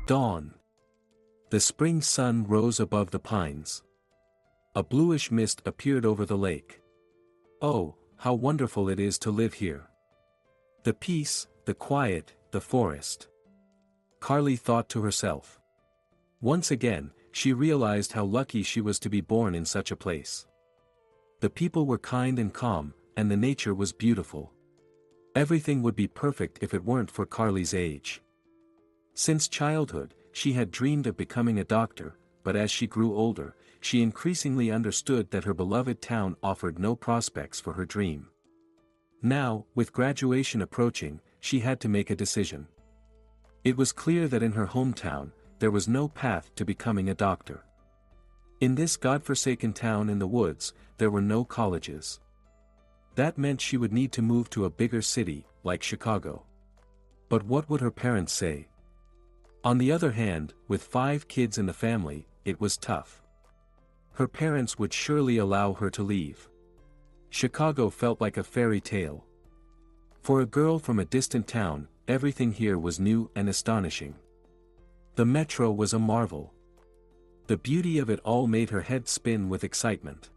Dawn. The spring sun rose above the pines. A bluish mist appeared over the lake. Oh, how wonderful it is to live here. The peace, the quiet, the forest. Carly thought to herself. Once again, she realized how lucky she was to be born in such a place. The people were kind and calm, and the nature was beautiful. Everything would be perfect if it weren't for Carly's age. Since childhood, she had dreamed of becoming a doctor, but as she grew older, she increasingly understood that her beloved town offered no prospects for her dream. Now, with graduation approaching, she had to make a decision. It was clear that in her hometown, there was no path to becoming a doctor. In this godforsaken town in the woods, there were no colleges. That meant she would need to move to a bigger city, like Chicago. But what would her parents say? On the other hand, with 5 kids in the family, it was tough. Her parents would surely allow her to leave. Chicago felt like a fairy tale. For a girl from a distant town, everything here was new and astonishing. The metro was a marvel. The beauty of it all made her head spin with excitement.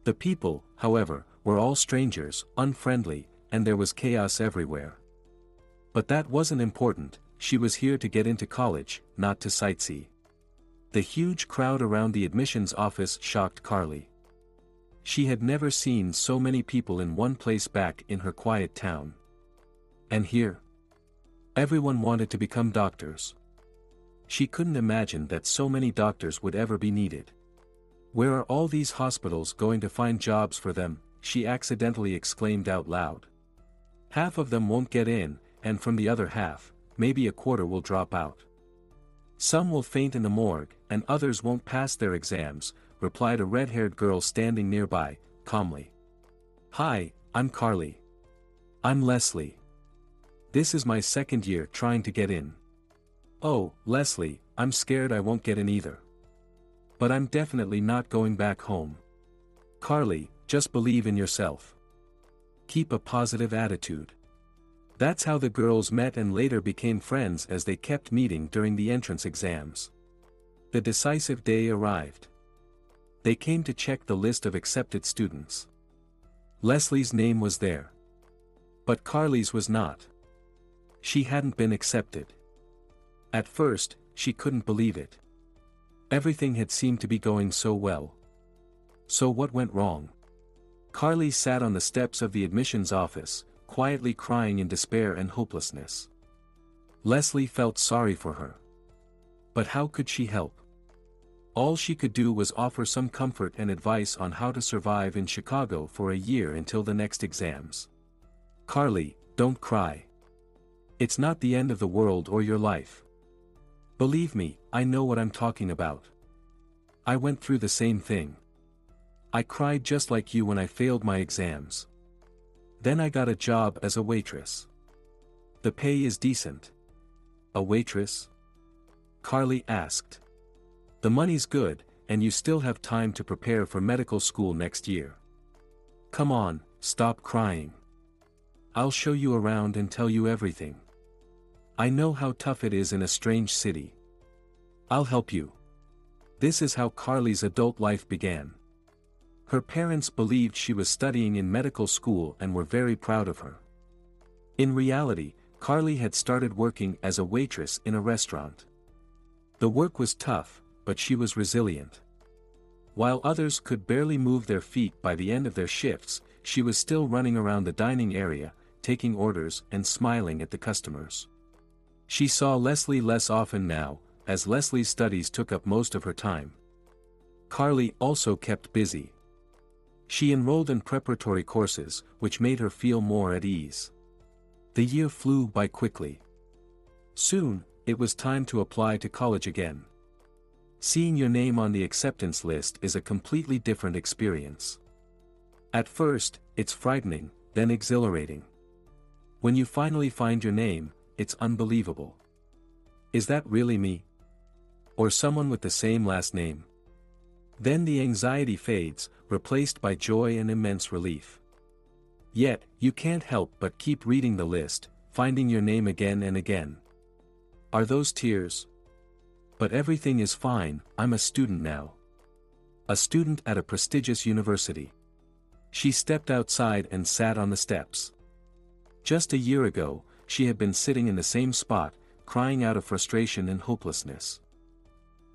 The people, however, were all strangers, unfriendly, and there was chaos everywhere. But that wasn't important, she was here to get into college, not to sightsee. The huge crowd around the admissions office shocked Carly. She had never seen so many people in one place back in her quiet town. And here, everyone wanted to become doctors. She couldn't imagine that so many doctors would ever be needed. Where are all these hospitals going to find jobs for them? She accidentally exclaimed out loud. Half of them won't get in, and from the other half, maybe a quarter will drop out. Some will faint in the morgue, and others won't pass their exams, replied a red-haired girl standing nearby, calmly. Hi, I'm Carly. I'm Leslie. This is my second year trying to get in. Oh, Leslie, I'm scared I won't get in either. But I'm definitely not going back home. Carly, just believe in yourself. Keep a positive attitude. That's how the girls met and later became friends as they kept meeting during the entrance exams. The decisive day arrived. They came to check the list of accepted students. Leslie's name was there. But Carly's was not. She hadn't been accepted. At first, she couldn't believe it. Everything had seemed to be going so well. So what went wrong? Carly sat on the steps of the admissions office, quietly crying in despair and hopelessness. Leslie felt sorry for her. But how could she help? All she could do was offer some comfort and advice on how to survive in Chicago for a year until the next exams. Carly, don't cry. It's not the end of the world or your life. Believe me, I know what I'm talking about. I went through the same thing. I cried just like you when I failed my exams. Then I got a job as a waitress. The pay is decent. A waitress? Carly asked. The money's good, and you still have time to prepare for medical school next year. Come on, stop crying. I'll show you around and tell you everything. I know how tough it is in a strange city. I'll help you. This is how Carly's adult life began. Her parents believed she was studying in medical school and were very proud of her. In reality, Carly had started working as a waitress in a restaurant. The work was tough, but she was resilient. While others could barely move their feet by the end of their shifts, she was still running around the dining area, taking orders and smiling at the customers. She saw Leslie less often now, as Leslie's studies took up most of her time. Carly also kept busy. She enrolled in preparatory courses, which made her feel more at ease. The year flew by quickly. Soon, it was time to apply to college again. Seeing your name on the acceptance list is a completely different experience. At first, it's frightening, then exhilarating. When you finally find your name, it's unbelievable. Is that really me? Or someone with the same last name? Then the anxiety fades, replaced by joy and immense relief. Yet, you can't help but keep reading the list, finding your name again and again. Are those tears? But everything is fine, I'm a student now. A student at a prestigious university. She stepped outside and sat on the steps. Just a year ago, she had been sitting in the same spot, crying out of frustration and hopelessness.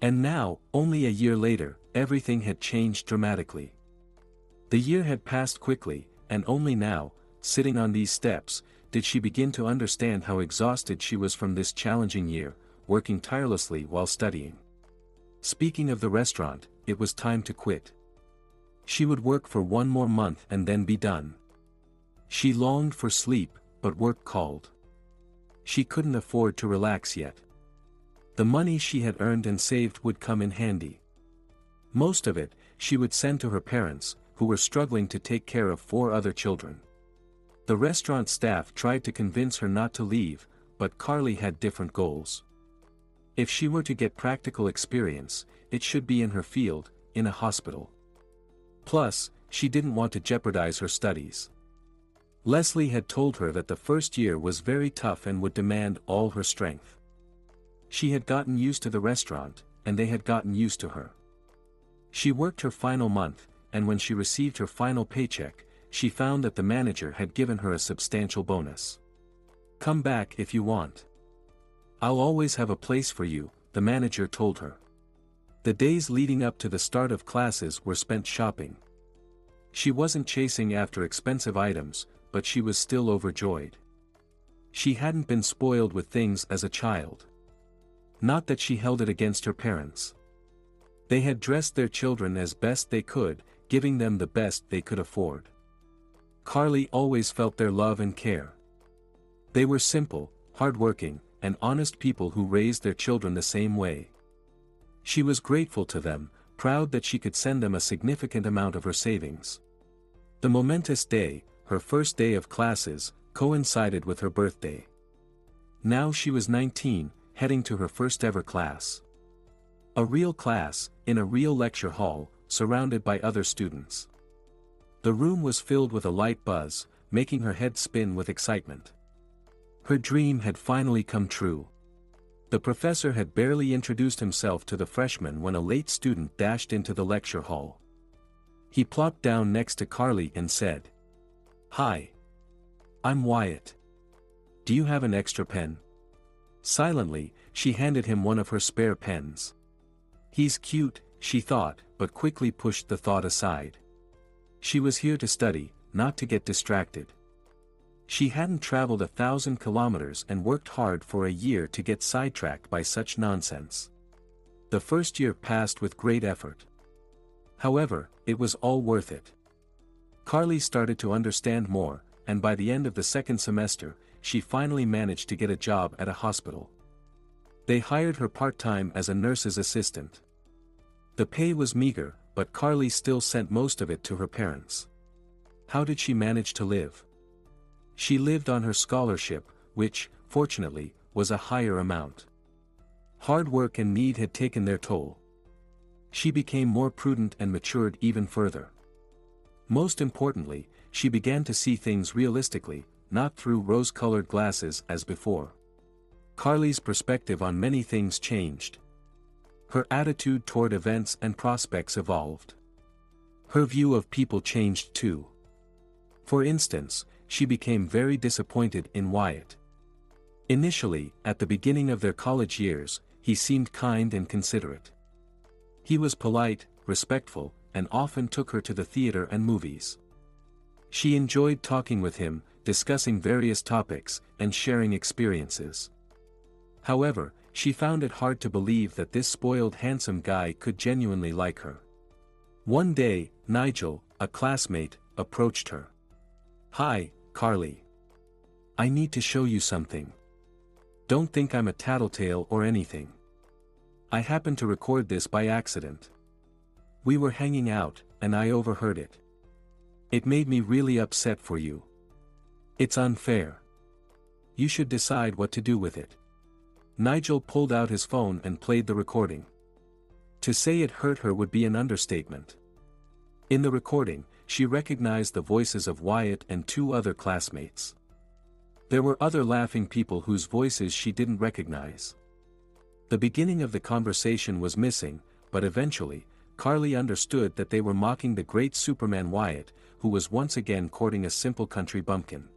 And now, only a year later, everything had changed dramatically. The year had passed quickly, and only now, sitting on these steps, did she begin to understand how exhausted she was from this challenging year, working tirelessly while studying. Speaking of the restaurant, it was time to quit. She would work for one more month and then be done. She longed for sleep, but work called. She couldn't afford to relax yet. The money she had earned and saved would come in handy. Most of it, she would send to her parents, who were struggling to take care of 4 other children. The restaurant staff tried to convince her not to leave, but Carly had different goals. If she were to get practical experience, it should be in her field, in a hospital. Plus, she didn't want to jeopardize her studies. Leslie had told her that the first year was very tough and would demand all her strength. She had gotten used to the restaurant, and they had gotten used to her. She worked her final month, and when she received her final paycheck, she found that the manager had given her a substantial bonus. "Come back if you want. I'll always have a place for you," the manager told her. The days leading up to the start of classes were spent shopping. She wasn't chasing after expensive items, but she was still overjoyed. She hadn't been spoiled with things as a child. Not that she held it against her parents. They had dressed their children as best they could, giving them the best they could afford. Carly always felt their love and care. They were simple, hardworking, and honest people who raised their children the same way. She was grateful to them, proud that she could send them a significant amount of her savings. The momentous day, her first day of classes, coincided with her birthday. Now she was 19, heading to her first ever class. A real class, in a real lecture hall, surrounded by other students. The room was filled with a light buzz, making her head spin with excitement. Her dream had finally come true. The professor had barely introduced himself to the freshmen when a late student dashed into the lecture hall. He plopped down next to Carly and said, "Hi. I'm Wyatt. Do you have an extra pen?" Silently, she handed him one of her spare pens. He's cute, she thought, but quickly pushed the thought aside. She was here to study, not to get distracted. She hadn't traveled 1,000 kilometers and worked hard for a year to get sidetracked by such nonsense. The first year passed with great effort. However, it was all worth it. Carly started to understand more, and by the end of the second semester, she finally managed to get a job at a hospital. They hired her part-time as a nurse's assistant. The pay was meager, but Carly still sent most of it to her parents. How did she manage to live? She lived on her scholarship, which, fortunately, was a higher amount. Hard work and need had taken their toll. She became more prudent and matured even further. Most importantly, she began to see things realistically, not through rose-colored glasses as before. Carly's perspective on many things changed. Her attitude toward events and prospects evolved. Her view of people changed too. For instance, she became very disappointed in Wyatt. Initially, at the beginning of their college years, he seemed kind and considerate. He was polite, respectful, and often took her to the theater and movies. She enjoyed talking with him, discussing various topics, and sharing experiences. However, she found it hard to believe that this spoiled handsome guy could genuinely like her. One day, Nigel, a classmate, approached her. "Hi, Carly. I need to show you something. Don't think I'm a tattletale or anything. I happened to record this by accident. We were hanging out, and I overheard it. It made me really upset for you. It's unfair. You should decide what to do with it." Nigel pulled out his phone and played the recording. To say it hurt her would be an understatement. In the recording, she recognized the voices of Wyatt and 2 other classmates. There were other laughing people whose voices she didn't recognize. The beginning of the conversation was missing, but eventually, Carly understood that they were mocking the great Superman Wyatt, who was once again courting a simple country bumpkin.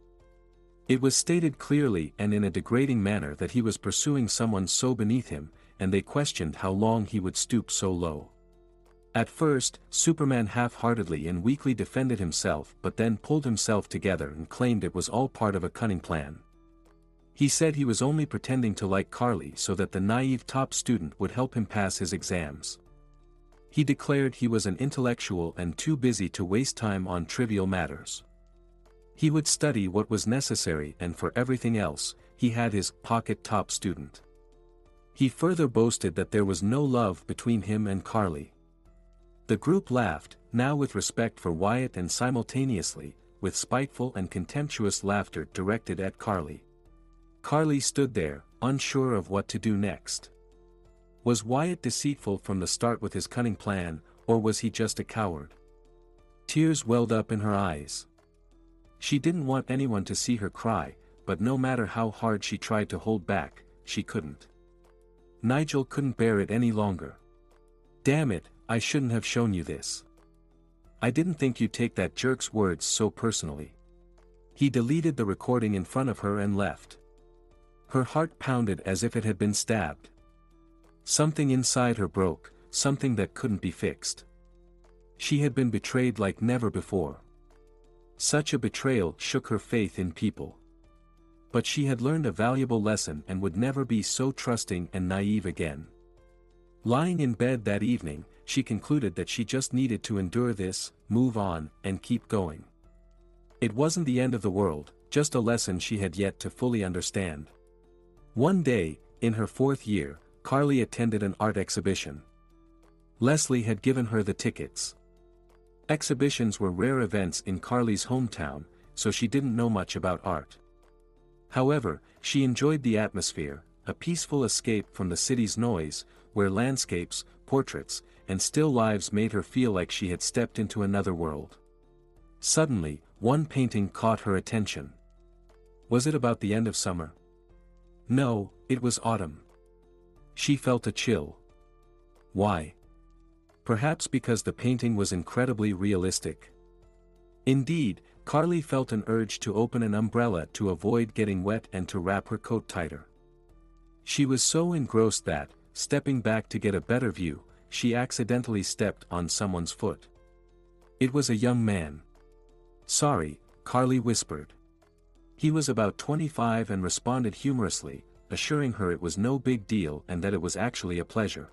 It was stated clearly and in a degrading manner that he was pursuing someone so beneath him, and they questioned how long he would stoop so low. At first, Superman half-heartedly and weakly defended himself but then pulled himself together and claimed it was all part of a cunning plan. He said he was only pretending to like Carly so that the naive top student would help him pass his exams. He declared he was an intellectual and too busy to waste time on trivial matters. He would study what was necessary, and for everything else, he had his pocket top student. He further boasted that there was no love between him and Carly. The group laughed, now with respect for Wyatt and simultaneously, with spiteful and contemptuous laughter directed at Carly. Carly stood there, unsure of what to do next. Was Wyatt deceitful from the start with his cunning plan, or was he just a coward? Tears welled up in her eyes. She didn't want anyone to see her cry, but no matter how hard she tried to hold back, she couldn't. Nigel couldn't bear it any longer. "Damn it, I shouldn't have shown you this. I didn't think you'd take that jerk's words so personally." He deleted the recording in front of her and left. Her heart pounded as if it had been stabbed. Something inside her broke, something that couldn't be fixed. She had been betrayed like never before. Such a betrayal shook her faith in people. But she had learned a valuable lesson and would never be so trusting and naive again. Lying in bed that evening, she concluded that she just needed to endure this, move on, and keep going. It wasn't the end of the world, just a lesson she had yet to fully understand. One day, in her 4th year, Carly attended an art exhibition. Leslie had given her the tickets. Exhibitions were rare events in Carly's hometown, so she didn't know much about art. However, she enjoyed the atmosphere, a peaceful escape from the city's noise, where landscapes, portraits, and still lives made her feel like she had stepped into another world. Suddenly, one painting caught her attention. Was it about the end of summer? No, it was autumn. She felt a chill. Why? Perhaps because the painting was incredibly realistic. Indeed, Carly felt an urge to open an umbrella to avoid getting wet and to wrap her coat tighter. She was so engrossed that, stepping back to get a better view, she accidentally stepped on someone's foot. It was a young man. "Sorry," Carly whispered. He was about 25 and responded humorously, assuring her it was no big deal and that it was actually a pleasure.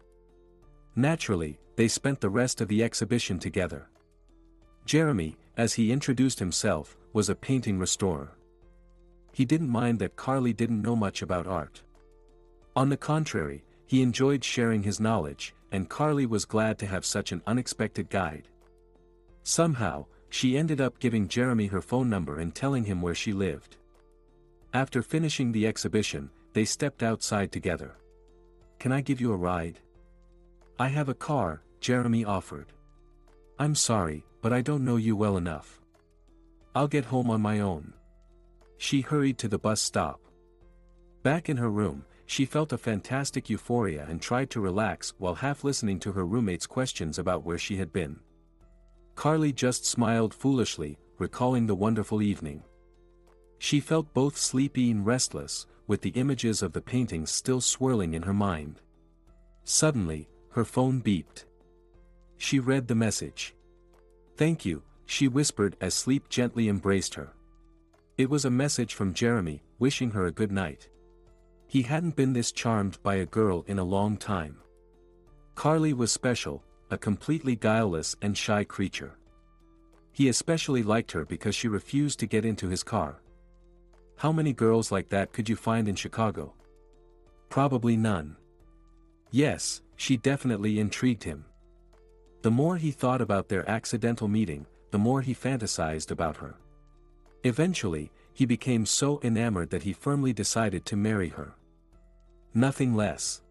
Naturally, they spent the rest of the exhibition together. Jeremy, as he introduced himself, was a painting restorer. He didn't mind that Carly didn't know much about art. On the contrary, he enjoyed sharing his knowledge, and Carly was glad to have such an unexpected guide. Somehow, she ended up giving Jeremy her phone number and telling him where she lived. After finishing the exhibition, they stepped outside together. "Can I give you a ride?" "I have a car," Jeremy offered. "I'm sorry, but I don't know you well enough. I'll get home on my own." She hurried to the bus stop. Back in her room, she felt a fantastic euphoria and tried to relax while half listening to her roommate's questions about where she had been. Carly just smiled foolishly, recalling the wonderful evening. She felt both sleepy and restless, with the images of the paintings still swirling in her mind. Suddenly, her phone beeped. She read the message. "Thank you," she whispered as sleep gently embraced her. It was a message from Jeremy, wishing her a good night. He hadn't been this charmed by a girl in a long time. Carly was special, a completely guileless and shy creature. He especially liked her because she refused to get into his car. How many girls like that could you find in Chicago? Probably none. Yes, she definitely intrigued him. The more he thought about their accidental meeting, the more he fantasized about her. Eventually, he became so enamored that he firmly decided to marry her. Nothing less.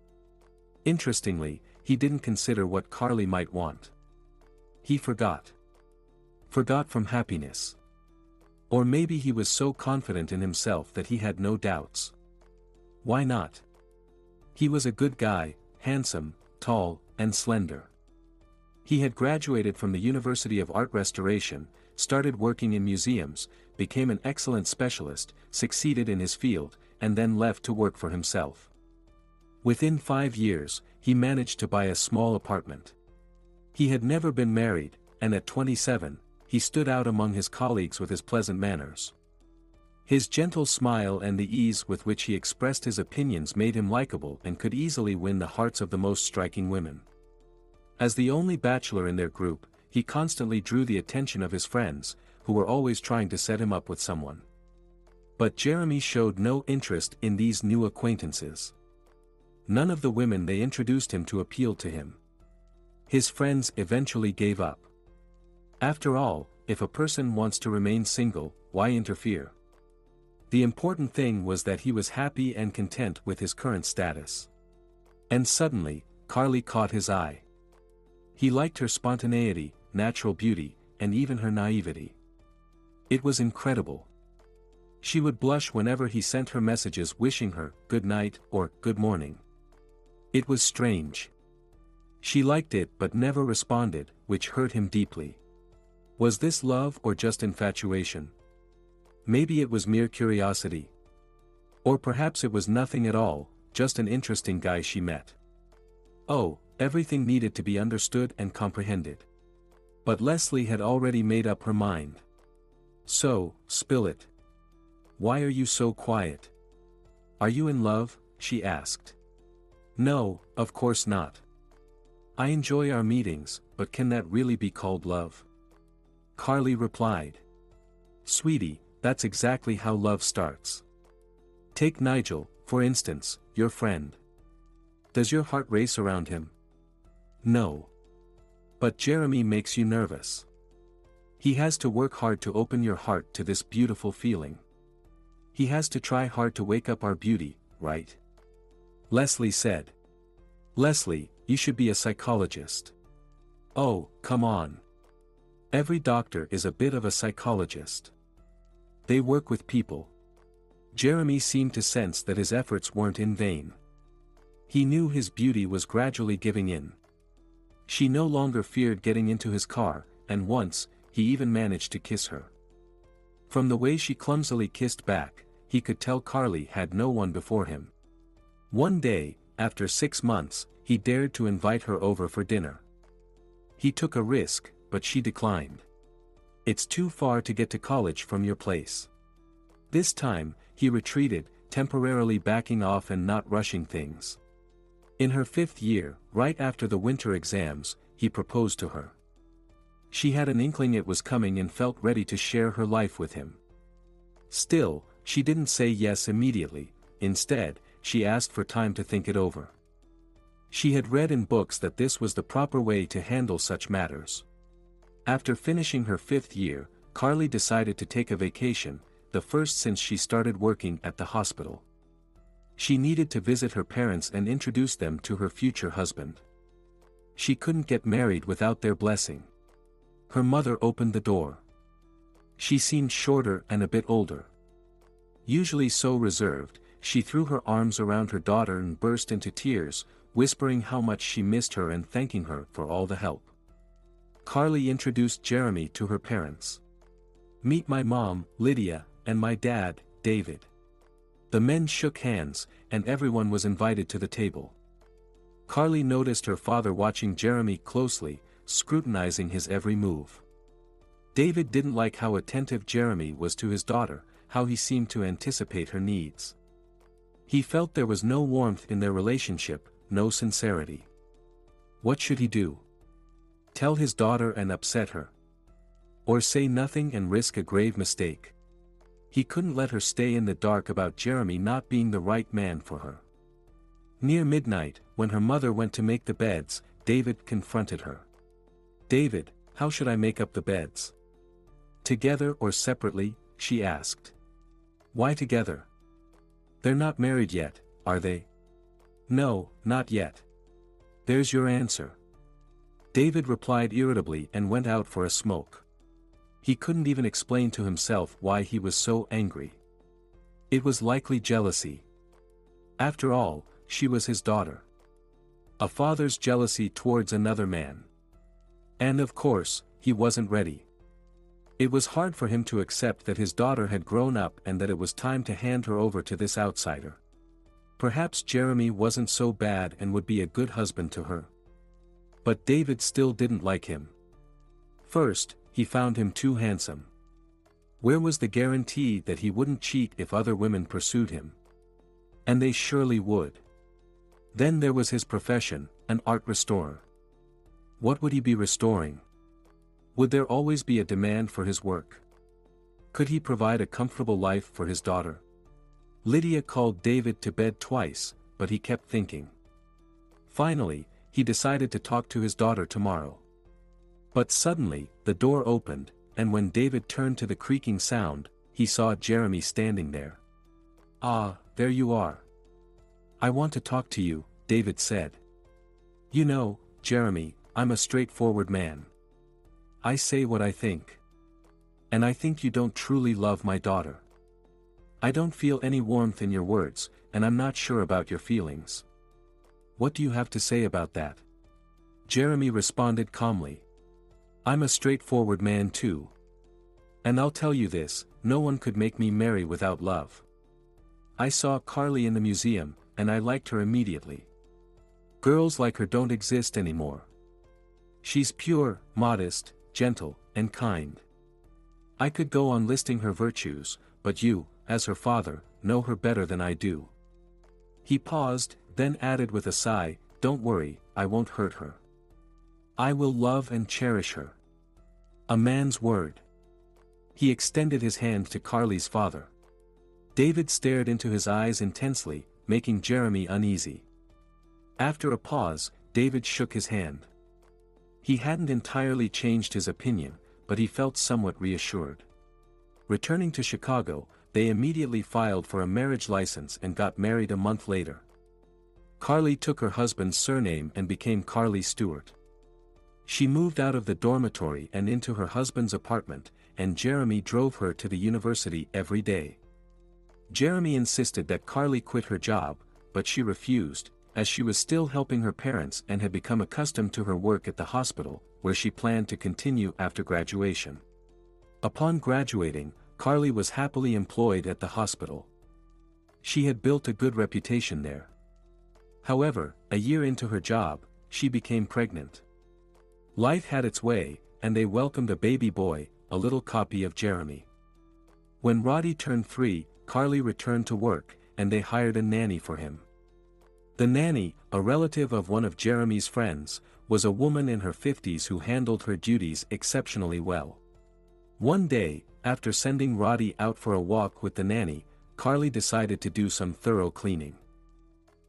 Interestingly, he didn't consider what Carly might want. He forgot. Forgot from happiness. Or maybe he was so confident in himself that he had no doubts. Why not? He was a good guy, handsome, tall, and slender. He had graduated from the University of Art Restoration, started working in museums, became an excellent specialist, succeeded in his field, and then left to work for himself. Within 5 years, he managed to buy a small apartment. He had never been married, and at 27, he stood out among his colleagues with his pleasant manners. His gentle smile and the ease with which he expressed his opinions made him likable and could easily win the hearts of the most striking women. As the only bachelor in their group, he constantly drew the attention of his friends, who were always trying to set him up with someone. But Jeremy showed no interest in these new acquaintances. None of the women they introduced him to appealed to him. His friends eventually gave up. After all, if a person wants to remain single, why interfere? The important thing was that he was happy and content with his current status. And suddenly, Carly caught his eye. He liked her spontaneity, natural beauty, and even her naivety. It was incredible. She would blush whenever he sent her messages wishing her good night or good morning. It was strange. She liked it but never responded, which hurt him deeply. Was this love or just infatuation? Maybe it was mere curiosity. Or perhaps it was nothing at all, just an interesting guy she met. Oh, everything needed to be understood and comprehended. But Leslie had already made up her mind. So, spill it. Why are you so quiet? Are you in love? She asked. No, of course not. I enjoy our meetings, but can that really be called love? Carly replied. Sweetie, that's exactly how love starts. Take Nigel, for instance, your friend. Does your heart race around him? No. But Jeremy makes you nervous. He has to work hard to open your heart to this beautiful feeling. He has to try hard to wake up our beauty, right? Leslie said. Leslie, you should be a psychologist. Oh, come on. Every doctor is a bit of a psychologist. They work with people. Jeremy seemed to sense that his efforts weren't in vain. He knew his beauty was gradually giving in. She no longer feared getting into his car, and once, he even managed to kiss her. From the way she clumsily kissed back, he could tell Carly had no one before him. One day, after 6 months, he dared to invite her over for dinner. He took a risk, but she declined. It's too far to get to college from your place. This time, he retreated, temporarily backing off and not rushing things. In her 5th year, right after the winter exams, he proposed to her. She had an inkling it was coming and felt ready to share her life with him. Still, she didn't say yes immediately. Instead, she asked for time to think it over. She had read in books that this was the proper way to handle such matters. After finishing her 5th year, Carly decided to take a vacation, the first since she started working at the hospital. She needed to visit her parents and introduce them to her future husband. She couldn't get married without their blessing. Her mother opened the door. She seemed shorter and a bit older. Usually so reserved, she threw her arms around her daughter and burst into tears, whispering how much she missed her and thanking her for all the help. Carly introduced Jeremy to her parents. Meet my mom, Lydia, and my dad, David. The men shook hands, and everyone was invited to the table. Carly noticed her father watching Jeremy closely, scrutinizing his every move. David didn't like how attentive Jeremy was to his daughter, how he seemed to anticipate her needs. He felt there was no warmth in their relationship, no sincerity. What should he do? Tell his daughter and upset her? Or say nothing and risk a grave mistake? He couldn't let her stay in the dark about Jeremy not being the right man for her. Near midnight, when her mother went to make the beds, David confronted her. David, how should I make up the beds? Together or separately? She asked. Why together? They're not married yet, are they? No, not yet. There's your answer. David replied irritably and went out for a smoke. He couldn't even explain to himself why he was so angry. It was likely jealousy. After all, she was his daughter. A father's jealousy towards another man. And of course, he wasn't ready. It was hard for him to accept that his daughter had grown up and that it was time to hand her over to this outsider. Perhaps Jeremy wasn't so bad and would be a good husband to her. But David still didn't like him. First, he found him too handsome. Where was the guarantee that he wouldn't cheat if other women pursued him? And they surely would. Then there was his profession, an art restorer. What would he be restoring? Would there always be a demand for his work? Could he provide a comfortable life for his daughter? Lydia called David to bed twice, but he kept thinking. Finally, he decided to talk to his daughter tomorrow. But suddenly, the door opened, and when David turned to the creaking sound, he saw Jeremy standing there. "Ah, there you are. I want to talk to you," David said. "You know, Jeremy, I'm a straightforward man. I say what I think. And I think you don't truly love my daughter. I don't feel any warmth in your words, and I'm not sure about your feelings. What do you have to say about that?" Jeremy responded calmly. "I'm a straightforward man too. And I'll tell you this, no one could make me marry without love. I saw Carly in the museum, and I liked her immediately. Girls like her don't exist anymore. She's pure, modest, gentle, and kind. I could go on listing her virtues, but you, as her father, know her better than I do." He paused, then added with a sigh, "Don't worry, I won't hurt her. I will love and cherish her." A man's word. He extended his hand to Carly's father. David stared into his eyes intensely, making Jeremy uneasy. After a pause, David shook his hand. He hadn't entirely changed his opinion, but he felt somewhat reassured. Returning to Chicago, they immediately filed for a marriage license and got married a month later. Carly took her husband's surname and became Carly Stewart. She moved out of the dormitory and into her husband's apartment, and Jeremy drove her to the university every day. Jeremy insisted that Carly quit her job, but she refused, as she was still helping her parents and had become accustomed to her work at the hospital, where she planned to continue after graduation. Upon graduating, Carly was happily employed at the hospital. She had built a good reputation there. However, a year into her job, she became pregnant. Life had its way, and they welcomed a baby boy, a little copy of Jeremy. When Roddy turned 3, Carly returned to work, and they hired a nanny for him. The nanny, a relative of one of Jeremy's friends, was a woman in her 50s who handled her duties exceptionally well. One day, after sending Roddy out for a walk with the nanny, Carly decided to do some thorough cleaning.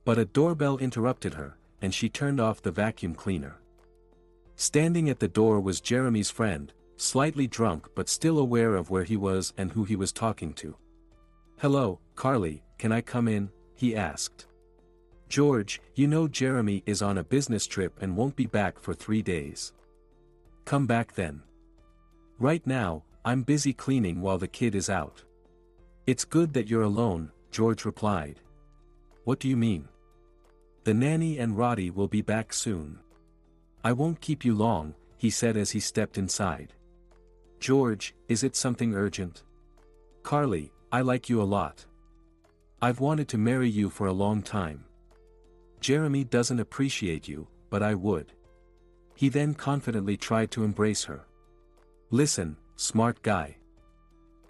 But a doorbell interrupted her, and she turned off the vacuum cleaner. Standing at the door was Jeremy's friend, slightly drunk but still aware of where he was and who he was talking to. "Hello, Carly, can I come in?" he asked. "George, you know Jeremy is on a business trip and won't be back for 3 days. Come back then." "Right now, I'm busy cleaning while the kid is out." "It's good that you're alone," George replied. "What do you mean?" "The nanny and Roddy will be back soon." "I won't keep you long," he said as he stepped inside. "George, is it something urgent?" "Carly, I like you a lot. I've wanted to marry you for a long time. Jeremy doesn't appreciate you, but I would." He then confidently tried to embrace her. "Listen, smart guy.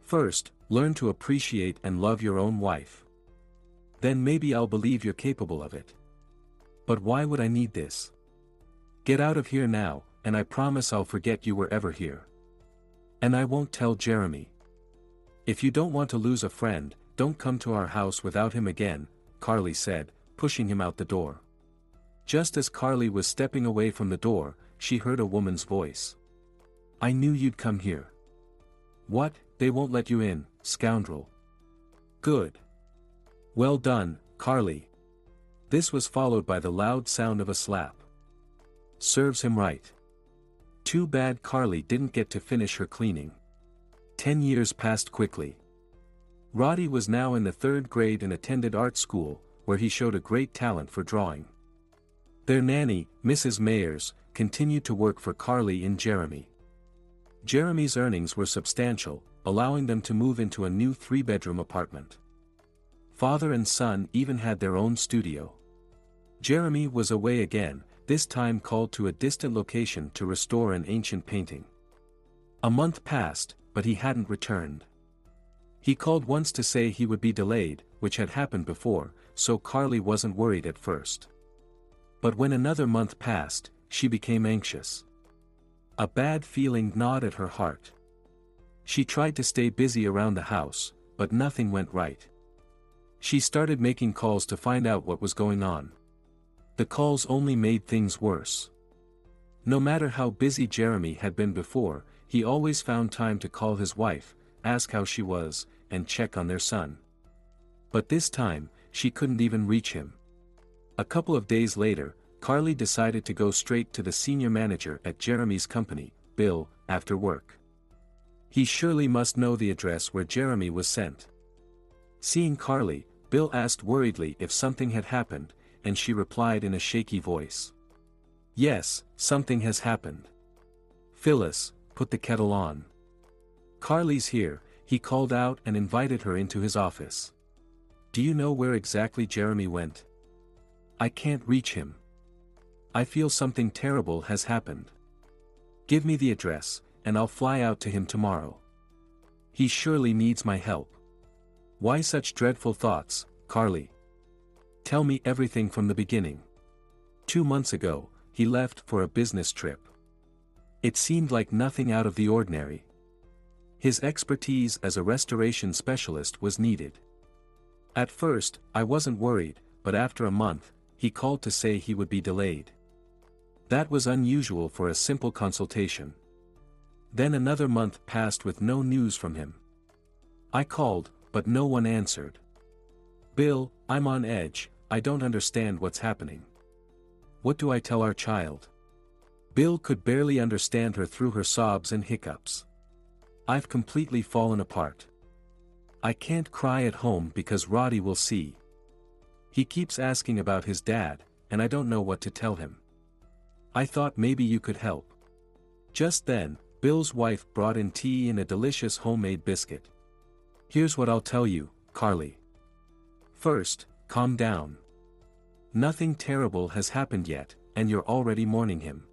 First, learn to appreciate and love your own wife. Then maybe I'll believe you're capable of it. But why would I need this? Get out of here now, and I promise I'll forget you were ever here. And I won't tell Jeremy. If you don't want to lose a friend, don't come to our house without him again," Carly said, pushing him out the door. Just as Carly was stepping away from the door, she heard a woman's voice. "I knew you'd come here." "What, they won't let you in, scoundrel." "Good. Well done, Carly." This was followed by the loud sound of a slap. "Serves him right. Too bad Carly didn't get to finish her cleaning." 10 years passed quickly. Roddy was now in the 3rd grade and attended art school, where he showed a great talent for drawing. Their nanny, Mrs. Mayers, continued to work for Carly and Jeremy. Jeremy's earnings were substantial, allowing them to move into a new 3-bedroom apartment. Father and son even had their own studio. Jeremy was away again, this time called to a distant location to restore an ancient painting. A month passed, but he hadn't returned. He called once to say he would be delayed, which had happened before, so Carly wasn't worried at first. But when another month passed, she became anxious. A bad feeling gnawed at her heart. She tried to stay busy around the house, but nothing went right. She started making calls to find out what was going on. The calls only made things worse. No matter how busy Jeremy had been before, he always found time to call his wife, ask how she was, and check on their son. But this time, she couldn't even reach him. A couple of days later, Carly decided to go straight to the senior manager at Jeremy's company, Bill, after work. He surely must know the address where Jeremy was sent. Seeing Carly, Bill asked worriedly if something had happened, and she replied in a shaky voice. "Yes, something has happened. Phyllis, put the kettle on. Carly's here," he called out and invited her into his office. "Do you know where exactly Jeremy went? I can't reach him. I feel something terrible has happened. Give me the address, and I'll fly out to him tomorrow. He surely needs my help." "Why such dreadful thoughts, Carly? Tell me everything from the beginning." 2 months ago, he left for a business trip. It seemed like nothing out of the ordinary. His expertise as a restoration specialist was needed. At first, I wasn't worried, but after a month, he called to say he would be delayed. That was unusual for a simple consultation. Then another month passed with no news from him. I called, but no one answered. "Bill, I'm on edge, I don't understand what's happening. What do I tell our child?" Bill could barely understand her through her sobs and hiccups. "I've completely fallen apart. I can't cry at home because Roddy will see. He keeps asking about his dad, and I don't know what to tell him. I thought maybe you could help." Just then, Bill's wife brought in tea and a delicious homemade biscuit. "Here's what I'll tell you, Carly. First, calm down. Nothing terrible has happened yet, and you're already mourning him.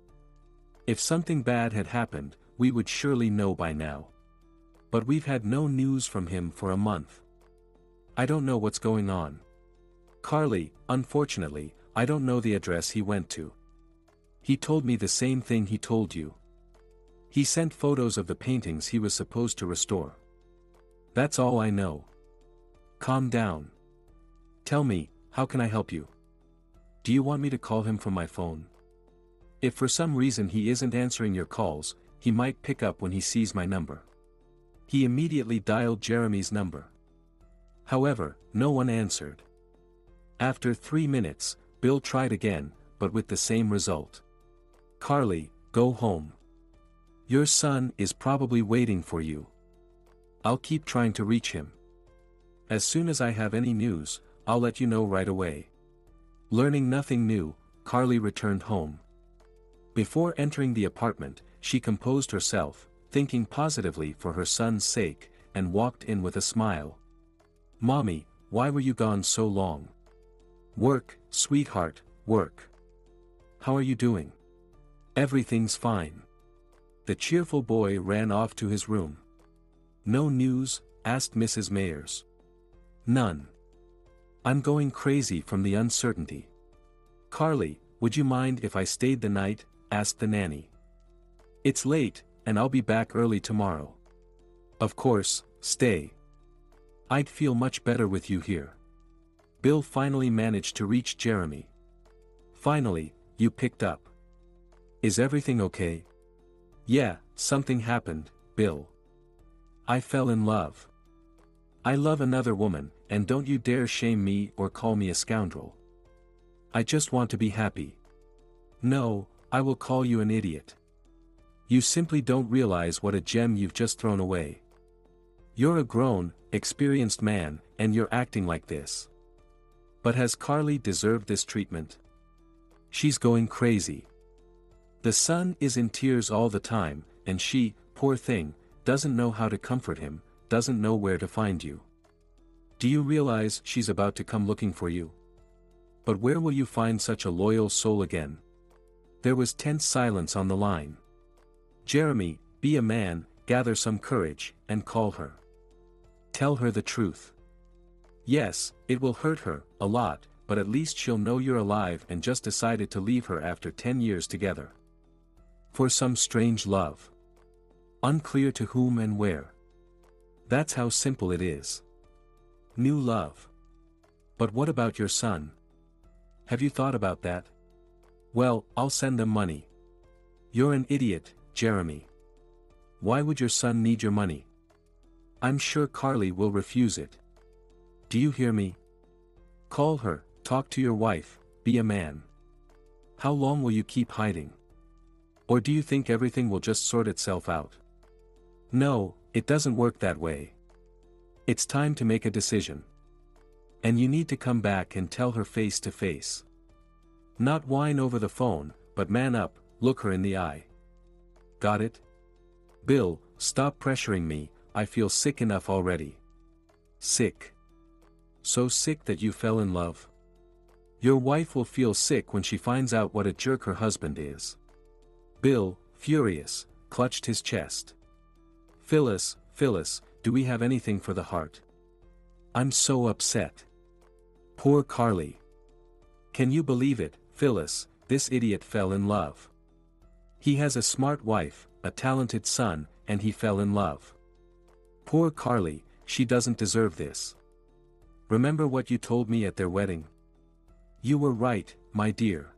If something bad had happened, we would surely know by now. But we've had no news from him for a month. I don't know what's going on. Carly, unfortunately, I don't know the address he went to. He told me the same thing he told you. He sent photos of the paintings he was supposed to restore. That's all I know. Calm down. Tell me, how can I help you? Do you want me to call him from my phone? If for some reason he isn't answering your calls, he might pick up when he sees my number." He immediately dialed Jeremy's number. However, no one answered. After 3 minutes, Bill tried again, but with the same result. "Carly, go home. Your son is probably waiting for you. I'll keep trying to reach him. As soon as I have any news, I'll let you know right away." Learning nothing new, Carly returned home. Before entering the apartment, she composed herself, thinking positively for her son's sake, and walked in with a smile. "Mommy, why were you gone so long?" "Work, sweetheart, work. How are you doing?" "Everything's fine." The cheerful boy ran off to his room. "No news?" asked Mrs. Mayers. "None. I'm going crazy from the uncertainty." "Carly, would you mind if I stayed the night?" asked the nanny. "It's late, and I'll be back early tomorrow." "Of course, stay. I'd feel much better with you here." Bill finally managed to reach Jeremy. "Finally, you picked up. Is everything okay?" "Yeah, something happened, Bill. I fell in love. I love another woman, and don't you dare shame me or call me a scoundrel. I just want to be happy. No, I will call you an idiot. You simply don't realize what a gem you've just thrown away. You're a grown, experienced man, and you're acting like this. But has Carly deserved this treatment? She's going crazy. The son is in tears all the time, and she, poor thing, doesn't know how to comfort him, doesn't know where to find you. Do you realize she's about to come looking for you? But where will you find such a loyal soul again? There was tense silence on the line. Jeremy, be a man, gather some courage, and call her. Tell her the truth. Yes, it will hurt her, a lot, but at least she'll know you're alive and just decided to leave her after 10 years together. For some strange love. Unclear to whom and where. That's how simple it is. New love. But what about your son? Have you thought about that? Well, I'll send them money. You're an idiot, Jeremy. Why would your son need your money? I'm sure Carly will refuse it. Do you hear me? Call her, talk to your wife, be a man. How long will you keep hiding? Or do you think everything will just sort itself out? No, it doesn't work that way. It's time to make a decision. And you need to come back and tell her face to face. Not whine over the phone, but man up, look her in the eye. Got it? Bill, stop pressuring me, I feel sick enough already. Sick? So sick that you fell in love? Your wife will feel sick when she finds out what a jerk her husband is. Bill, furious, clutched his chest. Phyllis, do we have anything for the heart? I'm so upset. Poor Carly. Can you believe it, Phyllis, this idiot fell in love. He has a smart wife, a talented son, and he fell in love. Poor Carly, she doesn't deserve this. Remember what you told me at their wedding? You were right, my dear.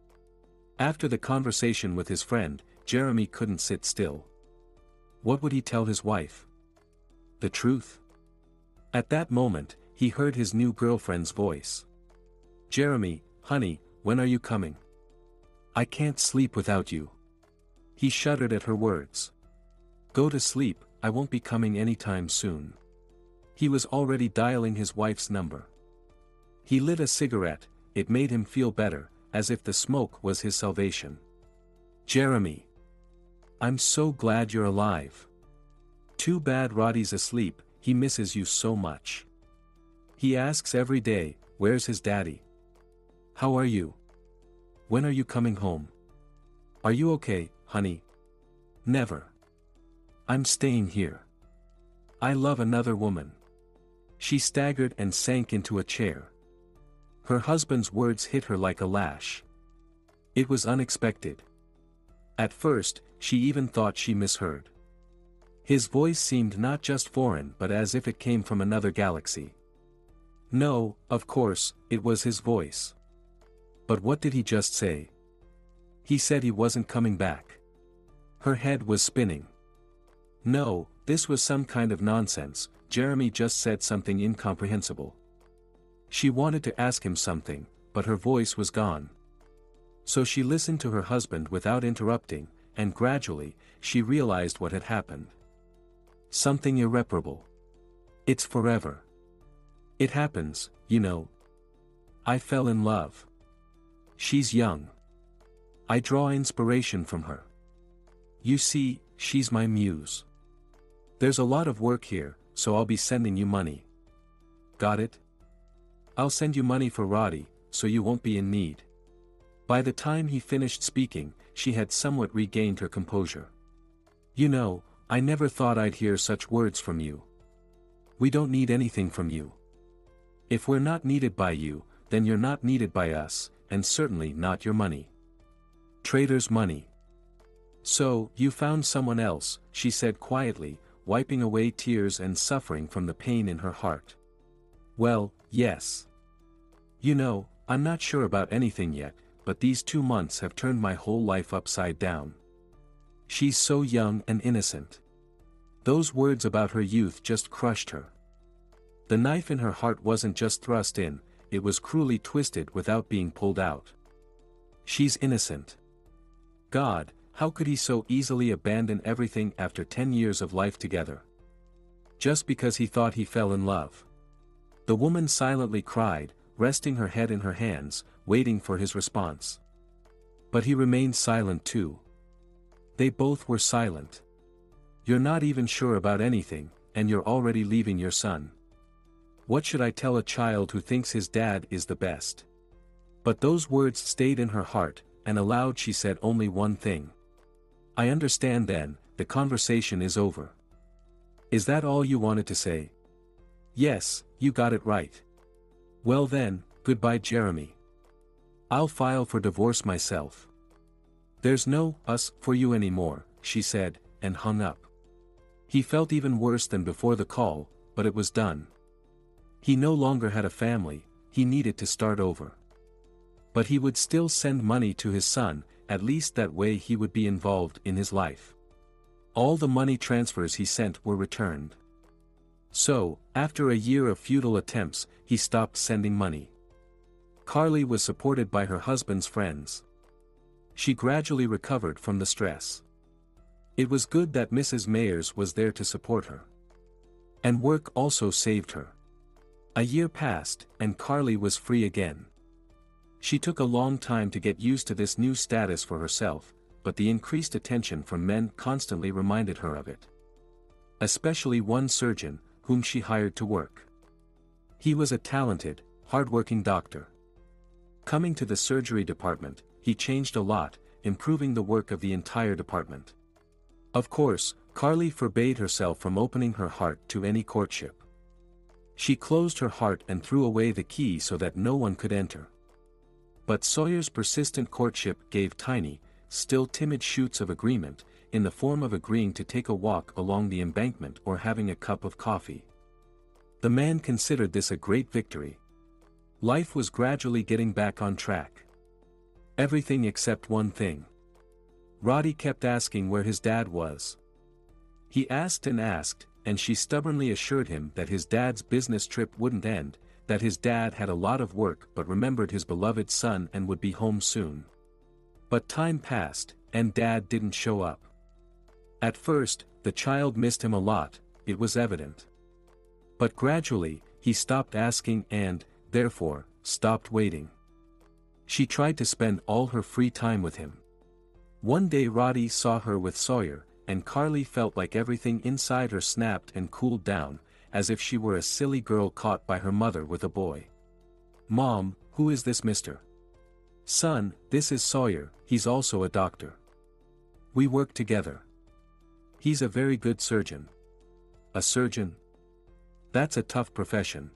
After the conversation with his friend, Jeremy couldn't sit still. What would he tell his wife? The truth? At that moment, he heard his new girlfriend's voice. Jeremy, honey, when are you coming? I can't sleep without you. He shuddered at her words. Go to sleep, I won't be coming anytime soon. He was already dialing his wife's number. He lit a cigarette, it made him feel better, as if the smoke was his salvation. Jeremy. I'm so glad you're alive. Too bad Roddy's asleep, he misses you so much. He asks every day, where's his daddy? How are you? When are you coming home? Are you okay, honey? Never. I'm staying here. I love another woman. She staggered and sank into a chair. Her husband's words hit her like a lash. It was unexpected. At first, she even thought she misheard. His voice seemed not just foreign but as if it came from another galaxy. No, of course, it was his voice. But what did he just say? He said he wasn't coming back. Her head was spinning. No, this was some kind of nonsense, Jeremy just said something incomprehensible. She wanted to ask him something, but her voice was gone. So she listened to her husband without interrupting, and gradually, she realized what had happened. Something irreparable. It's forever. It happens, you know. I fell in love. She's young. I draw inspiration from her. You see, she's my muse. There's a lot of work here, so I'll be sending you money. Got it? I'll send you money for Roddy, so you won't be in need. By the time he finished speaking, she had somewhat regained her composure. You know, I never thought I'd hear such words from you. We don't need anything from you. If we're not needed by you, then you're not needed by us, and certainly not your money. Trader's money. So, you found someone else, she said quietly, wiping away tears and suffering from the pain in her heart. Well, yes. You know, I'm not sure about anything yet, but these 2 months have turned my whole life upside down. She's so young and innocent. Those words about her youth just crushed her. The knife in her heart wasn't just thrust in, it was cruelly twisted without being pulled out. She's innocent. God, how could he so easily abandon everything after 10 years of life together? Just because he thought he fell in love. The woman silently cried, resting her head in her hands, waiting for his response. But he remained silent too. They both were silent. "You're not even sure about anything, and you're already leaving your son. What should I tell a child who thinks his dad is the best?" But those words stayed in her heart, and aloud she said only one thing. "I understand then, the conversation is over." "Is that all you wanted to say?" "Yes, you got it right." "Well then, goodbye Jeremy. I'll file for divorce myself. There's no us for you anymore," she said, and hung up. He felt even worse than before the call, but it was done. He no longer had a family, he needed to start over. But he would still send money to his son, at least that way he would be involved in his life. All the money transfers he sent were returned. So, after a year of futile attempts, he stopped sending money. Carly was supported by her husband's friends. She gradually recovered from the stress. It was good that Mrs. Mayers was there to support her. And work also saved her. A year passed, and Carly was free again. She took a long time to get used to this new status for herself, but the increased attention from men constantly reminded her of it. Especially one surgeon, whom she hired to work. He was a talented, hard-working doctor. Coming to the surgery department, he changed a lot, improving the work of the entire department. Of course, Carly forbade herself from opening her heart to any courtship. She closed her heart and threw away the key so that no one could enter. But Sawyer's persistent courtship gave tiny, still timid shoots of agreement, in the form of agreeing to take a walk along the embankment or having a cup of coffee. The man considered this a great victory. Life was gradually getting back on track. Everything except one thing. Roddy kept asking where his dad was. He asked, and she stubbornly assured him that his dad's business trip wouldn't end, that his dad had a lot of work but remembered his beloved son and would be home soon. But time passed, and Dad didn't show up. At first, the child missed him a lot, it was evident. But gradually, he stopped asking and, therefore, stopped waiting. She tried to spend all her free time with him. One day Roddy saw her with Sawyer, and Carly felt like everything inside her snapped and cooled down, as if she were a silly girl caught by her mother with a boy. "Mom, who is this mister?" "Son, this is Sawyer, he's also a doctor. We work together. He's a very good surgeon." "A surgeon? That's a tough profession.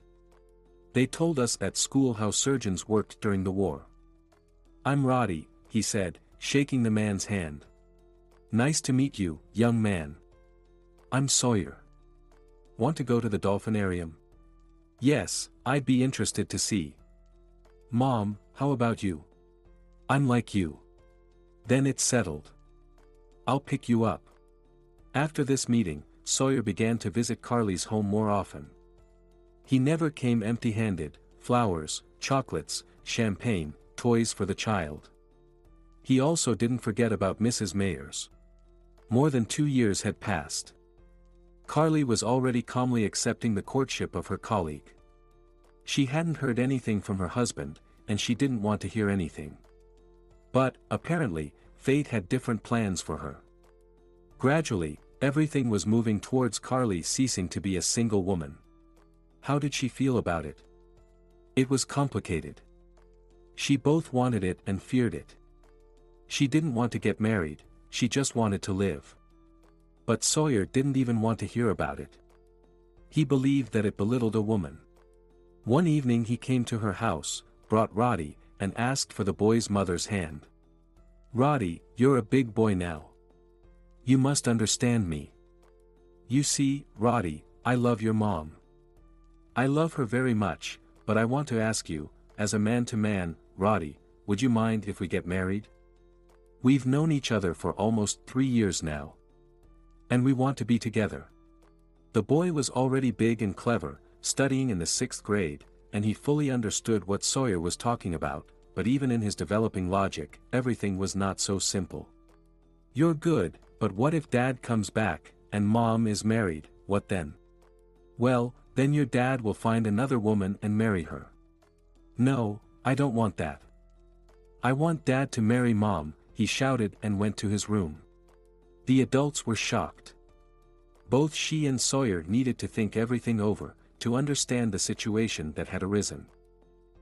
They told us at school how surgeons worked during the war." "I'm Roddy," he said, shaking the man's hand. "Nice to meet you, young man." "I'm Sawyer. Want to go to the dolphinarium?" "Yes, I'd be interested to see." "Mom, how about you?" "I'm like you." "Then it's settled. I'll pick you up." After this meeting, Sawyer began to visit Carly's home more often. He never came empty-handed: flowers, chocolates, champagne, toys for the child. He also didn't forget about Mrs. Mayers. More than 2 years had passed. Carly was already calmly accepting the courtship of her colleague. She hadn't heard anything from her husband, and she didn't want to hear anything. But, apparently, fate had different plans for her. Gradually, everything was moving towards Carly ceasing to be a single woman. How did she feel about it? It was complicated. She both wanted it and feared it. She didn't want to get married, she just wanted to live. But Sawyer didn't even want to hear about it. He believed that it belittled a woman. One evening he came to her house, brought Roddy, and asked for the boy's mother's hand. "Roddy, you're a big boy now. You must understand me. You see, Roddy, I love your mom. I love her very much, but I want to ask you, as a man to man, Roddy, would you mind if we get married? We've known each other for almost 3 years now. And we want to be together." The boy was already big and clever, studying in the 6th grade, and he fully understood what Sawyer was talking about, but even in his developing logic, everything was not so simple. "You're good, but what if Dad comes back, and Mom is married, what then?" "Well, then your dad will find another woman and marry her." No, I don't want that. I want Dad to marry Mom, he shouted and went to his room. The adults were shocked. Both she and Sawyer needed to think everything over, to understand the situation that had arisen.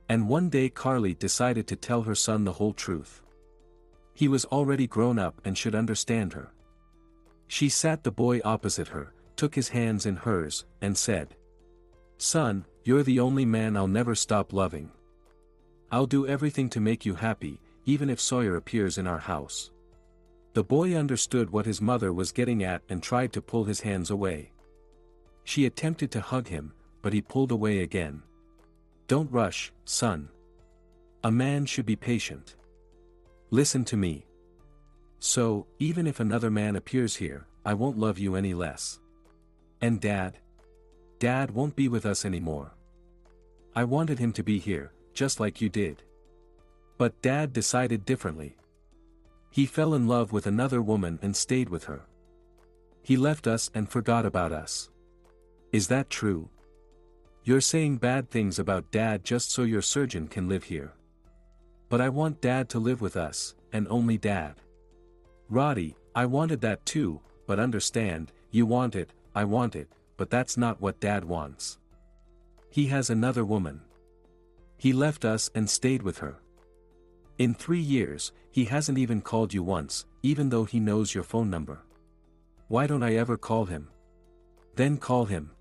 And one day Carly decided to tell her son the whole truth. He was already grown up and should understand her. She sat the boy opposite her, took his hands in hers, and said, "Son, you're the only man I'll never stop loving. I'll do everything to make you happy, even if Sawyer appears in our house." The boy understood what his mother was getting at and tried to pull his hands away. She attempted to hug him, but he pulled away again. "Don't rush, son. A man should be patient. Listen to me. So, even if another man appears here, I won't love you any less. And Dad? Dad won't be with us anymore. I wanted him to be here, just like you did. But Dad decided differently. He fell in love with another woman and stayed with her. He left us and forgot about us. Is that true? You're saying bad things about Dad just so your surgeon can live here. But I want Dad to live with us, and only Dad. Roddy, I wanted that too, but understand, you want it, I want it, but that's not what Dad wants. He has another woman. He left us and stayed with her. In 3 years, he hasn't even called you once, even though he knows your phone number. Why don't I ever call him? Then call him.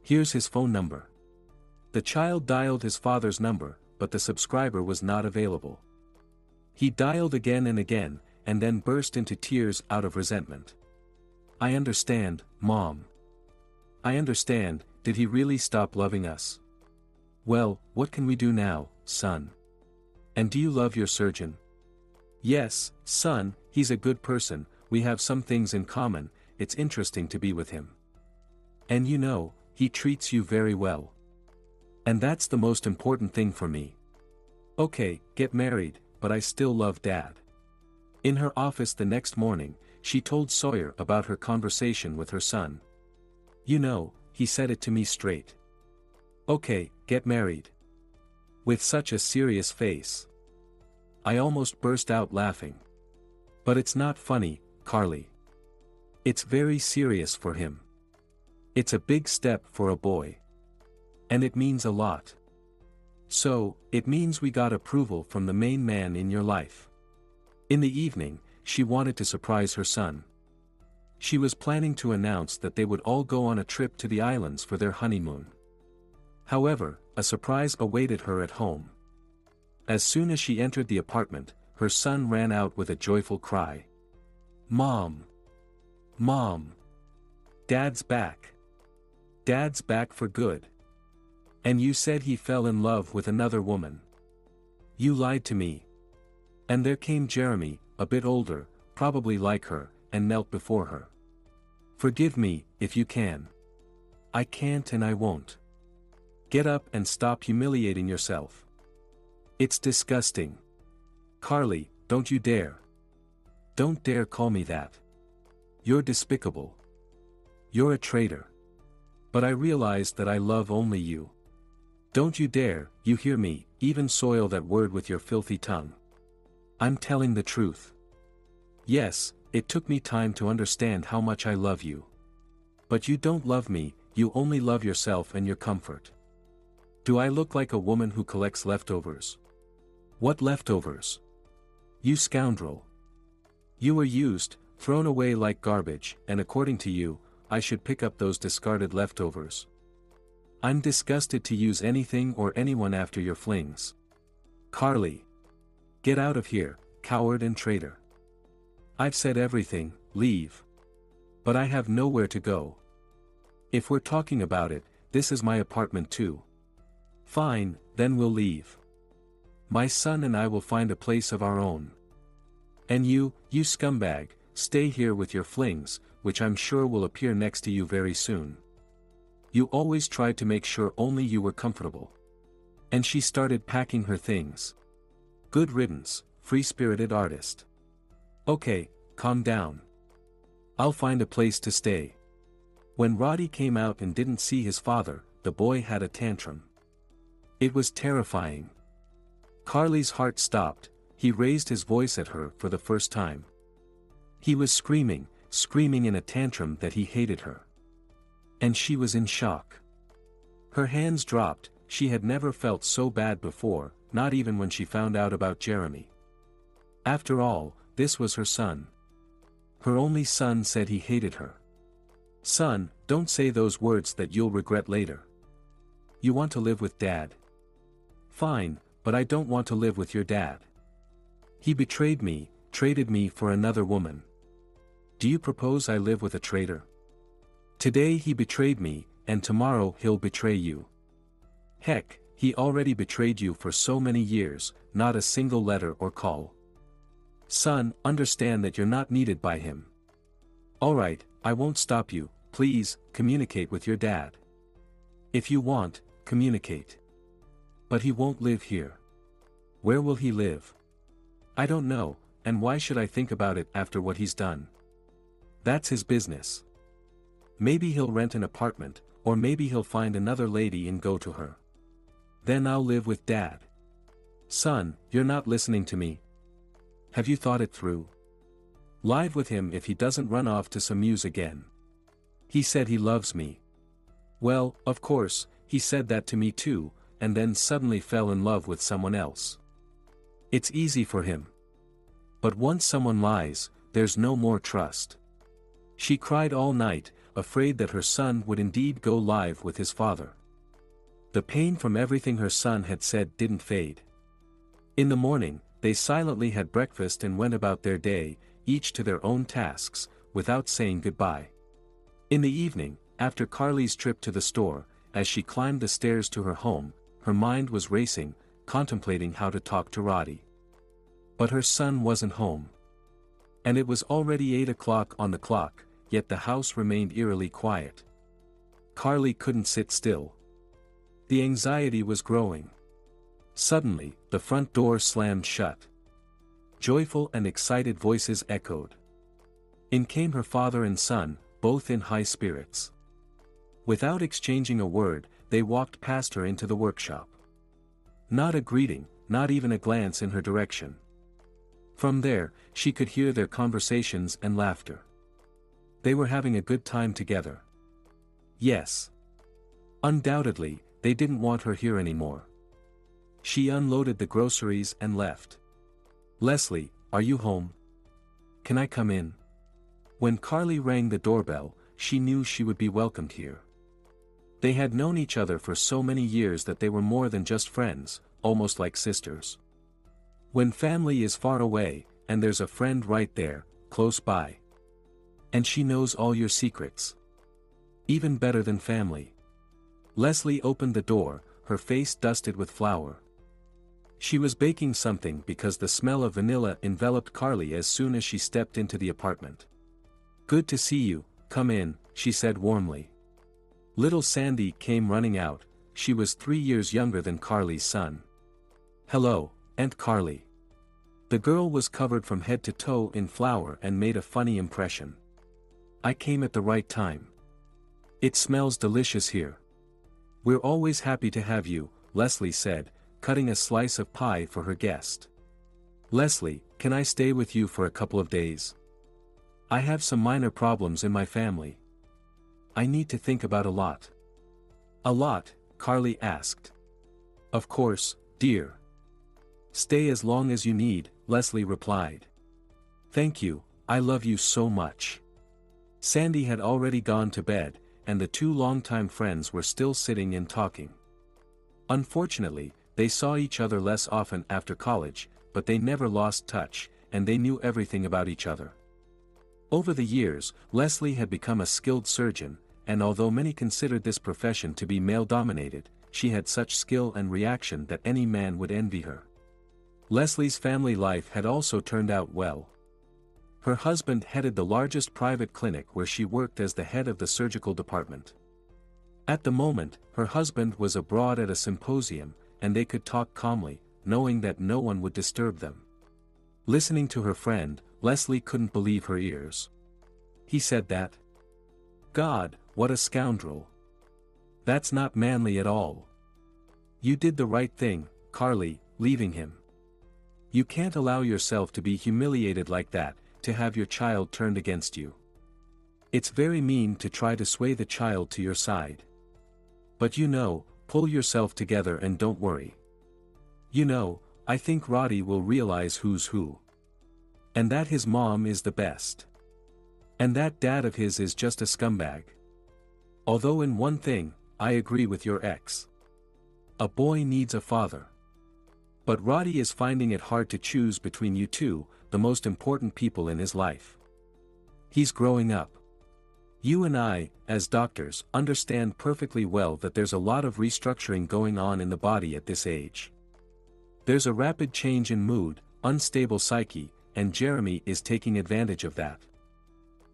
Here's his phone number." The child dialed his father's number, but the subscriber was not available. He dialed again and then burst into tears out of resentment. "I understand, Mom. I understand, did he really stop loving us? Well, what can we do now, son? And do you love your surgeon?" "Yes, son, he's a good person, we have some things in common, it's interesting to be with him. And you know, he treats you very well. And that's the most important thing for me. Okay, get married, but I still love Dad." In her office the next morning, she told Sawyer about her conversation with her son. "You know, he said it to me straight. Okay, get married." With such a serious face. I almost burst out laughing. But it's not funny, Carly. It's very serious for him. It's a big step for a boy. And it means a lot. So, it means we got approval from the main man in your life. In the evening, she wanted to surprise her son. She was planning to announce that they would all go on a trip to the islands for their honeymoon. However, a surprise awaited her at home. As soon as she entered the apartment, her son ran out with a joyful cry. "Mom! Mom! Dad's back! Dad's back for good! And you said he fell in love with another woman. You lied to me." And there came Jeremy, a bit older, probably like her, and knelt before her. "Forgive me, if you can. I can't and I won't. Get up and stop humiliating yourself. It's disgusting. Carly, don't you dare. Don't dare call me that. You're despicable. You're a traitor. But I realize that I love only you. Don't you dare, you hear me, even soil that word with your filthy tongue. I'm telling the truth. Yes, it took me time to understand how much I love you. But you don't love me, you only love yourself and your comfort. Do I look like a woman who collects leftovers? What leftovers? You scoundrel. You were used, thrown away like garbage, and according to you, I should pick up those discarded leftovers. I'm disgusted to use anything or anyone after your flings. Carly. Get out of here, coward and traitor. I've said everything, leave. But I have nowhere to go. If we're talking about it, this is my apartment too. Fine, then we'll leave. My son and I will find a place of our own. And you scumbag, stay here with your flings, which I'm sure will appear next to you very soon. You always tried to make sure only you were comfortable. And she started packing her things. Good riddance, free-spirited artist. Okay, calm down. I'll find a place to stay. When Roddy came out and didn't see his father, the boy had a tantrum. It was terrifying. Carly's heart stopped. He raised his voice at her for the first time. He was screaming in a tantrum that he hated her. And she was in shock. Her hands dropped. She had never felt so bad before, not even when she found out about Jeremy. After all, this was her son. Her only son said he hated her. Son, don't say those words that you'll regret later. You want to live with Dad? Fine, but I don't want to live with your dad. He betrayed me, traded me for another woman. Do you propose I live with a traitor? Today he betrayed me, and tomorrow he'll betray you. Heck, he already betrayed you for so many years, not a single letter or call. Son, understand that you're not needed by him. Alright, I won't stop you, please, communicate with your dad. If you want, communicate. But he won't live here. Where will he live? I don't know, and why should I think about it after what he's done? That's his business. Maybe he'll rent an apartment, or maybe he'll find another lady and go to her. Then I'll live with Dad. Son, you're not listening to me. Have you thought it through? Live with him if he doesn't run off to some muse again. He said he loves me. Well, of course, he said that to me too, and then suddenly fell in love with someone else. It's easy for him. But once someone lies, there's no more trust. She cried all night, afraid that her son would indeed go live with his father. The pain from everything her son had said didn't fade. In the morning, they silently had breakfast and went about their day, each to their own tasks, without saying goodbye. In the evening, after Carly's trip to the store, as she climbed the stairs to her home, her mind was racing, contemplating how to talk to Roddy. But her son wasn't home. And it was already 8 o'clock on the clock, yet the house remained eerily quiet. Carly couldn't sit still. The anxiety was growing. Suddenly, the front door slammed shut. Joyful and excited voices echoed. In came her father and son, both in high spirits. Without exchanging a word, they walked past her into the workshop. Not a greeting, not even a glance in her direction. From there, she could hear their conversations and laughter. They were having a good time together. Yes. Undoubtedly, they didn't want her here anymore. She unloaded the groceries and left. Leslie, are you home? Can I come in? When Carly rang the doorbell, she knew she would be welcomed here. They had known each other for so many years that they were more than just friends, almost like sisters. When family is far away, and there's a friend right there, close by. And she knows all your secrets. Even better than family. Leslie opened the door, her face dusted with flour. She was baking something because the smell of vanilla enveloped Carly as soon as she stepped into the apartment. Good to see you, come in, she said warmly. Little Sandy came running out. She was 3 years younger than Carly's son. Hello, Aunt Carly. The girl was covered from head to toe in flour and made a funny impression. I came at the right time. It smells delicious here. We're always happy to have you, Leslie said, cutting a slice of pie for her guest. Leslie, can I stay with you for a couple of days? I have some minor problems in my family. I need to think about a lot. A lot? Carly asked. Of course, dear. Stay as long as you need, Leslie replied. Thank you, I love you so much. Sandy had already gone to bed, and the two longtime friends were still sitting and talking. Unfortunately, they saw each other less often after college, but they never lost touch, and they knew everything about each other. Over the years, Leslie had become a skilled surgeon, and although many considered this profession to be male-dominated, she had such skill and reaction that any man would envy her. Leslie's family life had also turned out well. Her husband headed the largest private clinic where she worked as the head of the surgical department. At the moment, her husband was abroad at a symposium, and they could talk calmly, knowing that no one would disturb them. Listening to her friend, Leslie couldn't believe her ears. He said that? God, what a scoundrel. That's not manly at all. You did the right thing, Carly, leaving him. You can't allow yourself to be humiliated like that, to have your child turned against you. It's very mean to try to sway the child to your side. But pull yourself together and don't worry. I think Roddy will realize who's who. And that his mom is the best. And that dad of his is just a scumbag. Although in one thing, I agree with your ex. A boy needs a father. But Roddy is finding it hard to choose between you two, the most important people in his life. He's growing up. You and I, as doctors, understand perfectly well that there's a lot of restructuring going on in the body at this age. There's a rapid change in mood, unstable psyche, and Jeremy is taking advantage of that.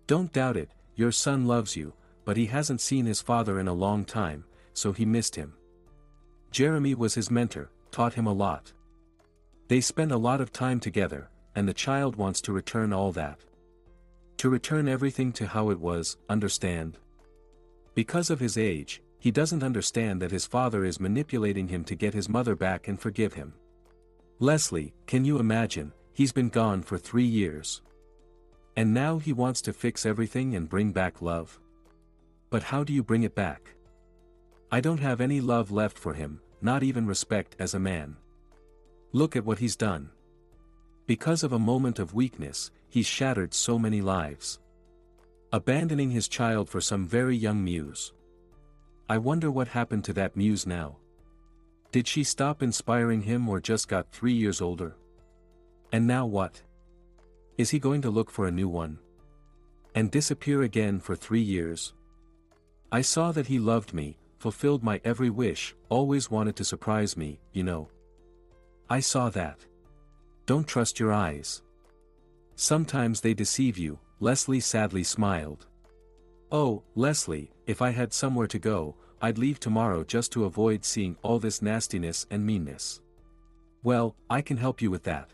Don't doubt it, your son loves you, but he hasn't seen his father in a long time, so he missed him. Jeremy was his mentor, taught him a lot. They spent a lot of time together, and the child wants to return all that. To return everything to how it was, understand? Because of his age, he doesn't understand that his father is manipulating him to get his mother back and forgive him. Leslie, can you imagine, he's been gone for 3 years. And now he wants to fix everything and bring back love. But how do you bring it back? I don't have any love left for him, not even respect as a man. Look at what he's done. Because of a moment of weakness, he's shattered so many lives. Abandoning his child for some very young muse. I wonder what happened to that muse now. Did she stop inspiring him or just got 3 years older? And now what? Is he going to look for a new one? And disappear again for 3 years? I saw that he loved me, fulfilled my every wish, always wanted to surprise me, I saw that. Don't trust your eyes. Sometimes they deceive you, Leslie sadly smiled. Oh, Leslie, if I had somewhere to go, I'd leave tomorrow just to avoid seeing all this nastiness and meanness. Well, I can help you with that.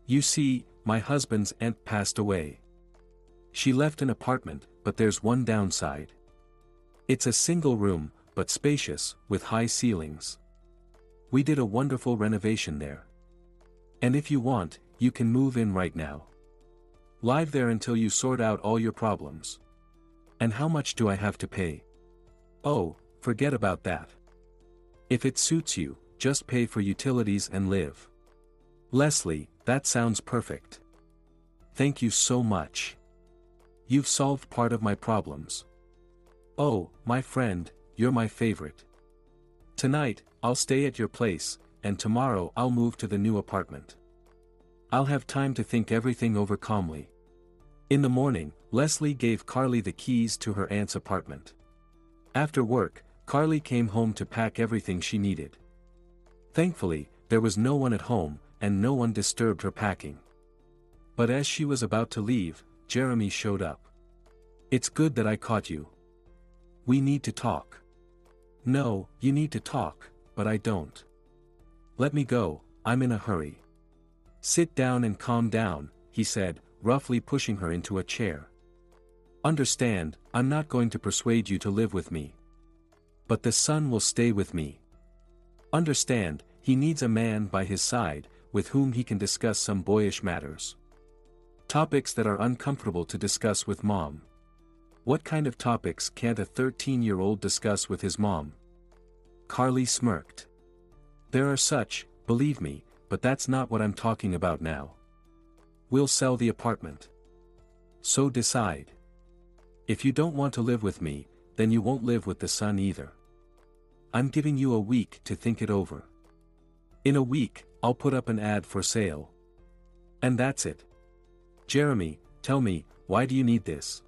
You see, my husband's aunt passed away. She left an apartment, but there's one downside. It's a single room, but spacious, with high ceilings. We did a wonderful renovation there. And if you want, you can move in right now. Live there until you sort out all your problems. And how much do I have to pay? Oh, forget about that. If it suits you, just pay for utilities and live. Leslie, that sounds perfect. Thank you so much. You've solved part of my problems. Oh, my friend, you're my favorite. Tonight, I'll stay at your place, and tomorrow I'll move to the new apartment. I'll have time to think everything over calmly. In the morning, Leslie gave Carly the keys to her aunt's apartment. After work, Carly came home to pack everything she needed. Thankfully, there was no one at home, and no one disturbed her packing. But as she was about to leave, Jeremy showed up. It's good that I caught you. We need to talk. No, you need to talk, but I don't. Let me go, I'm in a hurry. Sit down and calm down, he said, roughly pushing her into a chair. Understand, I'm not going to persuade you to live with me. But the son will stay with me. Understand, he needs a man by his side, with whom he can discuss some boyish matters. Topics that are uncomfortable to discuss with mom. What kind of topics can't a 13-year-old discuss with his mom? Carly smirked. There are such, believe me, but that's not what I'm talking about now. We'll sell the apartment. So decide. If you don't want to live with me, then you won't live with the son either. I'm giving you a week to think it over. In a week, I'll put up an ad for sale. And that's it. Jeremy, tell me, why do you need this?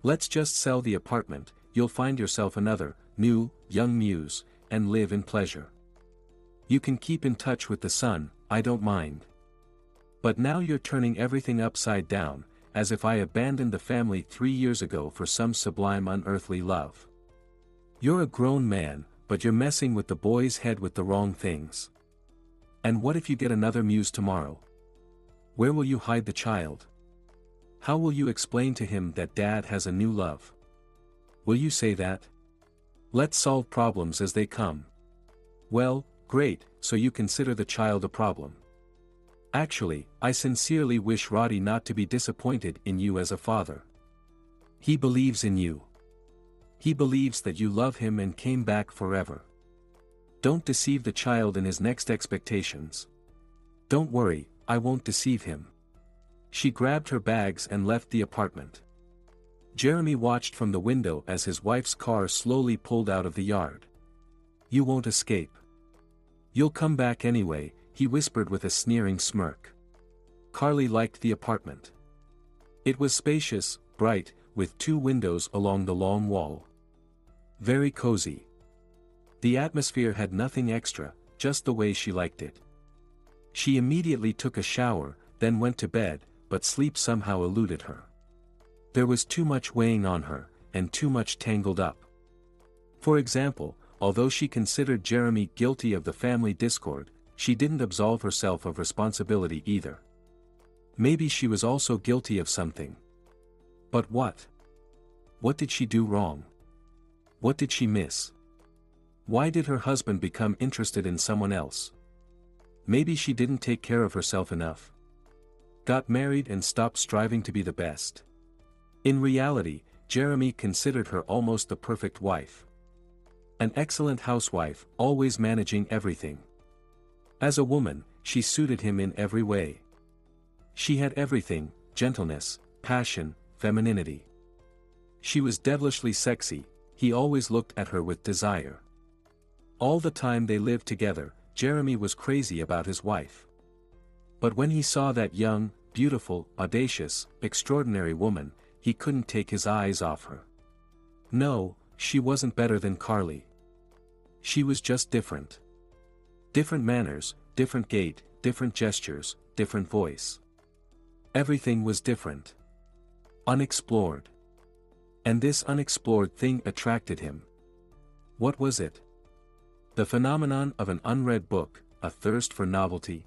Let's just sell the apartment, you'll find yourself another, new, young muse, and live in pleasure. You can keep in touch with the son, I don't mind. But now you're turning everything upside down, as if I abandoned the family 3 years ago for some sublime unearthly love. You're a grown man, but you're messing with the boy's head with the wrong things. And what if you get another muse tomorrow? Where will you hide the child? How will you explain to him that dad has a new love? Will you say that? Let's solve problems as they come. Well, great, so you consider the child a problem. Actually, I sincerely wish Roddy not to be disappointed in you as a father. He believes in you. He believes that you love him and came back forever. Don't deceive the child in his next expectations. Don't worry, I won't deceive him. She grabbed her bags and left the apartment. Jeremy watched from the window as his wife's car slowly pulled out of the yard. You won't escape. You'll come back anyway, he whispered with a sneering smirk. Carly liked the apartment. It was spacious, bright, with 2 windows along the long wall. Very cozy. The atmosphere had nothing extra, just the way she liked it. She immediately took a shower, then went to bed, but sleep somehow eluded her. There was too much weighing on her, and too much tangled up. For example, although she considered Jeremy guilty of the family discord, she didn't absolve herself of responsibility either. Maybe she was also guilty of something. But what? What did she do wrong? What did she miss? Why did her husband become interested in someone else? Maybe she didn't take care of herself enough. Got married and stopped striving to be the best. In reality, Jeremy considered her almost the perfect wife. An excellent housewife, always managing everything. As a woman, she suited him in every way. She had everything: gentleness, passion, femininity. She was devilishly sexy, he always looked at her with desire. All the time they lived together, Jeremy was crazy about his wife. But when he saw that young, beautiful, audacious, extraordinary woman, he couldn't take his eyes off her. No, she wasn't better than Carly. She was just different. Different manners, different gait, different gestures, different voice. Everything was different. Unexplored. And this unexplored thing attracted him. What was it? The phenomenon of an unread book, a thirst for novelty?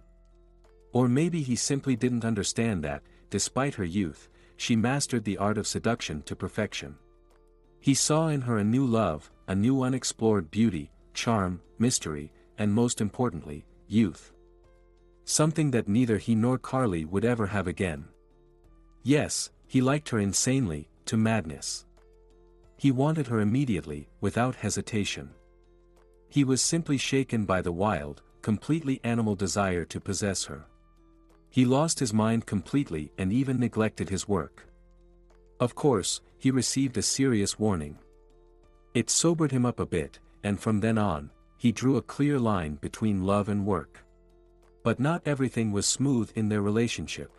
Or maybe he simply didn't understand that, despite her youth, she mastered the art of seduction to perfection. He saw in her a new love, a new unexplored beauty, charm, mystery, and most importantly, youth. Something that neither he nor Carly would ever have again. Yes, he liked her insanely, to madness. He wanted her immediately, without hesitation. He was simply shaken by the wild, completely animal desire to possess her. He lost his mind completely and even neglected his work. Of course, he received a serious warning. It sobered him up a bit, and from then on, he drew a clear line between love and work. But not everything was smooth in their relationship.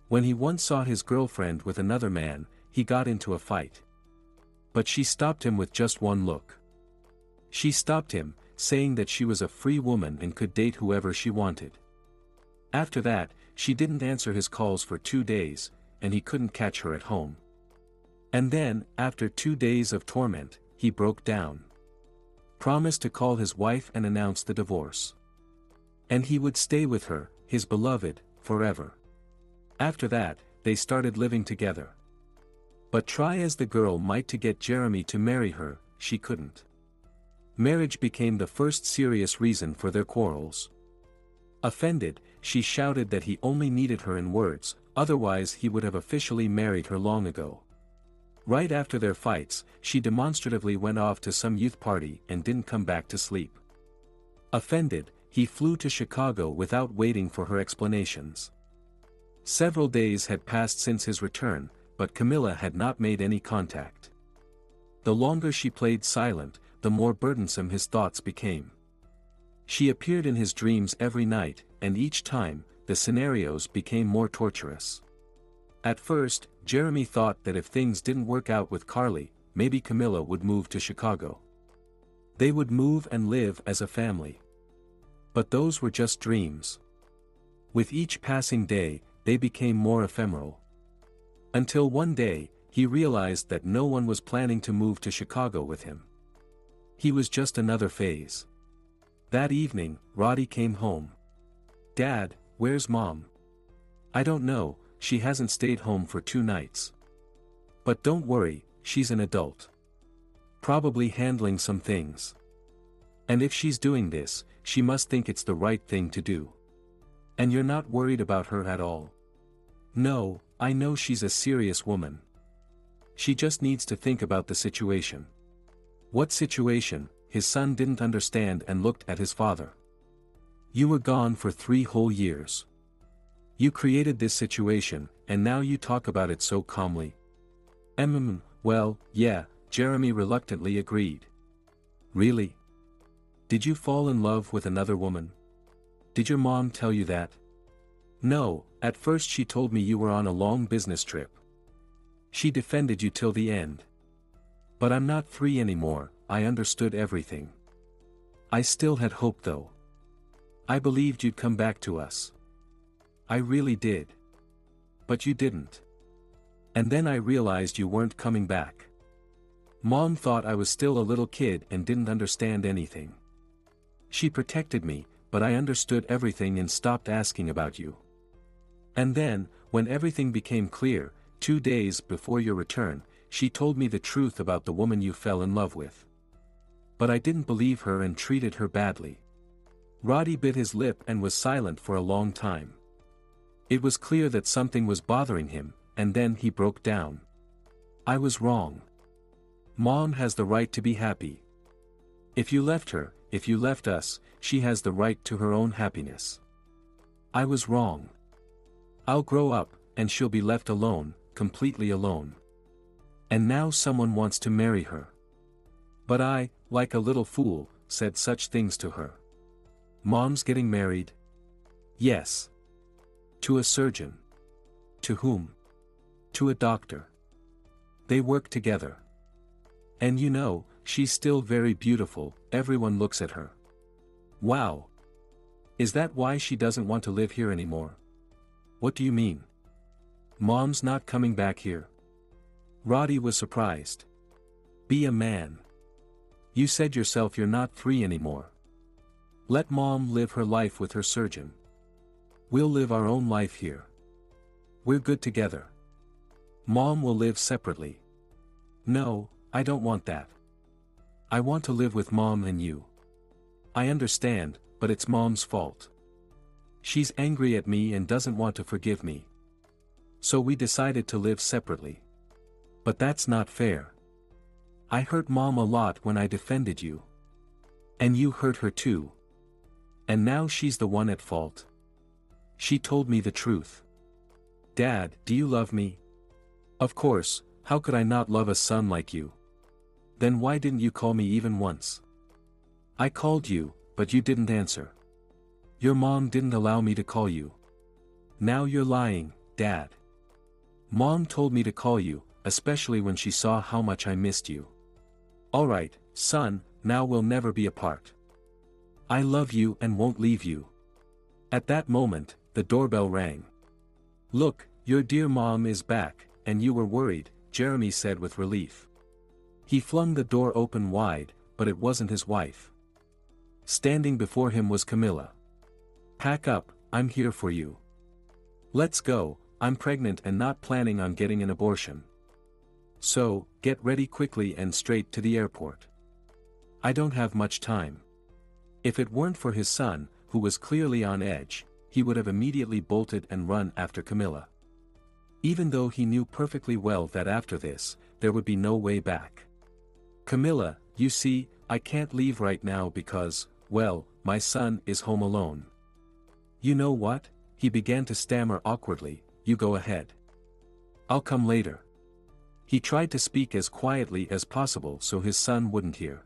When he once saw his girlfriend with another man, he got into a fight. But she stopped him with just one look. She stopped him, saying that she was a free woman and could date whoever she wanted. After that, she didn't answer his calls for 2 days, and he couldn't catch her at home. And then, after 2 days of torment, he broke down. Promised to call his wife and announce the divorce. And he would stay with her, his beloved, forever. After that, they started living together. But try as the girl might to get Jeremy to marry her, she couldn't. Marriage became the first serious reason for their quarrels. Offended, she shouted that he only needed her in words, otherwise he would have officially married her long ago. Right after their fights, she demonstratively went off to some youth party and didn't come back to sleep. Offended, he flew to Chicago without waiting for her explanations. Several days had passed since his return, but Camilla had not made any contact. The longer she played silent, the more burdensome his thoughts became. She appeared in his dreams every night, and each time, the scenarios became more torturous. At first, Jeremy thought that if things didn't work out with Carly, maybe Camilla would move to Chicago. They would move and live as a family. But those were just dreams. With each passing day, they became more ephemeral. Until one day, he realized that no one was planning to move to Chicago with him. He was just another phase. That evening, Roddy came home. "Dad, where's Mom?" "I don't know, she hasn't stayed home for 2 nights. But don't worry, she's an adult. Probably handling some things. And if she's doing this, she must think it's the right thing to do. And you're not worried about her at all? No, I know she's a serious woman. She just needs to think about the situation. What situation? His son didn't understand and looked at his father. You were gone for 3 whole years. You created this situation, and now you talk about it so calmly. Well, yeah, Jeremy reluctantly agreed. Really? Did you fall in love with another woman? Did your mom tell you that? No, at first she told me you were on a long business trip. She defended you till the end. But I'm not 3 anymore, I understood everything. I still had hope though. I believed you'd come back to us. I really did. But you didn't. And then I realized you weren't coming back. Mom thought I was still a little kid and didn't understand anything. She protected me, but I understood everything and stopped asking about you. And then, when everything became clear, 2 days before your return, she told me the truth about the woman you fell in love with. But I didn't believe her and treated her badly. Roddy bit his lip and was silent for a long time. It was clear that something was bothering him, and then he broke down. I was wrong. Mom has the right to be happy. If you left her, if you left us, she has the right to her own happiness. I was wrong. I'll grow up, and she'll be left alone, completely alone. And now someone wants to marry her. But I, like a little fool, said such things to her. Mom's getting married? Yes. To a surgeon. To whom? To a doctor. They work together. And you know, she's still very beautiful, everyone looks at her. Wow. Is that why she doesn't want to live here anymore? What do you mean? Mom's not coming back here? Roddy was surprised. Be a man. You said yourself you're not 3 anymore. Let Mom live her life with her surgeon. We'll live our own life here. We're good together. Mom will live separately. No, I don't want that. I want to live with Mom and you. I understand, but it's Mom's fault. She's angry at me and doesn't want to forgive me. So we decided to live separately. But that's not fair. I hurt Mom a lot when I defended you. And you hurt her too. And now she's the one at fault. She told me the truth. Dad, do you love me? Of course, how could I not love a son like you? Then why didn't you call me even once? I called you, but you didn't answer. Your mom didn't allow me to call you. Now you're lying, Dad. Mom told me to call you, especially when she saw how much I missed you. Alright, son, now we'll never be apart. I love you and won't leave you. At that moment, the doorbell rang. Look, your dear mom is back, and you were worried, Jeremy said with relief. He flung the door open wide, but it wasn't his wife. Standing before him was Camilla. Pack up, I'm here for you. Let's go, I'm pregnant and not planning on getting an abortion. So, get ready quickly and straight to the airport. I don't have much time. If it weren't for his son, who was clearly on edge, he would have immediately bolted and run after Camilla. Even though he knew perfectly well that after this, there would be no way back. Camilla, you see, I can't leave right now because, well, my son is home alone. You know what? He began to stammer awkwardly, you go ahead. I'll come later. He tried to speak as quietly as possible so his son wouldn't hear.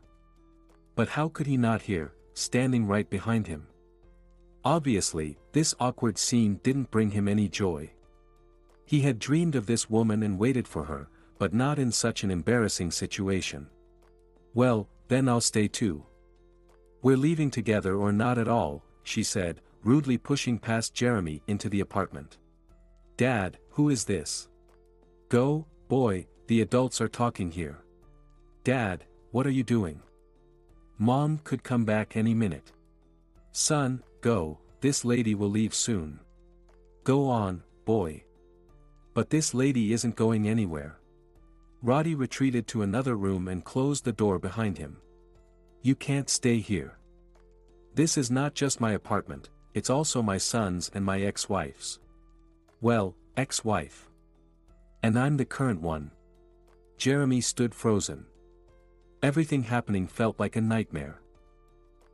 But how could he not hear, standing right behind him? Obviously, this awkward scene didn't bring him any joy. He had dreamed of this woman and waited for her, but not in such an embarrassing situation. Well, then I'll stay too. We're leaving together or not at all, she said, rudely pushing past Jeremy into the apartment. Dad, who is this? Go, boy, the adults are talking here. Dad, what are you doing? Mom could come back any minute. Son, go, this lady will leave soon. Go on, boy. But this lady isn't going anywhere. Roddy retreated to another room and closed the door behind him. You can't stay here. This is not just my apartment, it's also my son's and my ex-wife's. Well, ex-wife. And I'm the current one. Jeremy stood frozen. Everything happening felt like a nightmare.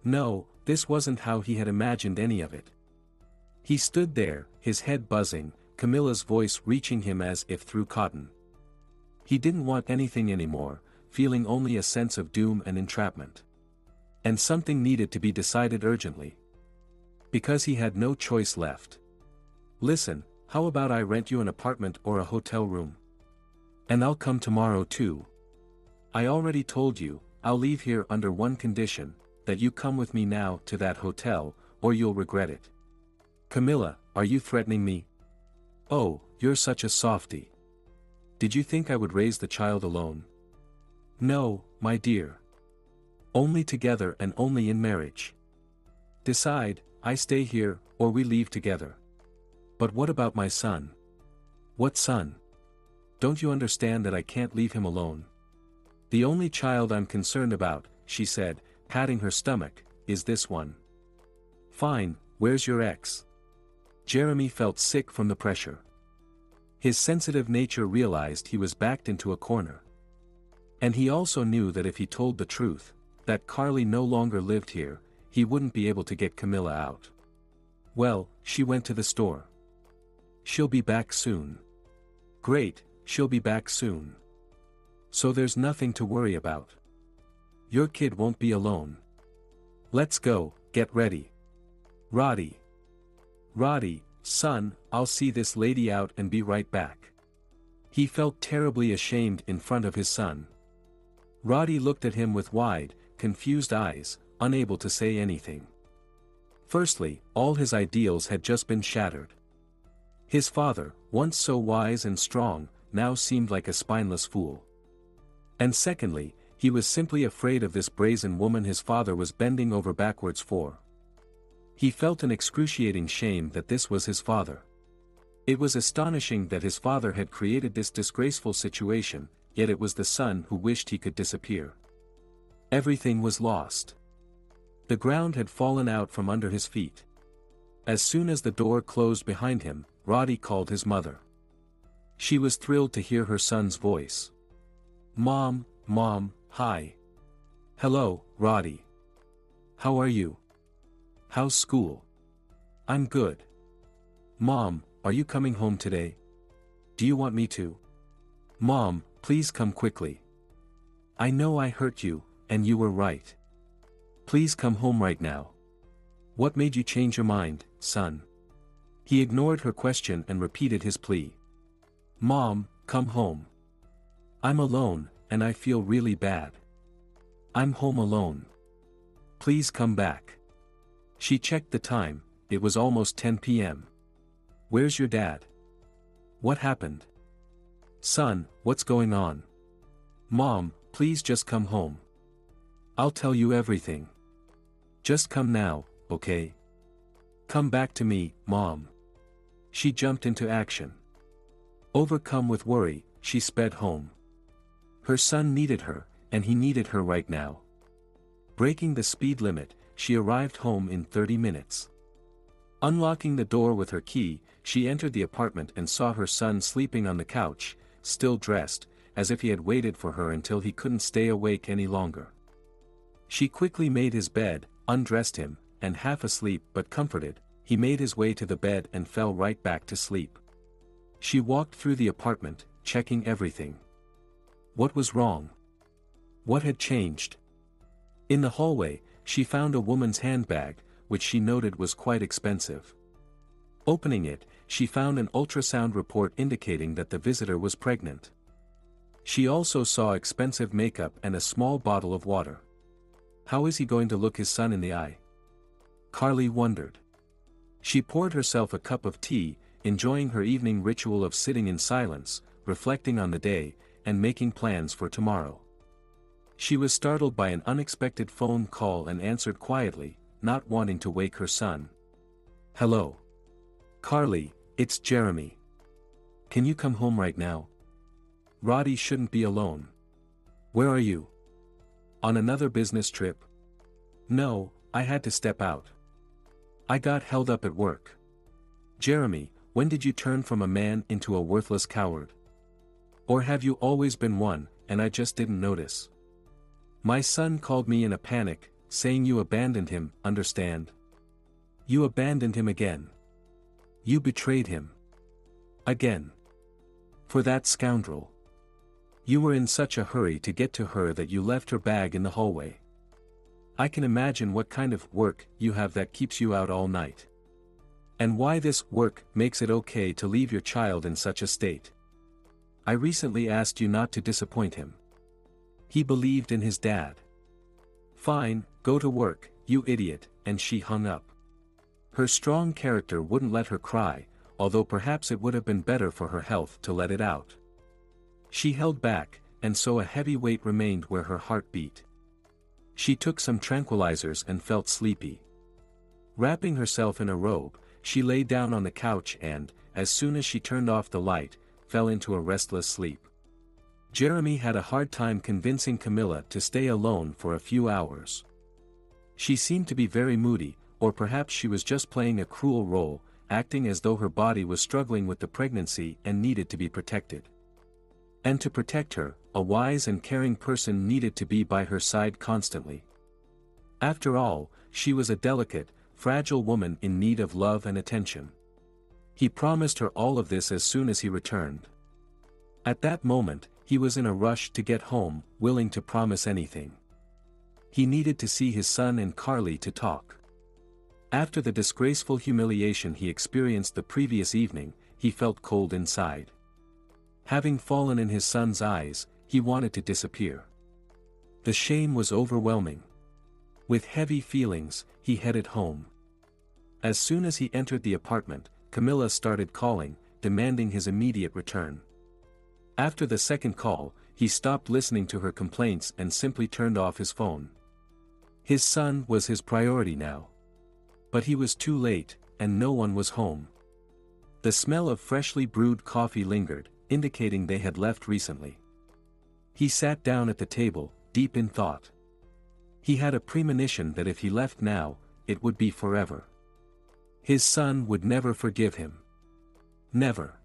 No, this wasn't how he had imagined any of it. He stood there, his head buzzing, Camilla's voice reaching him as if through cotton. He didn't want anything anymore, feeling only a sense of doom and entrapment. And something needed to be decided urgently. Because he had no choice left. Listen, how about I rent you an apartment or a hotel room? And I'll come tomorrow too. I already told you, I'll leave here under one condition, that you come with me now to that hotel, or you'll regret it. Camilla, are you threatening me? Oh, you're such a softie. Did you think I would raise the child alone? No, my dear. Only together and only in marriage. Decide, I stay here, or we leave together. But what about my son? What son? Don't you understand that I can't leave him alone? The only child I'm concerned about, she said, patting her stomach, is this one. Fine, where's your ex? Jeremy felt sick from the pressure. His sensitive nature realized he was backed into a corner. And he also knew that if he told the truth, that Carly no longer lived here, he wouldn't be able to get Camilla out. Well, she went to the store. She'll be back soon. Great, she'll be back soon. So there's nothing to worry about. Your kid won't be alone. Let's go, get ready. Roddy. Roddy, son, I'll see this lady out and be right back. He felt terribly ashamed in front of his son. Roddy looked at him with wide, confused eyes, unable to say anything. Firstly, all his ideals had just been shattered. His father, once so wise and strong, now seemed like a spineless fool. And secondly, he was simply afraid of this brazen woman his father was bending over backwards for. He felt an excruciating shame that this was his father. It was astonishing that his father had created this disgraceful situation, yet it was the son who wished he could disappear. Everything was lost. The ground had fallen out from under his feet. As soon as the door closed behind him, Roddy called his mother. She was thrilled to hear her son's voice. Mom, hi. Hello, Roddy. How are you? How's school? I'm good. Mom, are you coming home today? Do you want me to? Mom, please come quickly. I know I hurt you, and you were right. Please come home right now. What made you change your mind, son? He ignored her question and repeated his plea. Mom, come home. I'm alone, and I feel really bad. I'm home alone. Please come back. She checked the time, it was almost 10 p.m. Where's your dad? What happened? Son, what's going on? Mom, please just come home. I'll tell you everything. Just come now, okay? Come back to me, Mom. She jumped into action. Overcome with worry, she sped home. Her son needed her, and he needed her right now. Breaking the speed limit, she arrived home in 30 minutes. Unlocking the door with her key, she entered the apartment and saw her son sleeping on the couch, still dressed, as if he had waited for her until he couldn't stay awake any longer. She quickly made his bed, undressed him, and half asleep but comforted, he made his way to the bed and fell right back to sleep. She walked through the apartment, checking everything. What was wrong? What had changed? In the hallway, she found a woman's handbag, which she noted was quite expensive. Opening it, she found an ultrasound report indicating that the visitor was pregnant. She also saw expensive makeup and a small bottle of water. How is he going to look his son in the eye? Carly wondered. She poured herself a cup of tea, enjoying her evening ritual of sitting in silence, reflecting on the day, and making plans for tomorrow. She was startled by an unexpected phone call and answered quietly, not wanting to wake her son. Hello. Carly, it's Jeremy. Can you come home right now? Roddy shouldn't be alone. Where are you? On another business trip? No, I had to step out. I got held up at work. Jeremy, when did you turn from a man into a worthless coward? Or have you always been one, and I just didn't notice? My son called me in a panic, saying you abandoned him, understand? You abandoned him again. You betrayed him. Again. For that scoundrel. You were in such a hurry to get to her that you left her bag in the hallway. I can imagine what kind of work you have that keeps you out all night. And why this work makes it okay to leave your child in such a state. I recently asked you not to disappoint him. He believed in his dad. Fine, go to work, you idiot, and she hung up. Her strong character wouldn't let her cry, although perhaps it would have been better for her health to let it out. She held back, and so a heavy weight remained where her heart beat. She took some tranquilizers and felt sleepy. Wrapping herself in a robe, she lay down on the couch and, as soon as she turned off the light, fell into a restless sleep. Jeremy had a hard time convincing Camilla to stay alone for a few hours. She seemed to be very moody, or perhaps she was just playing a cruel role, acting as though her body was struggling with the pregnancy and needed to be protected. And to protect her, a wise and caring person needed to be by her side constantly. After all, she was a delicate, fragile woman in need of love and attention. He promised her all of this as soon as he returned. At that moment, he was in a rush to get home, willing to promise anything. He needed to see his son and Carly to talk. After the disgraceful humiliation he experienced the previous evening, he felt cold inside. Having fallen in his son's eyes, he wanted to disappear. The shame was overwhelming. With heavy feelings, he headed home. As soon as he entered the apartment, Camilla started calling, demanding his immediate return. After the second call, he stopped listening to her complaints and simply turned off his phone. His son was his priority now. But he was too late, and no one was home. The smell of freshly brewed coffee lingered, indicating they had left recently. He sat down at the table, deep in thought. He had a premonition that if he left now, it would be forever. His son would never forgive him. Never.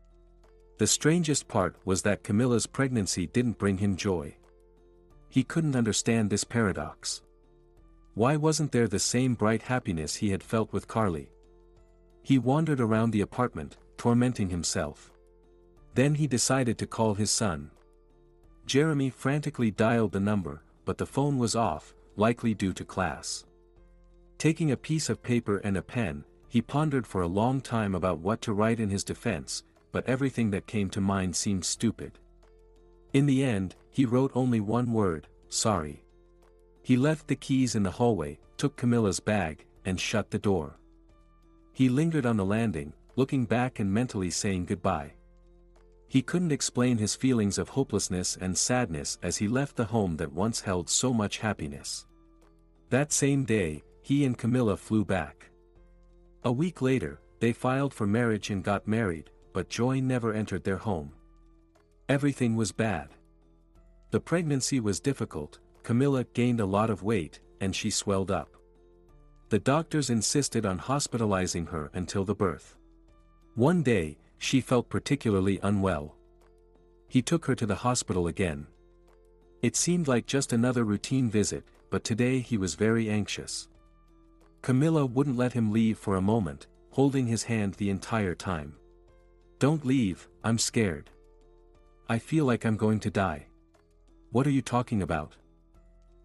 The strangest part was that Camilla's pregnancy didn't bring him joy. He couldn't understand this paradox. Why wasn't there the same bright happiness he had felt with Carly? He wandered around the apartment, tormenting himself. Then he decided to call his son. Jeremy frantically dialed the number, but the phone was off, likely due to class. Taking a piece of paper and a pen, he pondered for a long time about what to write in his defense, but everything that came to mind seemed stupid. In the end, he wrote only one word, sorry. He left the keys in the hallway, took Camilla's bag, and shut the door. He lingered on the landing, looking back and mentally saying goodbye. He couldn't explain his feelings of hopelessness and sadness as he left the home that once held so much happiness. That same day, he and Camilla flew back. A week later, they filed for marriage and got married, but joy never entered their home. Everything was bad. The pregnancy was difficult, Camilla gained a lot of weight, and she swelled up. The doctors insisted on hospitalizing her until the birth. One day, she felt particularly unwell. He took her to the hospital again. It seemed like just another routine visit, but today he was very anxious. Camilla wouldn't let him leave for a moment, holding his hand the entire time. Don't leave, I'm scared. I feel like I'm going to die. What are you talking about?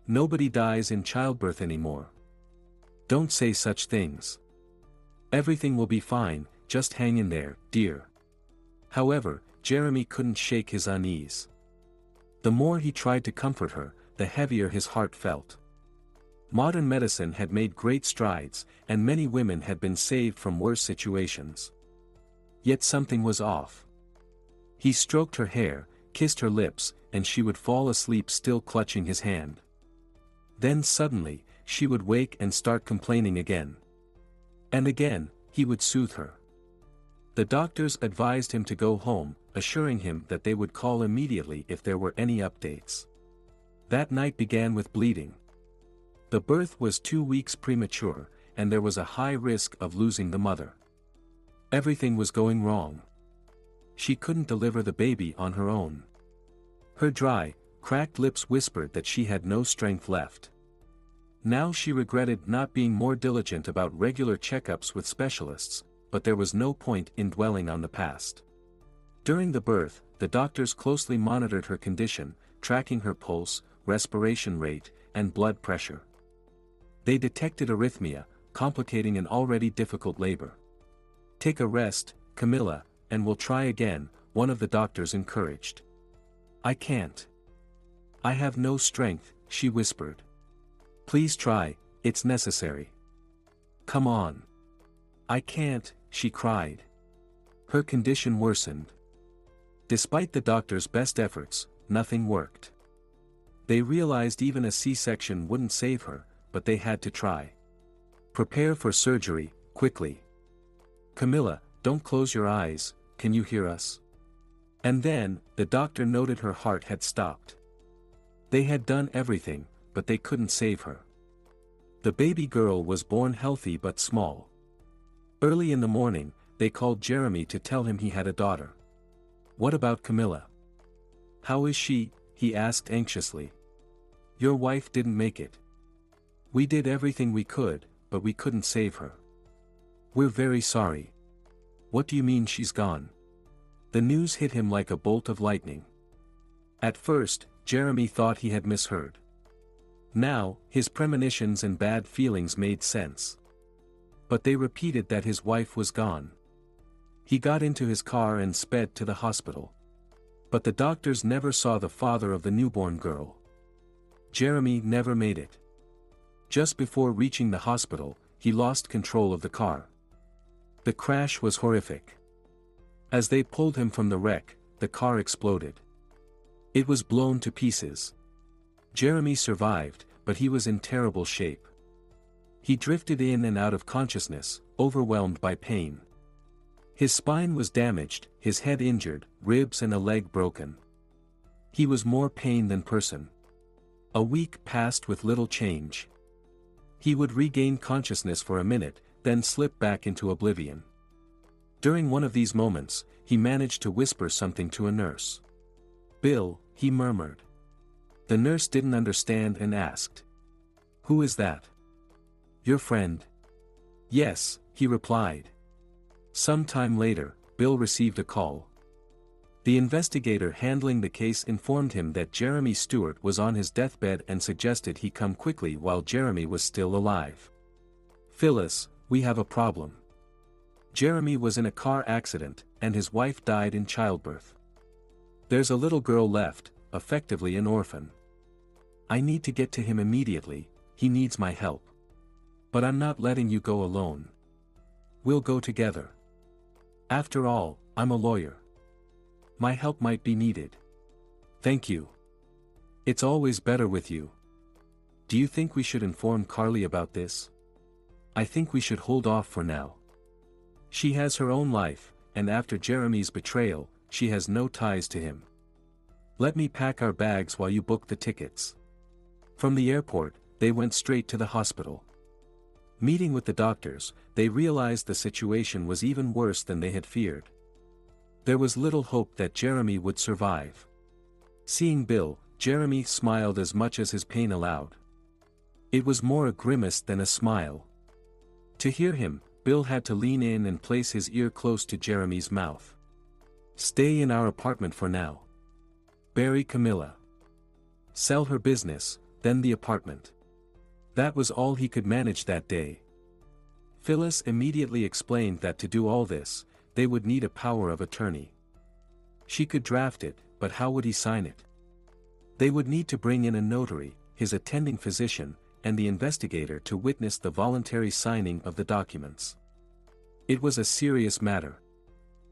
Nobody dies in childbirth anymore. Don't say such things. Everything will be fine, just hang in there, dear. However, Jeremy couldn't shake his unease. The more he tried to comfort her, the heavier his heart felt. Modern medicine had made great strides, and many women had been saved from worse situations. Yet something was off. He stroked her hair, kissed her lips, and she would fall asleep still clutching his hand. Then suddenly, she would wake and start complaining again. And again, he would soothe her. The doctors advised him to go home, assuring him that they would call immediately if there were any updates. That night began with bleeding. The birth was 2 weeks premature, and there was a high risk of losing the mother. Everything was going wrong. She couldn't deliver the baby on her own. Her dry, cracked lips whispered that she had no strength left. Now she regretted not being more diligent about regular checkups with specialists, but there was no point in dwelling on the past. During the birth, the doctors closely monitored her condition, tracking her pulse, respiration rate, and blood pressure. They detected arrhythmia, complicating an already difficult labor. "Take a rest, Camilla, and we'll try again," one of the doctors encouraged. "I can't. I have no strength," she whispered. "Please try, it's necessary. Come on." "I can't," she cried. Her condition worsened. Despite the doctor's best efforts, nothing worked. They realized even a C-section wouldn't save her, but they had to try. "Prepare for surgery, quickly. Camilla, don't close your eyes, can you hear us?" And then, the doctor noted her heart had stopped. They had done everything, but they couldn't save her. The baby girl was born healthy but small. Early in the morning, they called Jeremy to tell him he had a daughter. "What about Camilla? How is she?" he asked anxiously. "Your wife didn't make it. We did everything we could, but we couldn't save her. We're very sorry." "What do you mean she's gone?" The news hit him like a bolt of lightning. At first, Jeremy thought he had misheard. Now, his premonitions and bad feelings made sense. But they repeated that his wife was gone. He got into his car and sped to the hospital. But the doctors never saw the father of the newborn girl. Jeremy never made it. Just before reaching the hospital, he lost control of the car. The crash was horrific. As they pulled him from the wreck, the car exploded. It was blown to pieces. Jeremy survived, but he was in terrible shape. He drifted in and out of consciousness, overwhelmed by pain. His spine was damaged, his head injured, ribs and a leg broken. He was more pain than person. A week passed with little change. He would regain consciousness for a minute, then slip back into oblivion. During one of these moments, he managed to whisper something to a nurse. "Bill," he murmured. The nurse didn't understand and asked, "Who is that?" "Your friend." "Yes," he replied. Some time later, Bill received a call. The investigator handling the case informed him that Jeremy Stewart was on his deathbed and suggested he come quickly while Jeremy was still alive. "Phyllis, we have a problem. Jeremy was in a car accident, and his wife died in childbirth. There's a little girl left, effectively an orphan. I need to get to him immediately, he needs my help. But I'm not letting you go alone. We'll go together. After all, I'm a lawyer. My help might be needed. Thank you. It's always better with you. Do you think we should inform Carly about this? I think we should hold off for now. She has her own life, and after Jeremy's betrayal, she has no ties to him. Let me pack our bags while you book the tickets." From the airport, they went straight to the hospital. Meeting with the doctors, they realized the situation was even worse than they had feared. There was little hope that Jeremy would survive. Seeing Bill, Jeremy smiled as much as his pain allowed. It was more a grimace than a smile. To hear him, Bill had to lean in and place his ear close to Jeremy's mouth. "Stay in our apartment for now. Bury Camilla. Sell her business, then the apartment." That was all he could manage that day. Phyllis immediately explained that to do all this, they would need a power of attorney. She could draft it, but how would he sign it? They would need to bring in a notary, his attending physician, and the investigator to witness the voluntary signing of the documents. It was a serious matter.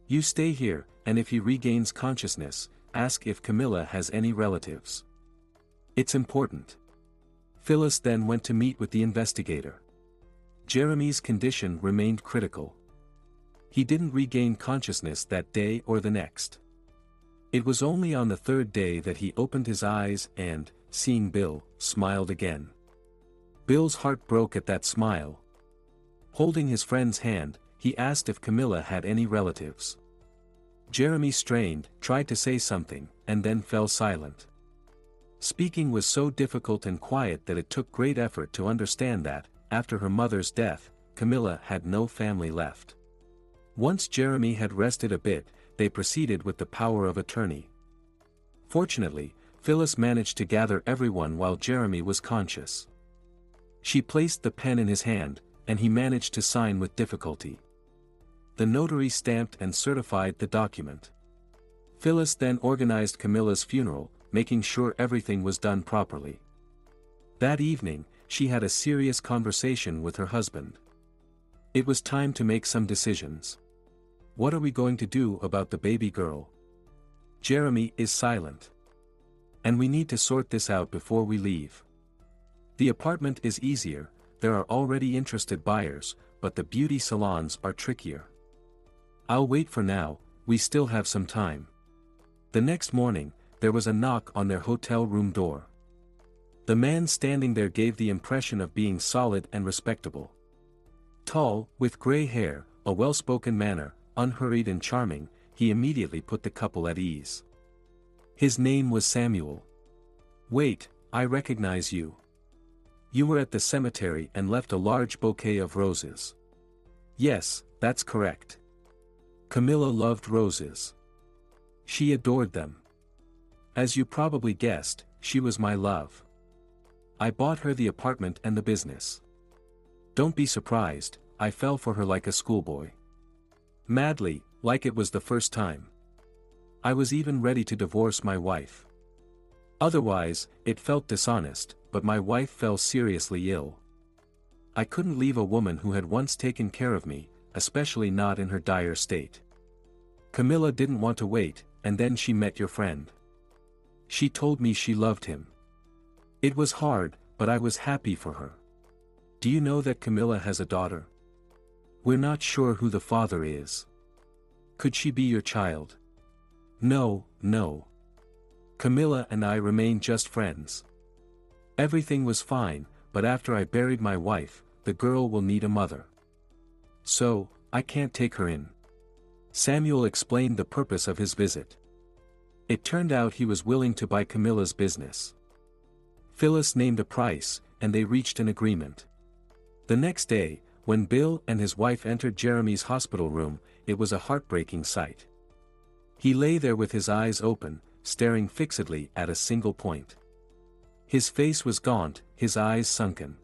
"You stay here, and if he regains consciousness, ask if Camilla has any relatives. It's important." Phyllis then went to meet with the investigator. Jeremy's condition remained critical. He didn't regain consciousness that day or the next. It was only on the third day that he opened his eyes and, seeing Bill, smiled again. Bill's heart broke at that smile. Holding his friend's hand, he asked if Camilla had any relatives. Jeremy strained, tried to say something, and then fell silent. Speaking was so difficult and quiet that it took great effort to understand that, after her mother's death, Camilla had no family left. Once Jeremy had rested a bit, they proceeded with the power of attorney. Fortunately, Phyllis managed to gather everyone while Jeremy was conscious. She placed the pen in his hand, and he managed to sign with difficulty. The notary stamped and certified the document. Phyllis then organized Camilla's funeral, making sure everything was done properly. That evening, she had a serious conversation with her husband. It was time to make some decisions. What are we going to do about the baby girl? Jeremy is silent. And we need to sort this out before we leave. The apartment is easier, there are already interested buyers, but the beauty salons are trickier. I'll wait for now, we still have some time. The next morning, there was a knock on their hotel room door. The man standing there gave the impression of being solid and respectable. Tall, with gray hair, a well-spoken manner, unhurried and charming, he immediately put the couple at ease. His name was Samuel. Wait, I recognize you. You were at the cemetery and left a large bouquet of roses. Yes, that's correct. Camilla loved roses. She adored them. As you probably guessed, she was my love. I bought her the apartment and the business. Don't be surprised, I fell for her like a schoolboy. Madly, like it was the first time. I was even ready to divorce my wife. Otherwise, it felt dishonest, but my wife fell seriously ill. I couldn't leave a woman who had once taken care of me, especially not in her dire state. Camilla didn't want to wait, and then she met your friend. She told me she loved him. It was hard, but I was happy for her. Do you know that Camilla has a daughter? We're not sure who the father is. Could she be your child? No, no. Camilla and I remain just friends. Everything was fine, but after I buried my wife, the girl will need a mother. So, I can't take her in. Samuel explained the purpose of his visit. It turned out he was willing to buy Camilla's business. Phyllis named a price, and they reached an agreement. The next day, when Bill and his wife entered Jeremy's hospital room, it was a heartbreaking sight. He lay there with his eyes open, staring fixedly at a single point. His face was gaunt, his eyes sunken.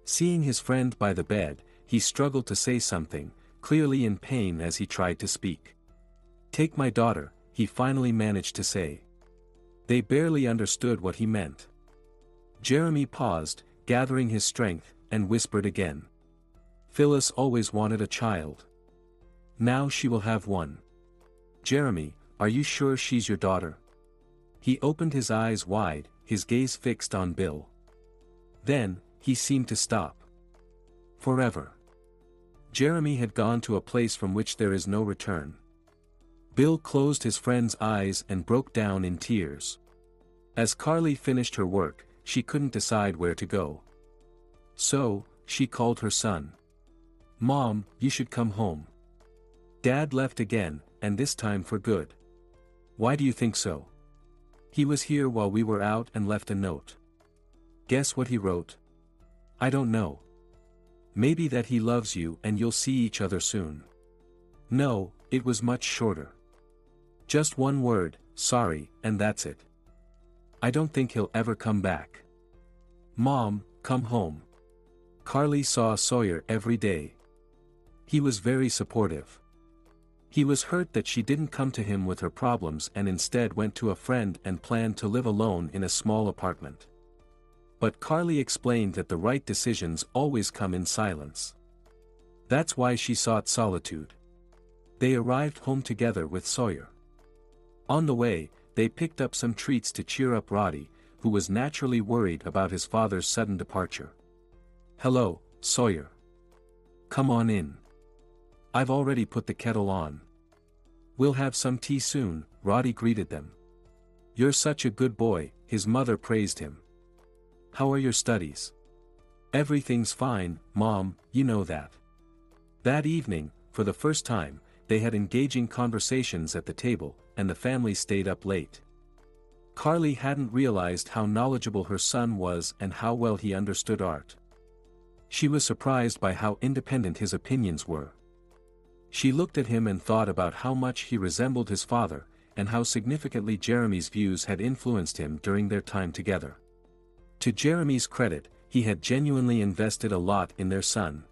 Seeing his friend by the bed, he struggled to say something, clearly in pain as he tried to speak. "Take my daughter," he finally managed to say. They barely understood what he meant. Jeremy paused, gathering his strength, and whispered again. "Phyllis always wanted a child. Now she will have one. Jeremy, are you sure she's your daughter?" He opened his eyes wide, his gaze fixed on Bill. Then, he seemed to stop. Forever. Jeremy had gone to a place from which there is no return. Bill closed his friend's eyes and broke down in tears. As Carly finished her work, she couldn't decide where to go. So, she called her son. "Mom, you should come home. Dad left again, and this time for good." "Why do you think so?" "He was here while we were out and left a note." "Guess what he wrote?" "I don't know. Maybe that he loves you and you'll see each other soon." "No, it was much shorter. Just one word, sorry, and that's it. I don't think he'll ever come back." "Mom, come home." Carly saw Sawyer every day. He was very supportive. He was hurt that she didn't come to him with her problems and instead went to a friend and planned to live alone in a small apartment. But Carly explained that the right decisions always come in silence. That's why she sought solitude. They arrived home together with Sawyer. On the way, they picked up some treats to cheer up Roddy, who was naturally worried about his father's sudden departure. "Hello, Sawyer. Come on in. I've already put the kettle on. We'll have some tea soon," Roddy greeted them. "You're such a good boy," his mother praised him. "How are your studies?" Everything's fine, Mom, you know that. That evening, for the first time, they had engaging conversations at the table, and the family stayed up late. Carly hadn't realized how knowledgeable her son was and how well he understood art. She was surprised by how independent his opinions were. She looked at him and thought about how much he resembled his father, and how significantly Jeremy's views had influenced him during their time together. To Jeremy's credit, he had genuinely invested a lot in their son.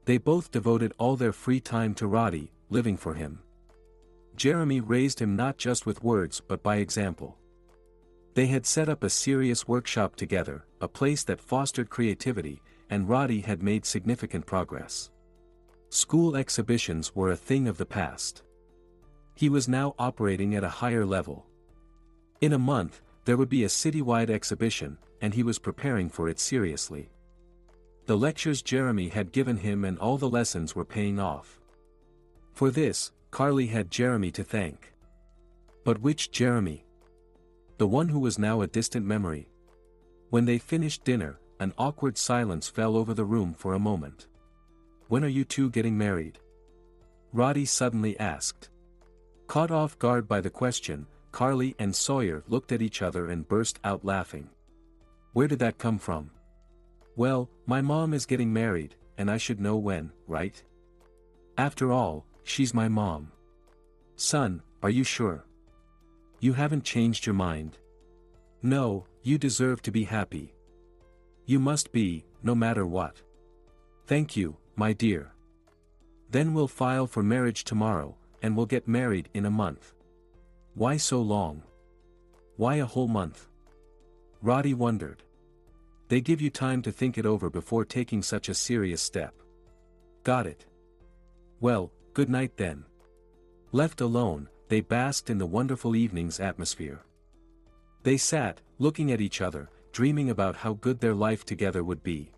They both devoted all their free time to Roddy, living for him. Jeremy raised him not just with words but by example. They had set up a serious workshop together, a place that fostered creativity, and Roddy had made significant progress. School exhibitions were a thing of the past. He was now operating at a higher level. In a month, there would be a citywide exhibition, and he was preparing for it seriously. The lectures Jeremy had given him and all the lessons were paying off. For this, Carly had Jeremy to thank. But which Jeremy? The one who was now a distant memory. When they finished dinner, an awkward silence fell over the room for a moment. "When are you two getting married?" Roddy suddenly asked. Caught off guard by the question, Carly and Sawyer looked at each other and burst out laughing. "Where did that come from?" "Well, my mom is getting married, and I should know when, right? After all, she's my mom." "Son, are you sure? You haven't changed your mind?" "No, you deserve to be happy. You must be, no matter what." "Thank you, my dear. Then we'll file for marriage tomorrow, and we'll get married in a month." "Why so long? Why a whole month?" Roddy wondered. "They give you time to think it over before taking such a serious step." "Got it. Well, good night then." Left alone, they basked in the wonderful evening's atmosphere. They sat, looking at each other, dreaming about how good their life together would be.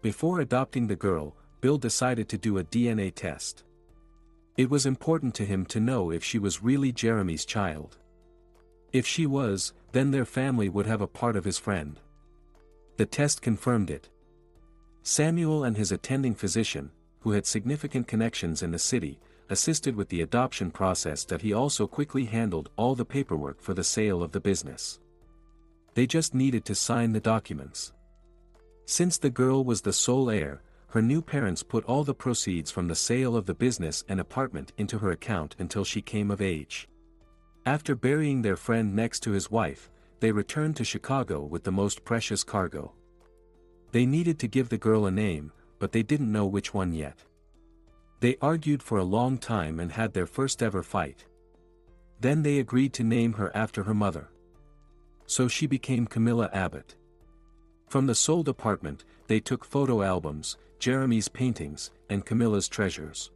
Before adopting the girl, Bill decided to do a DNA test. It was important to him to know if she was really Jeremy's child. If she was, then their family would have a part of his friend. The test confirmed it. Samuel and his attending physician, who had significant connections in the city, assisted with the adoption process, that he also quickly handled all the paperwork for the sale of the business. They just needed to sign the documents. Since the girl was the sole heir, her new parents put all the proceeds from the sale of the business and apartment into her account until she came of age. After burying their friend next to his wife, they returned to Chicago with the most precious cargo. They needed to give the girl a name, but they didn't know which one yet. They argued for a long time and had their first ever fight. Then they agreed to name her after her mother. So she became Camilla Abbott. From the sold apartment, they took photo albums, Jeremy's paintings, and Camilla's treasures.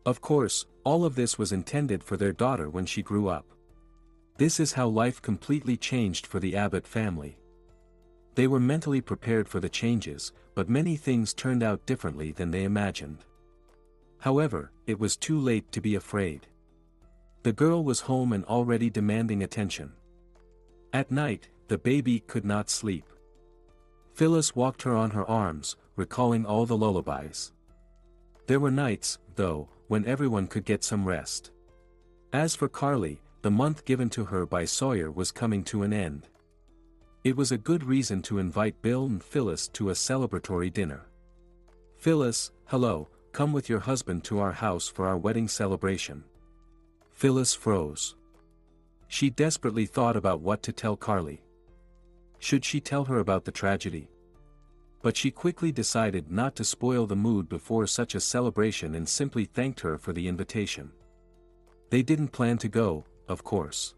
Of course, all of this was intended for their daughter when she grew up. This is how life completely changed for the Abbott family. They were mentally prepared for the changes, but many things turned out differently than they imagined. However, it was too late to be afraid. The girl was home and already demanding attention. At night, the baby could not sleep. Phyllis walked her on her arms, recalling all the lullabies. There were nights, though, when everyone could get some rest. As for Carly, the month given to her by Sawyer was coming to an end. It was a good reason to invite Bill and Phyllis to a celebratory dinner. "Phyllis, hello, come with your husband to our house for our wedding celebration." Phyllis froze. She desperately thought about what to tell Carly. Should she tell her about the tragedy? But she quickly decided not to spoil the mood before such a celebration and simply thanked her for the invitation. They didn't plan to go, of course.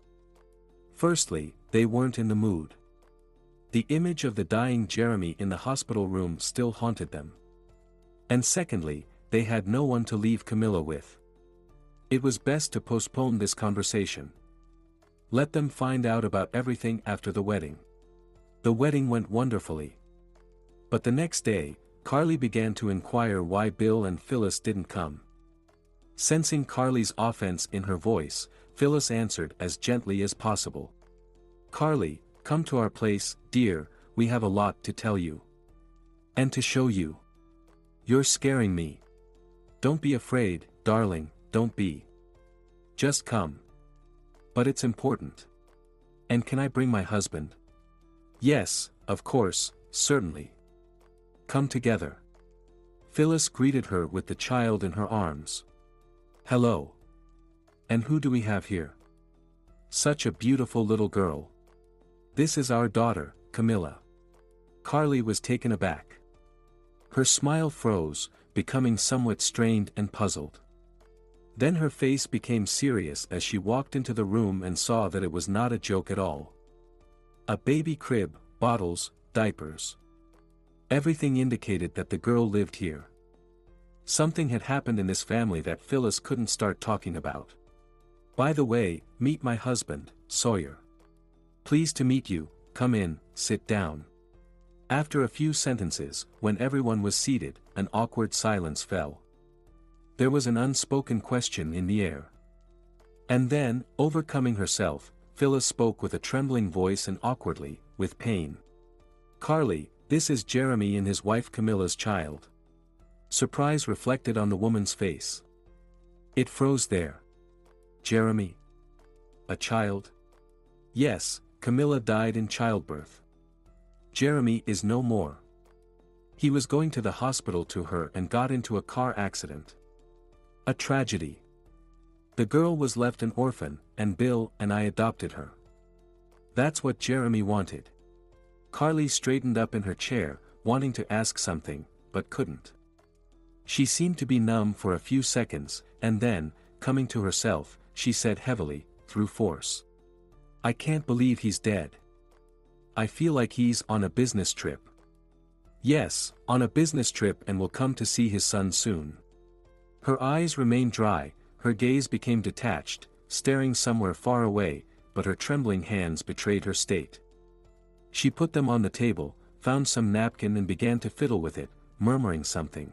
Firstly, they weren't in the mood. The image of the dying Jeremy in the hospital room still haunted them. And secondly, they had no one to leave Camilla with. It was best to postpone this conversation. Let them find out about everything after the wedding. The wedding went wonderfully. But the next day, Carly began to inquire why Bill and Phyllis didn't come. Sensing Carly's offense in her voice, Phyllis answered as gently as possible. "Carly, come to our place, dear, we have a lot to tell you." And to show you. You're scaring me. Don't be afraid, darling, don't be. Just come. But it's important. And can I bring my husband? Yes, of course, certainly. Come together. Phyllis greeted her with the child in her arms. Hello. And who do we have here? Such a beautiful little girl. This is our daughter, Camilla. Carly was taken aback. Her smile froze, becoming somewhat strained and puzzled. Then her face became serious as she walked into the room and saw that it was not a joke at all. A baby crib, bottles, diapers. Everything indicated that the girl lived here. Something had happened in this family that Phyllis couldn't start talking about. By the way, meet my husband, Sawyer. Pleased to meet you, come in, sit down. After a few sentences, when everyone was seated, an awkward silence fell. There was an unspoken question in the air. And then, overcoming herself, Phyllis spoke with a trembling voice and awkwardly, with pain. Carly, this is Jeremy and his wife Camilla's child. Surprise reflected on the woman's face. It froze there. Jeremy? A child? Yes, Camilla died in childbirth. Jeremy is no more. He was going to the hospital to her and got into a car accident. A tragedy. The girl was left an orphan, and Bill and I adopted her. That's what Jeremy wanted. Carly straightened up in her chair, wanting to ask something, but couldn't. She seemed to be numb for a few seconds, and then, coming to herself, she said heavily, through force. I can't believe he's dead. I feel like he's on a business trip. Yes, on a business trip and will come to see his son soon. Her eyes remained dry, her gaze became detached, staring somewhere far away, but her trembling hands betrayed her state. She put them on the table, found some napkin and began to fiddle with it, murmuring something.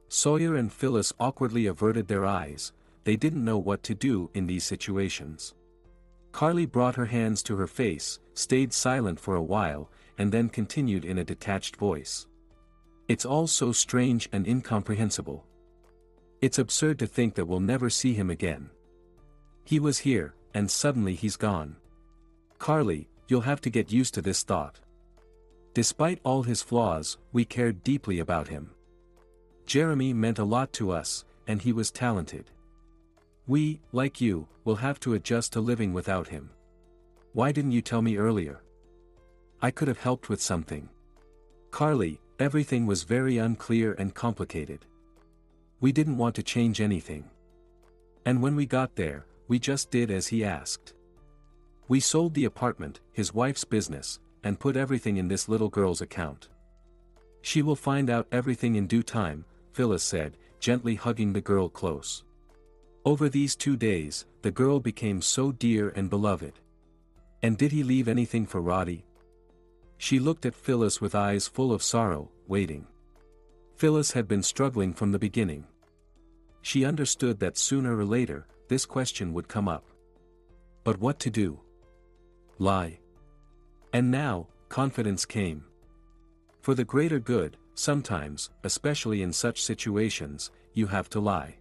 Sawyer and Phyllis awkwardly averted their eyes, they didn't know what to do in these situations. Carly brought her hands to her face, stayed silent for a while, and then continued in a detached voice. It's all so strange and incomprehensible. It's absurd to think that we'll never see him again. He was here, and suddenly he's gone. Carly, you'll have to get used to this thought. Despite all his flaws, we cared deeply about him. Jeremy meant a lot to us, and he was talented. We, like you, will have to adjust to living without him. Why didn't you tell me earlier? I could have helped with something. Carly, everything was very unclear and complicated. We didn't want to change anything. And when we got there, we just did as he asked. We sold the apartment, his wife's business, and put everything in this little girl's account. She will find out everything in due time, Phyllis said, gently hugging the girl close. Over these 2 days, the girl became so dear and beloved. And did he leave anything for Roddy? She looked at Phyllis with eyes full of sorrow, waiting. Phyllis had been struggling from the beginning. She understood that sooner or later, this question would come up. But what to do? Lie. And now, confidence came. For the greater good, sometimes, especially in such situations, you have to lie.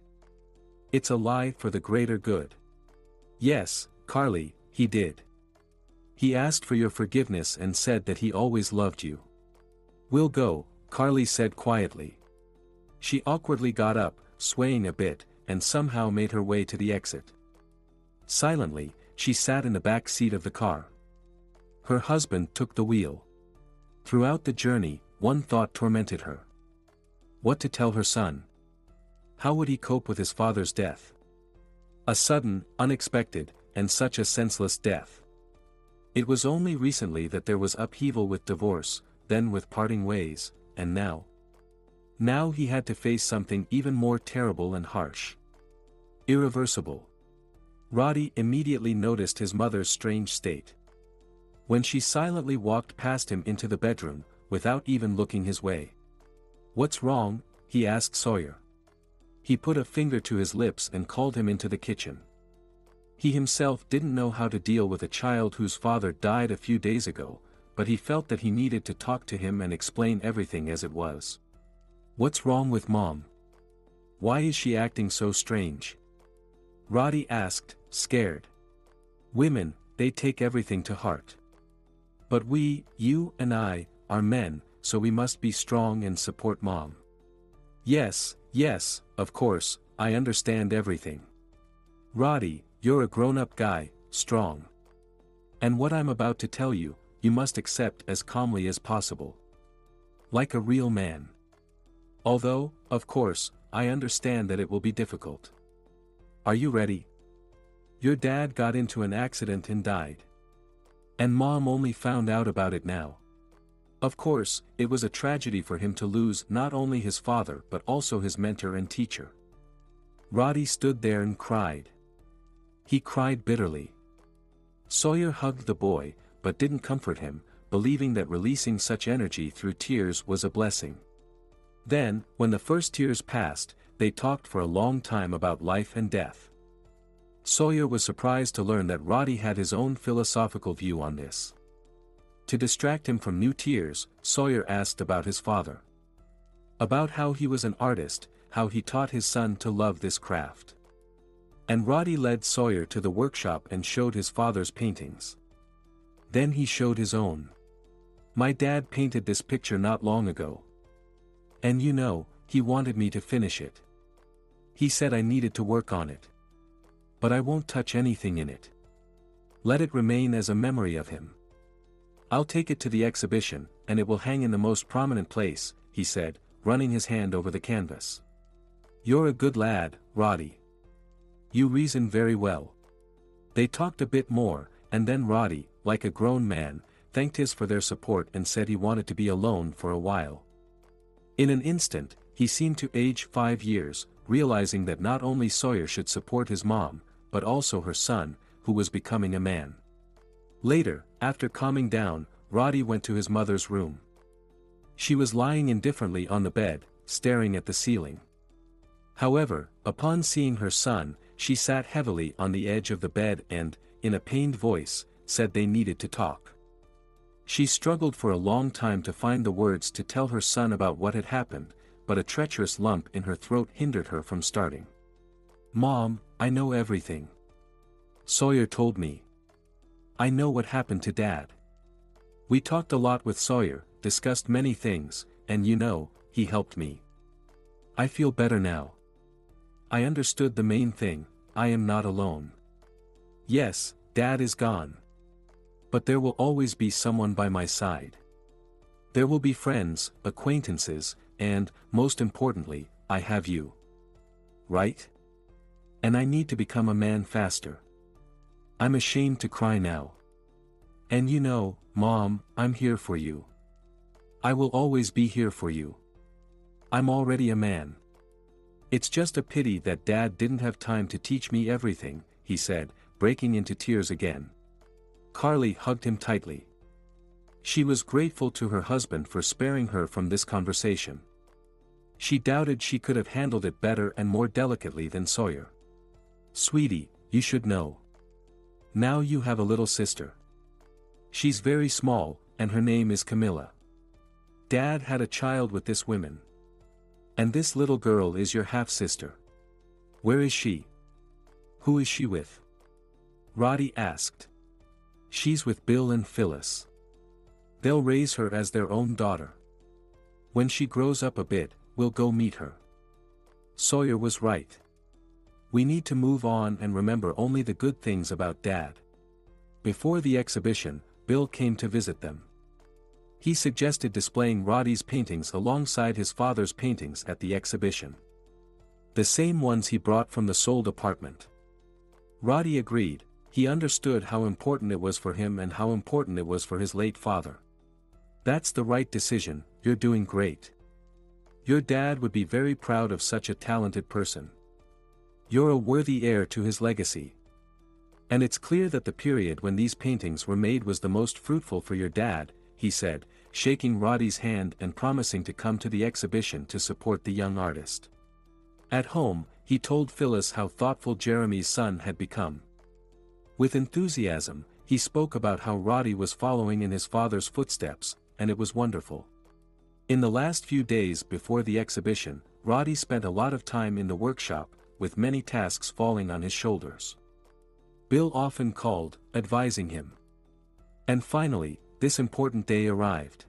It's a lie for the greater good. Yes, Carly, he did. He asked for your forgiveness and said that he always loved you. We'll go, Carly said quietly. She awkwardly got up, swaying a bit, and somehow made her way to the exit. Silently, she sat in the back seat of the car. Her husband took the wheel. Throughout the journey, one thought tormented her. What to tell her son? How would he cope with his father's death? A sudden, unexpected, and such a senseless death. It was only recently that there was upheaval with divorce, then with parting ways, and now. Now he had to face something even more terrible and harsh. Irreversible. Roddy immediately noticed his mother's strange state. When she silently walked past him into the bedroom, without even looking his way. What's wrong? He asked Sawyer. He put a finger to his lips and called him into the kitchen. He himself didn't know how to deal with a child whose father died a few days ago, but he felt that he needed to talk to him and explain everything as it was. "What's wrong with Mom? Why is she acting so strange?" Roddy asked, scared. "Women, they take everything to heart. But we, you and I, are men, so we must be strong and support Mom." Yes, of course, I understand everything. Roddy, you're a grown-up guy, strong. And what I'm about to tell you, you must accept as calmly as possible. Like a real man. Although, of course, I understand that it will be difficult. Are you ready? Your dad got into an accident and died. And Mom only found out about it now. Of course, it was a tragedy for him to lose not only his father but also his mentor and teacher. Roddy stood there and cried. He cried bitterly. Sawyer hugged the boy, but didn't comfort him, believing that releasing such energy through tears was a blessing. Then, when the first tears passed, they talked for a long time about life and death. Sawyer was surprised to learn that Roddy had his own philosophical view on this. To distract him from new tears, Sawyer asked about his father. About how he was an artist, how he taught his son to love this craft. And Roddy led Sawyer to the workshop and showed his father's paintings. Then he showed his own. "My dad painted this picture not long ago. And you know, he wanted me to finish it. He said I needed to work on it. But I won't touch anything in it. Let it remain as a memory of him. I'll take it to the exhibition, and it will hang in the most prominent place," he said, running his hand over the canvas. "You're a good lad, Roddy. You reason very well." They talked a bit more, and then Roddy, like a grown man, thanked his for their support and said he wanted to be alone for a while. In an instant, he seemed to age 5 years, realizing that not only Sawyer should support his mom, but also her son, who was becoming a man. Later, after calming down, Roddy went to his mother's room. She was lying indifferently on the bed, staring at the ceiling. However, upon seeing her son, she sat heavily on the edge of the bed and, in a pained voice, said they needed to talk. She struggled for a long time to find the words to tell her son about what had happened, but a treacherous lump in her throat hindered her from starting. "Mom, I know everything. Sawyer told me. I know what happened to Dad. We talked a lot with Sawyer, discussed many things, and you know, he helped me. I feel better now. I understood the main thing, I am not alone. Yes, Dad is gone. But there will always be someone by my side. There will be friends, acquaintances, and, most importantly, I have you. Right? And I need to become a man faster. I'm ashamed to cry now. And you know, Mom, I'm here for you. I will always be here for you. I'm already a man. It's just a pity that Dad didn't have time to teach me everything," he said, breaking into tears again. Carly hugged him tightly. She was grateful to her husband for sparing her from this conversation. She doubted she could have handled it better and more delicately than Sawyer. "Sweetie, you should know. Now you have a little sister. She's very small, and her name is Camilla. Dad had a child with this woman. And this little girl is your half-sister. Where is she? Who is she with?" Roddy asked. "She's with Bill and Phyllis. They'll raise her as their own daughter. When she grows up a bit, we'll go meet her." Sawyer was right. We need to move on and remember only the good things about Dad. Before the exhibition, Bill came to visit them. He suggested displaying Roddy's paintings alongside his father's paintings at the exhibition. The same ones he brought from the sold apartment. Roddy agreed. He understood how important it was for him and how important it was for his late father. "That's the right decision, you're doing great. Your dad would be very proud of such a talented person. You're a worthy heir to his legacy. And it's clear that the period when these paintings were made was the most fruitful for your dad," he said, shaking Roddy's hand and promising to come to the exhibition to support the young artist. At home, he told Phyllis how thoughtful Jeremy's son had become. With enthusiasm, He spoke about how Roddy was following in his father's footsteps, and it was wonderful. In the last few days before the exhibition, Roddy spent a lot of time in the workshop, with many tasks falling on his shoulders. Bill often called, advising him. And finally, this important day arrived.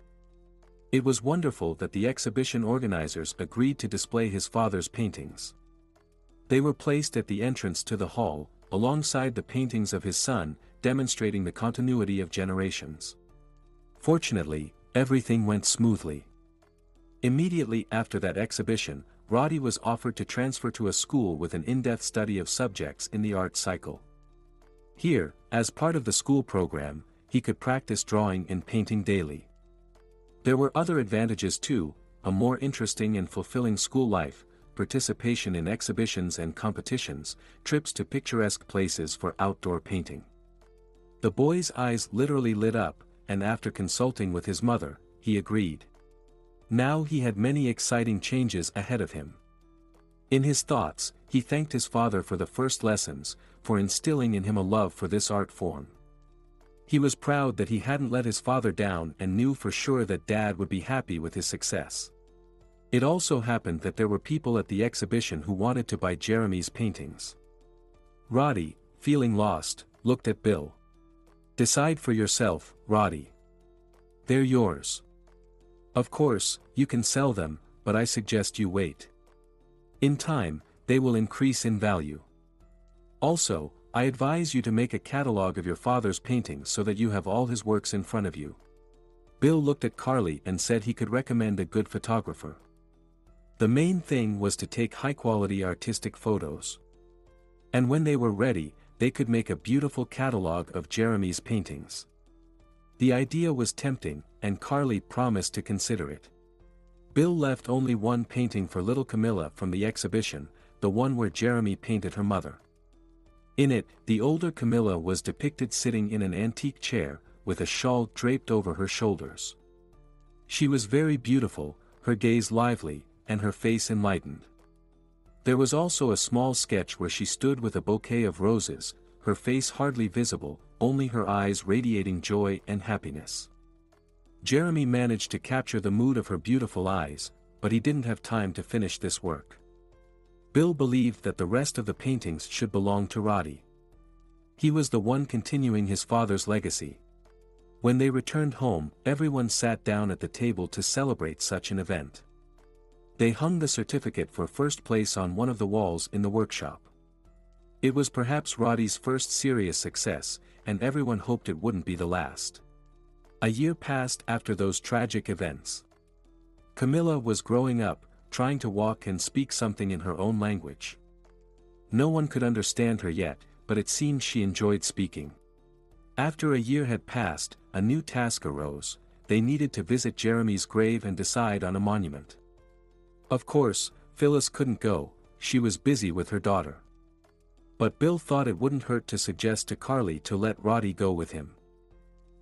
It was wonderful that the exhibition organizers agreed to display his father's paintings. They were placed at the entrance to the hall, alongside the paintings of his son, demonstrating the continuity of generations. Fortunately, everything went smoothly. Immediately after that exhibition, Roddy was offered to transfer to a school with an in-depth study of subjects in the art cycle. Here, as part of the school program, he could practice drawing and painting daily. There were other advantages too: a more interesting and fulfilling school life, participation in exhibitions and competitions, trips to picturesque places for outdoor painting. The boy's eyes literally lit up, and after consulting with his mother, he agreed. Now he had many exciting changes ahead of him. In his thoughts, he thanked his father for the first lessons, for instilling in him a love for this art form. He was proud that he hadn't let his father down and knew for sure that Dad would be happy with his success. It also happened that there were people at the exhibition who wanted to buy Jeremy's paintings. Roddy, feeling lost, looked at Bill. "Decide for yourself, Roddy. They're yours. Of course, you can sell them, but I suggest you wait. In time, they will increase in value. Also, I advise you to make a catalog of your father's paintings so that you have all his works in front of you." Bill looked at Carly and said he could recommend a good photographer. The main thing was to take high-quality artistic photos. And when they were ready, they could make a beautiful catalog of Jeremy's paintings. The idea was tempting, and Carly promised to consider it. Bill left only one painting for little Camilla from the exhibition, the one where Jeremy painted her mother. In it, the older Camilla was depicted sitting in an antique chair, with a shawl draped over her shoulders. She was very beautiful, her gaze lively, and her face enlightened. There was also a small sketch where she stood with a bouquet of roses, her face hardly visible, only her eyes radiating joy and happiness. Jeremy managed to capture the mood of her beautiful eyes, but he didn't have time to finish this work. Bill believed that the rest of the paintings should belong to Roddy. He was the one continuing his father's legacy. When they returned home, everyone sat down at the table to celebrate such an event. They hung the certificate for first place on one of the walls in the workshop. It was perhaps Roddy's first serious success, and everyone hoped it wouldn't be the last. A year passed after those tragic events. Camilla was growing up, trying to walk and speak something in her own language. No one could understand her yet, but it seemed she enjoyed speaking. After a year had passed, a new task arose: they needed to visit Jeremy's grave and decide on a monument. Of course, Phyllis couldn't go, she was busy with her daughter. But Bill thought it wouldn't hurt to suggest to Carly to let Roddy go with him.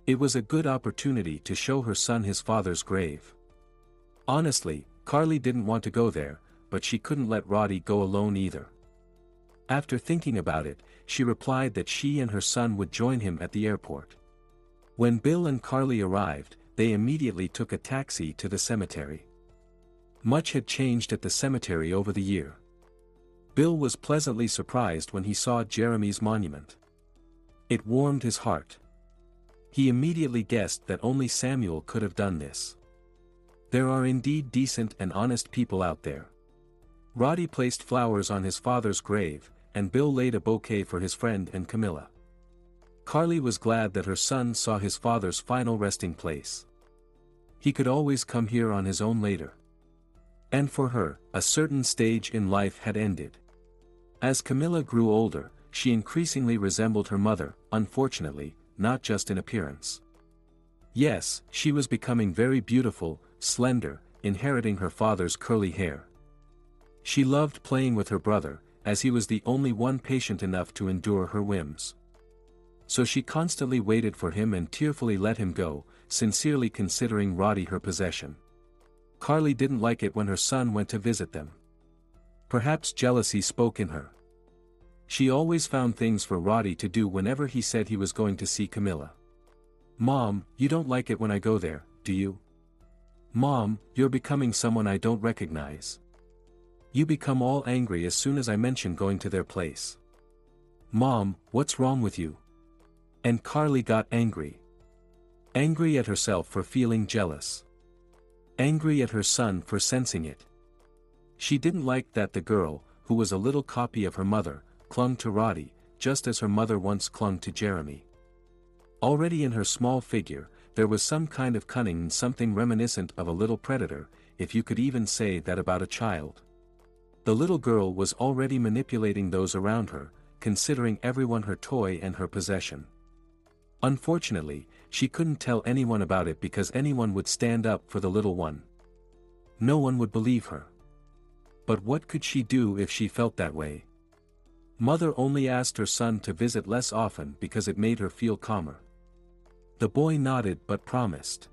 It was a good opportunity to show her son his father's grave. Honestly, Carly didn't want to go there, but she couldn't let Roddy go alone either. After thinking about it, she replied that she and her son would join him at the airport. When Bill and Carly arrived, they immediately took a taxi to the cemetery. Much had changed at the cemetery over the year. Bill was pleasantly surprised when he saw Jeremy's monument. It warmed his heart. He immediately guessed that only Samuel could have done this. There are indeed decent and honest people out there. Roddy placed flowers on his father's grave, and Bill laid a bouquet for his friend and Camilla. Carly was glad that her son saw his father's final resting place. He could always come here on his own later. And for her, a certain stage in life had ended. As Camilla grew older, she increasingly resembled her mother, unfortunately, not just in appearance. Yes, she was becoming very beautiful, slender, inheriting her father's curly hair. She loved playing with her brother, as he was the only one patient enough to endure her whims. So she constantly waited for him and tearfully let him go, sincerely considering Roddy her possession. Carly didn't like it when her son went to visit them. Perhaps jealousy spoke in her. She always found things for Roddy to do whenever he said he was going to see Camilla. "Mom, you don't like it when I go there, do you? Mom, you're becoming someone I don't recognize. You become all angry as soon as I mention going to their place. Mom, what's wrong with you?" And Carly got angry. Angry at herself for feeling jealous. Angry at her son for sensing it. She didn't like that the girl, who was a little copy of her mother, clung to Roddy, just as her mother once clung to Jeremy. Already in her small figure, there was some kind of cunning and something reminiscent of a little predator, if you could even say that about a child. The little girl was already manipulating those around her, considering everyone her toy and her possession. Unfortunately, she couldn't tell anyone about it because anyone would stand up for the little one. No one would believe her. But what could she do if she felt that way? Mother only asked her son to visit less often because it made her feel calmer. The boy nodded but promised.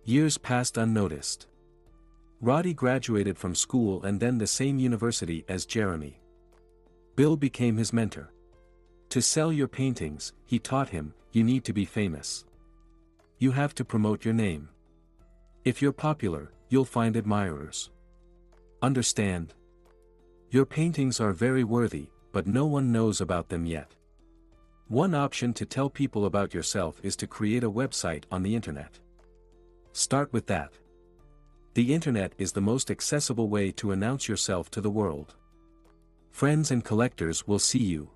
Years passed unnoticed. Roddy graduated from school and then the same university as Jeremy. Bill became his mentor. To sell your paintings, he taught him, you need to be famous. You have to promote your name. If you're popular, you'll find admirers. Understand? Your paintings are very worthy, but no one knows about them yet. One option to tell people about yourself is to create a website on the internet. Start with that. The internet is the most accessible way to announce yourself to the world. Friends and collectors will see you.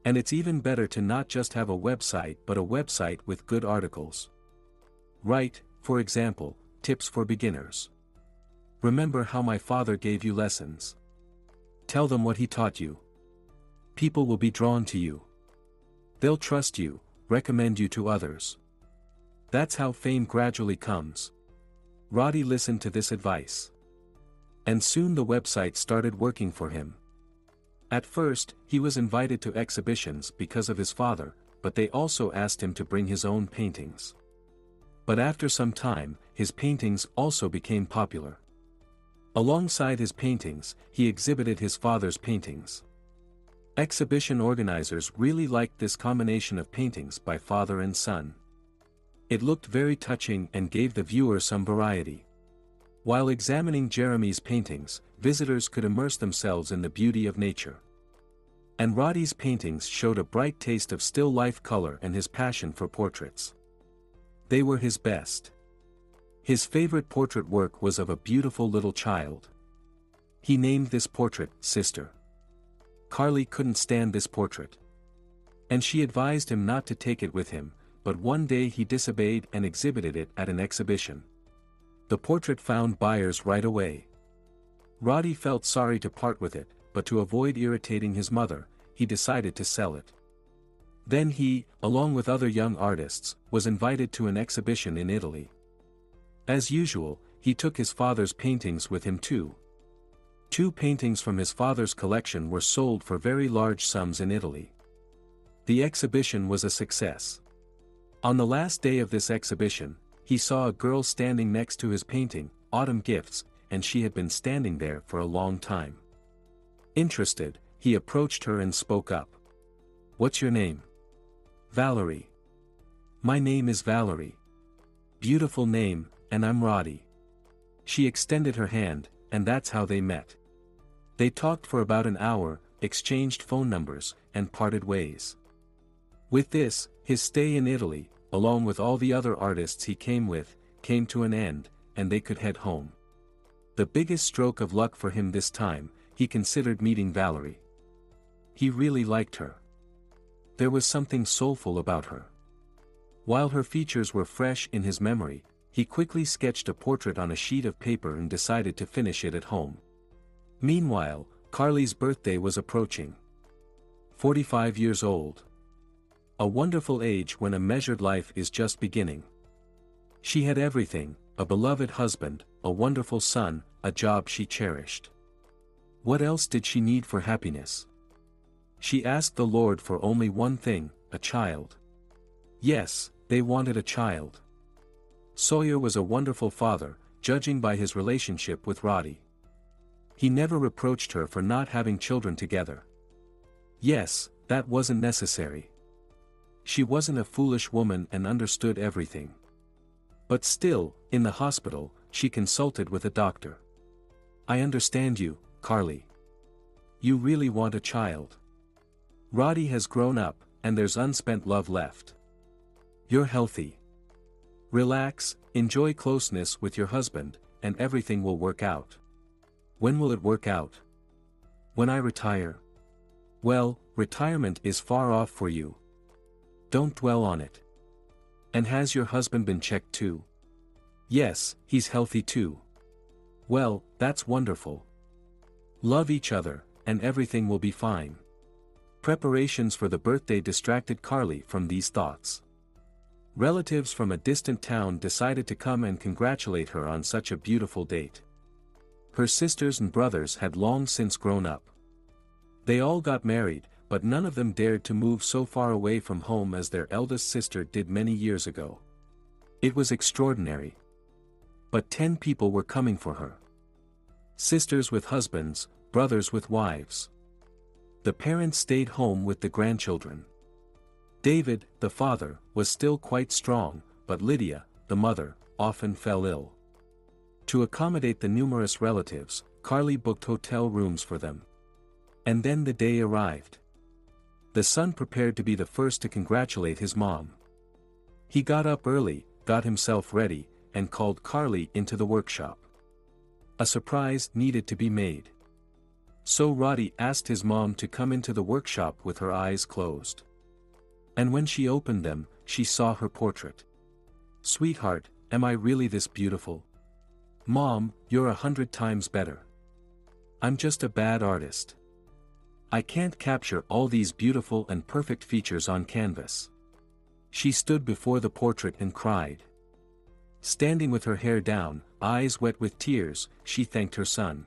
And it's even better to not just have a website but a website with good articles. Write, for example, tips for beginners. Remember how my father gave you lessons. Tell them what he taught you. People will be drawn to you. They'll trust you, recommend you to others. That's how fame gradually comes. Roddy listened to this advice. And soon the website started working for him. At first, he was invited to exhibitions because of his father, but they also asked him to bring his own paintings. But after some time, his paintings also became popular. Alongside his paintings, he exhibited his father's paintings. Exhibition organizers really liked this combination of paintings by father and son. It looked very touching and gave the viewer some variety. While examining Jeremy's paintings, visitors could immerse themselves in the beauty of nature. And Roddy's paintings showed a bright taste of still life color and his passion for portraits. They were his best. His favorite portrait work was of a beautiful little child. He named this portrait Sister. Carly couldn't stand this portrait. And she advised him not to take it with him, but one day he disobeyed and exhibited it at an exhibition. The portrait found buyers right away. Roddy felt sorry to part with it, but to avoid irritating his mother, he decided to sell it. Then he, along with other young artists, was invited to an exhibition in Italy. As usual, he took his father's paintings with him too. 2 paintings from his father's collection were sold for very large sums in Italy. The exhibition was a success. On the last day of this exhibition, he saw a girl standing next to his painting, Autumn Gifts, and she had been standing there for a long time. Interested, he approached her and spoke up. "What's your name?" "Valerie." "My name is Valerie." "Beautiful name, and I'm Roddy." She extended her hand, and that's how they met. They talked for about an hour, exchanged phone numbers, and parted ways. With this, his stay in Italy, along with all the other artists he came with, came to an end, and they could head home. The biggest stroke of luck for him this time, he considered meeting Valerie. He really liked her. There was something soulful about her. While her features were fresh in his memory, he quickly sketched a portrait on a sheet of paper and decided to finish it at home. Meanwhile, Carly's birthday was approaching. 45 years old. A wonderful age when a measured life is just beginning. She had everything, a beloved husband, a wonderful son, a job she cherished. What else did she need for happiness? She asked the Lord for only one thing, a child. Yes, they wanted a child. Sawyer was a wonderful father, judging by his relationship with Roddy. He never reproached her for not having children together. Yes, that wasn't necessary. She wasn't a foolish woman and understood everything. But still, in the hospital, she consulted with a doctor. I understand you, Carly. You really want a child. Roddy has grown up, and there's unspent love left. You're healthy. Relax, enjoy closeness with your husband, and everything will work out. When will it work out? When I retire. Well, retirement is far off for you. Don't dwell on it. And has your husband been checked too? Yes, he's healthy too. Well, that's wonderful. Love each other, and everything will be fine. Preparations for the birthday distracted Carly from these thoughts. Relatives from a distant town decided to come and congratulate her on such a beautiful date. Her sisters and brothers had long since grown up. They all got married, but none of them dared to move so far away from home as their eldest sister did many years ago. It was extraordinary. But 10 people were coming for her. Sisters with husbands, brothers with wives. The parents stayed home with the grandchildren. David, the father, was still quite strong, but Lydia, the mother, often fell ill. To accommodate the numerous relatives, Carly booked hotel rooms for them. And then the day arrived. The son prepared to be the first to congratulate his mom. He got up early, got himself ready, and called Carly into the workshop. A surprise needed to be made. So Roddy asked his mom to come into the workshop with her eyes closed. And when she opened them, she saw her portrait. Sweetheart, am I really this beautiful? Mom, you're 100 times better. I'm just a bad artist. I can't capture all these beautiful and perfect features on canvas. She stood before the portrait and cried. Standing with her hair down, eyes wet with tears, she thanked her son.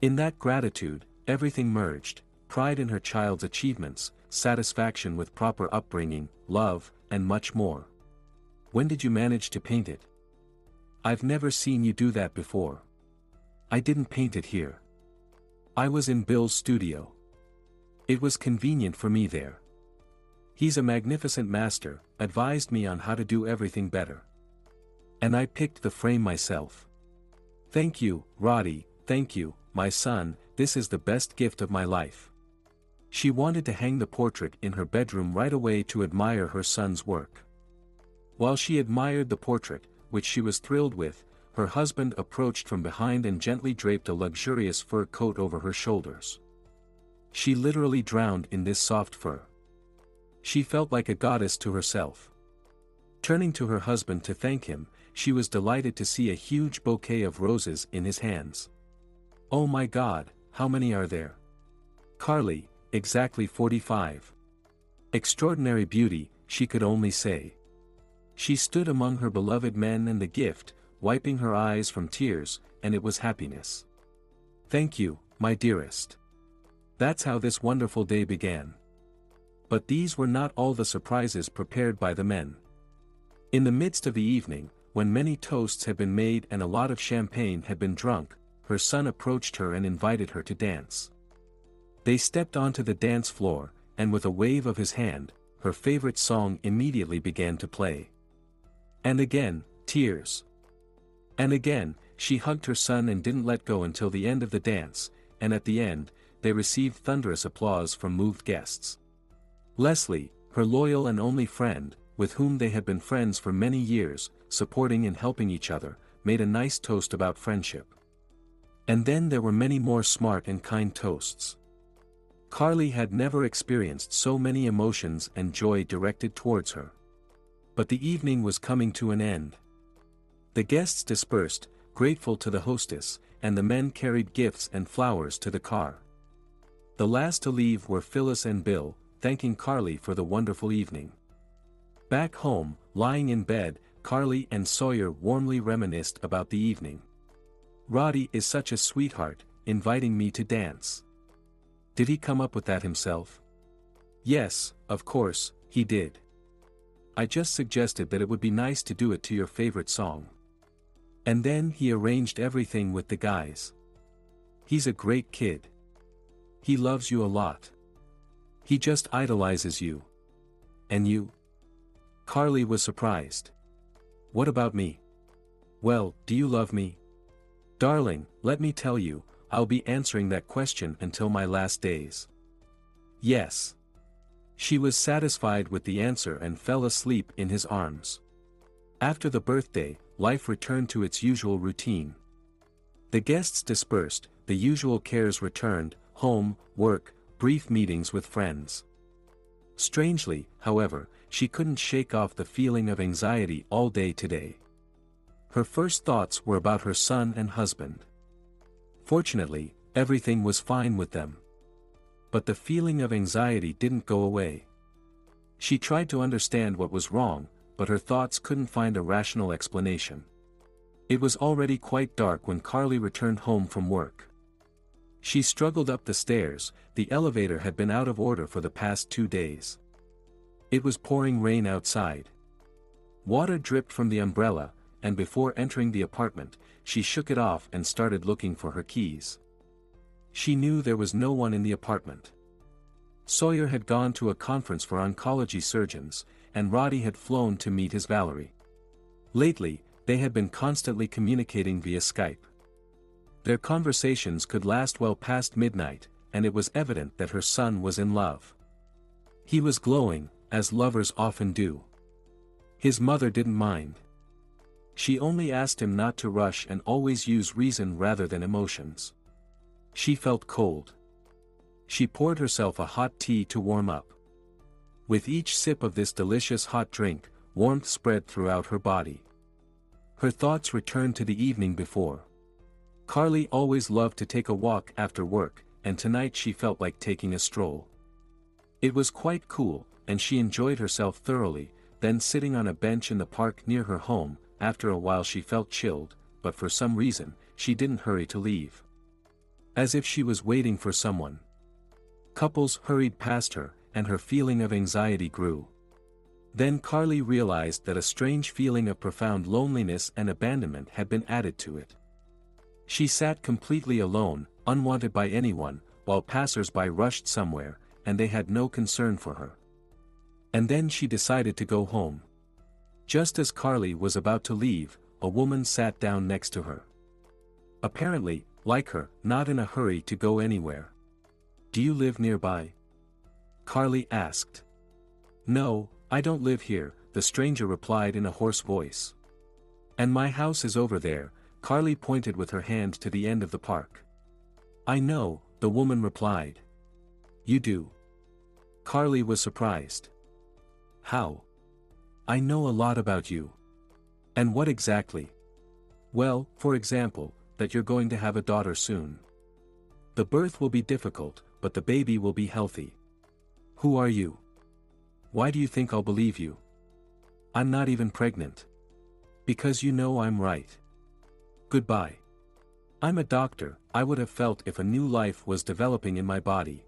In that gratitude, everything merged: pride in her child's achievements, satisfaction with proper upbringing, love, and much more. When did you manage to paint it? I've never seen you do that before. I didn't paint it here. I was in Bill's studio. It was convenient for me there. He's a magnificent master, advised me on how to do everything better. And I picked the frame myself. Thank you, Roddy, thank you, my son, this is the best gift of my life. She wanted to hang the portrait in her bedroom right away to admire her son's work. While she admired the portrait, which she was thrilled with, her husband approached from behind and gently draped a luxurious fur coat over her shoulders. She literally drowned in this soft fur. She felt like a goddess to herself. Turning to her husband to thank him, she was delighted to see a huge bouquet of roses in his hands. Oh my God, how many are there? Carly, exactly 45. Extraordinary beauty, she could only say. She stood among her beloved men and the gift, wiping her eyes from tears, and it was happiness. Thank you, my dearest. That's how this wonderful day began. But these were not all the surprises prepared by the men. In the midst of the evening, when many toasts had been made and a lot of champagne had been drunk, her son approached her and invited her to dance. They stepped onto the dance floor, and with a wave of his hand, her favorite song immediately began to play. And again, tears. And again, she hugged her son and didn't let go until the end of the dance, and at the end, they received thunderous applause from moved guests. Leslie, her loyal and only friend, with whom they had been friends for many years, supporting and helping each other, made a nice toast about friendship. And then there were many more smart and kind toasts. Carly had never experienced so many emotions and joy directed towards her. But the evening was coming to an end. The guests dispersed, grateful to the hostess, and the men carried gifts and flowers to the car. The last to leave were Phyllis and Bill, thanking Carly for the wonderful evening. Back home, lying in bed, Carly and Sawyer warmly reminisced about the evening. Roddy is such a sweetheart, inviting me to dance. Did he come up with that himself? Yes, of course, he did. I just suggested that it would be nice to do it to your favorite song. And then he arranged everything with the guys. He's a great kid. He loves you a lot. He just idolizes you. And you? Carly was surprised. What about me? Well, do you love me? Darling, let me tell you, I'll be answering that question until my last days. Yes. She was satisfied with the answer and fell asleep in his arms. After the birthday, life returned to its usual routine. The guests dispersed, the usual cares returned, home, work, brief meetings with friends. Strangely, however, she couldn't shake off the feeling of anxiety all day today. Her first thoughts were about her son and husband. Fortunately, everything was fine with them. But the feeling of anxiety didn't go away. She tried to understand what was wrong, but her thoughts couldn't find a rational explanation. It was already quite dark when Carly returned home from work. She struggled up the stairs, the elevator had been out of order for the past 2 days. It was pouring rain outside. Water dripped from the umbrella, and before entering the apartment, she shook it off and started looking for her keys. She knew there was no one in the apartment. Sawyer had gone to a conference for oncology surgeons, and Roddy had flown to meet his Valerie. Lately, they had been constantly communicating via Skype. Their conversations could last well past midnight, and it was evident that her son was in love. He was glowing, as lovers often do. His mother didn't mind. She only asked him not to rush and always use reason rather than emotions. She felt cold. She poured herself a hot tea to warm up. With each sip of this delicious hot drink, warmth spread throughout her body. Her thoughts returned to the evening before. Carly always loved to take a walk after work, and tonight she felt like taking a stroll. It was quite cool, and she enjoyed herself thoroughly, then sitting on a bench in the park near her home, after a while she felt chilled, but for some reason, she didn't hurry to leave. As if she was waiting for someone. Couples hurried past her, and her feeling of anxiety grew. Then Carly realized that a strange feeling of profound loneliness and abandonment had been added to it. She sat completely alone, unwanted by anyone, while passers-by rushed somewhere, and they had no concern for her. And then she decided to go home. Just as Carly was about to leave, a woman sat down next to her. Apparently, like her, not in a hurry to go anywhere. "Do you live nearby?" Carly asked. "No, I don't live here," the stranger replied in a hoarse voice. "And my house is over there," Carly pointed with her hand to the end of the park. "I know," the woman replied. "You do?" Carly was surprised. "How?" "I know a lot about you." "And what exactly?" "Well, for example, that you're going to have a daughter soon. The birth will be difficult, but the baby will be healthy." "Who are you? Why do you think I'll believe you?" "I'm not even pregnant." "Because you know I'm right." "Goodbye. I'm a doctor, I would have felt if a new life was developing in my body."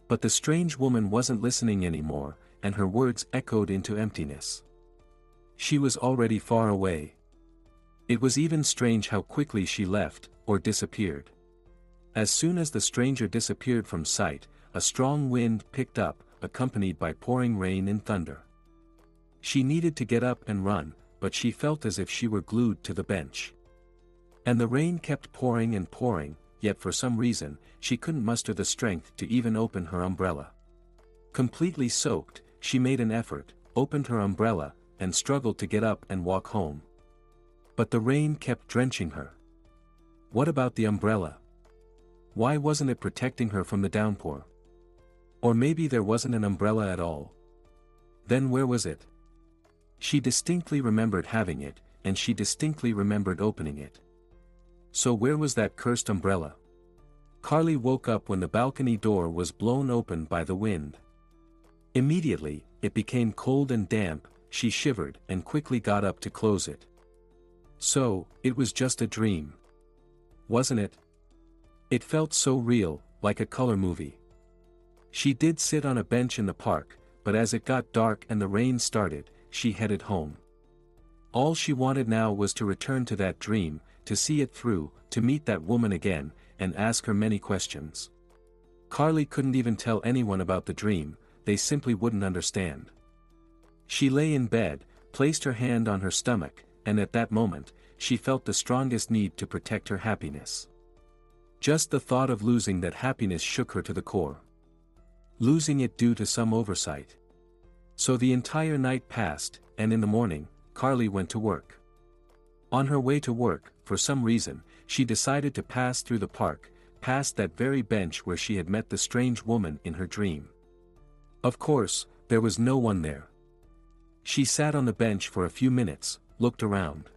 But the strange woman wasn't listening anymore, and her words echoed into emptiness. She was already far away. It was even strange how quickly she left, or disappeared. As soon as the stranger disappeared from sight, a strong wind picked up, accompanied by pouring rain and thunder. She needed to get up and run, but she felt as if she were glued to the bench. And the rain kept pouring and pouring, yet for some reason, she couldn't muster the strength to even open her umbrella. Completely soaked, she made an effort, opened her umbrella, and struggled to get up and walk home. But the rain kept drenching her. What about the umbrella? Why wasn't it protecting her from the downpour? Or maybe there wasn't an umbrella at all. Then where was it? She distinctly remembered having it, and she distinctly remembered opening it. So where was that cursed umbrella? Carly woke up when the balcony door was blown open by the wind. Immediately, it became cold and damp, she shivered and quickly got up to close it. So, it was just a dream. Wasn't it? It felt so real, like a color movie. She did sit on a bench in the park, but as it got dark and the rain started, she headed home. All she wanted now was to return to that dream, to see it through, to meet that woman again, and ask her many questions. Carly couldn't even tell anyone about the dream, they simply wouldn't understand. She lay in bed, placed her hand on her stomach, and at that moment, she felt the strongest need to protect her happiness. Just the thought of losing that happiness shook her to the core. Losing it due to some oversight. So the entire night passed, and in the morning, Carly went to work. On her way to work, for some reason, she decided to pass through the park, past that very bench where she had met the strange woman in her dream. Of course, there was no one there. She sat on the bench for a few minutes, looked around.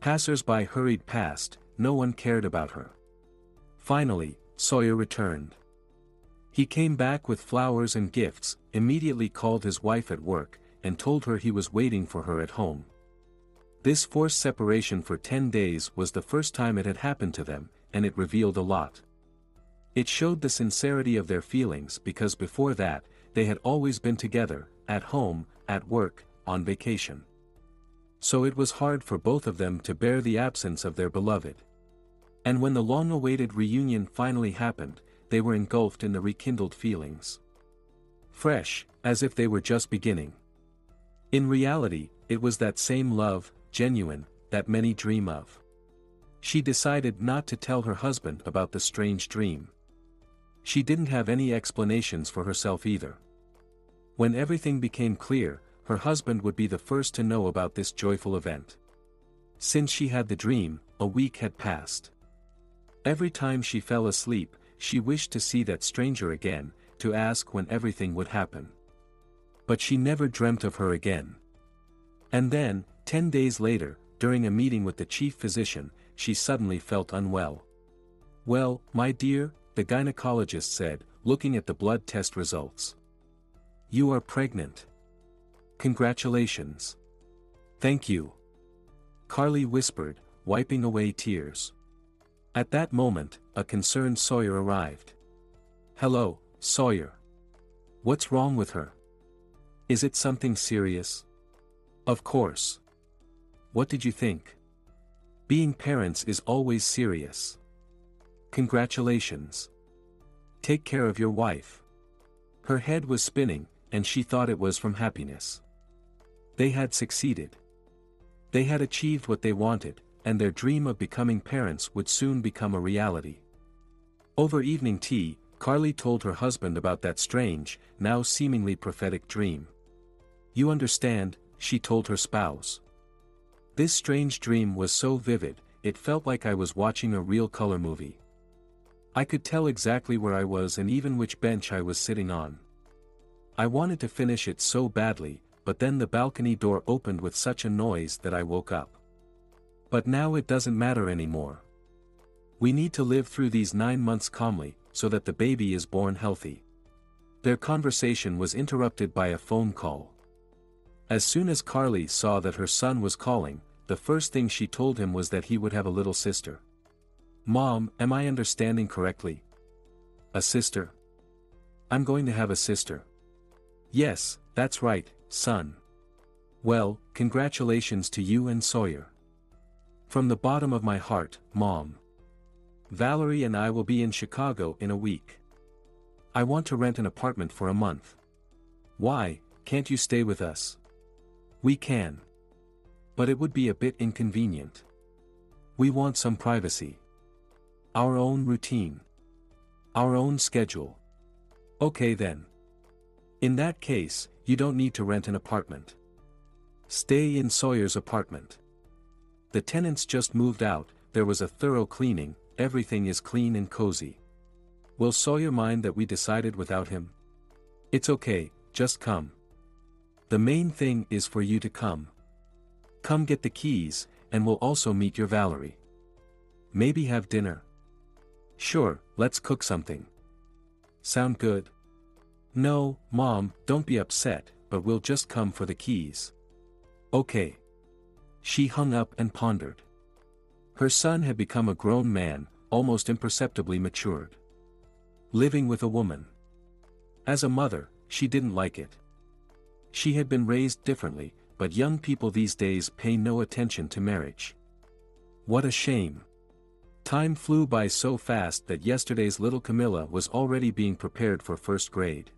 Passers-by hurried past, no one cared about her. Finally, Sawyer returned. He came back with flowers and gifts, immediately called his wife at work, and told her he was waiting for her at home. This forced separation for 10 days was the first time it had happened to them, and it revealed a lot. It showed the sincerity of their feelings because before that, they had always been together, at home, at work, on vacation. So it was hard for both of them to bear the absence of their beloved. And when the long-awaited reunion finally happened, they were engulfed in the rekindled feelings. Fresh, as if they were just beginning. In reality, it was that same love, genuine, that many dream of. She decided not to tell her husband about the strange dream. She didn't have any explanations for herself either. When everything became clear, her husband would be the first to know about this joyful event. Since she had the dream, a week had passed. Every time she fell asleep, she wished to see that stranger again, to ask when everything would happen. But she never dreamt of her again. And then, 10 days later, during a meeting with the chief physician, she suddenly felt unwell. "Well, my dear," the gynecologist said, looking at the blood test results. "You are pregnant. Congratulations." "Thank you," Carly whispered, wiping away tears. At that moment, a concerned Sawyer arrived. "Hello, Sawyer. What's wrong with her? Is it something serious?" "Of course. What did you think? Being parents is always serious. Congratulations. Take care of your wife." Her head was spinning, and she thought it was from happiness. They had succeeded. They had achieved what they wanted, and their dream of becoming parents would soon become a reality. Over evening tea, Carly told her husband about that strange, now seemingly prophetic dream. "You understand," she told her spouse. "This strange dream was so vivid, it felt like I was watching a real color movie. I could tell exactly where I was and even which bench I was sitting on. I wanted to finish it so badly, but then the balcony door opened with such a noise that I woke up. But now it doesn't matter anymore. We need to live through these 9 months calmly, so that the baby is born healthy." Their conversation was interrupted by a phone call. As soon as Carly saw that her son was calling, the first thing she told him was that he would have a little sister. "Mom, am I understanding correctly? A sister? I'm going to have a sister." "Yes, that's right, son. Well, congratulations to you and Sawyer. From the bottom of my heart, Mom. Valerie and I will be in Chicago in a week. I want to rent an apartment for a month. Why, can't you stay with us?" "We can. But it would be a bit inconvenient. We want some privacy. Our own routine. Our own schedule." "Okay then. In that case, you don't need to rent an apartment. Stay in Sawyer's apartment. The tenants just moved out, there was a thorough cleaning, everything is clean and cozy. Will Sawyer mind that we decided without him?" "It's okay, just come. The main thing is for you to come. Come get the keys, and we'll also meet your Valerie. Maybe have dinner." "Sure, let's cook something." "Sound good?" "No, Mom, don't be upset, but we'll just come for the keys." "Okay." She hung up and pondered. Her son had become a grown man, almost imperceptibly matured. Living with a woman. As a mother, she didn't like it. She had been raised differently, but young people these days pay no attention to marriage. What a shame. Time flew by so fast that yesterday's little Camilla was already being prepared for first grade.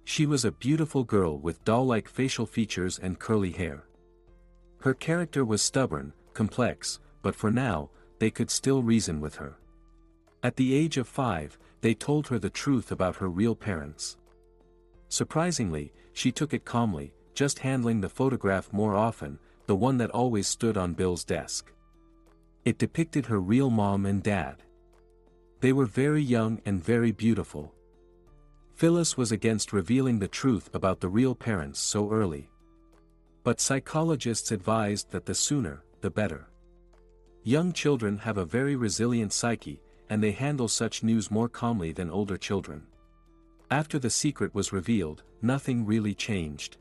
She was a beautiful girl with doll-like facial features and curly hair. Her character was stubborn, complex, but for now, they could still reason with her. At the age of 5, they told her the truth about her real parents. Surprisingly, she took it calmly, just handling the photograph more often, the one that always stood on Bill's desk. It depicted her real mom and dad. They were very young and very beautiful. Phyllis was against revealing the truth about the real parents so early. But psychologists advised that the sooner, the better. Young children have a very resilient psyche, and they handle such news more calmly than older children. After the secret was revealed, nothing really changed.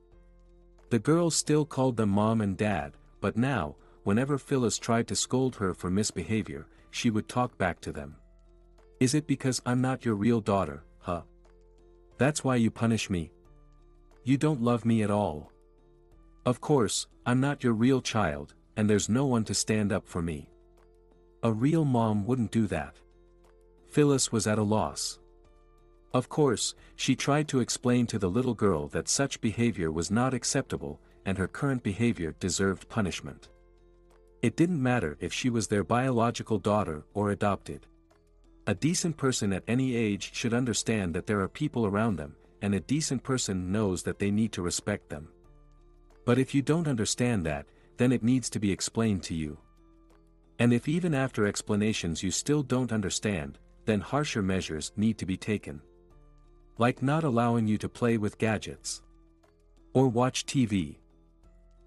The girls still called them mom and dad, but now, whenever Phyllis tried to scold her for misbehavior, she would talk back to them. "Is it because I'm not your real daughter, huh? That's why you punish me? You don't love me at all. Of course, I'm not your real child, and there's no one to stand up for me. A real mom wouldn't do that." Phyllis was at a loss. Of course, she tried to explain to the little girl that such behavior was not acceptable, and her current behavior deserved punishment. It didn't matter if she was their biological daughter or adopted. A decent person at any age should understand that there are people around them, and a decent person knows that they need to respect them. But if you don't understand that, then it needs to be explained to you. And if even after explanations you still don't understand, then harsher measures need to be taken. Like not allowing you to play with gadgets. Or watch TV.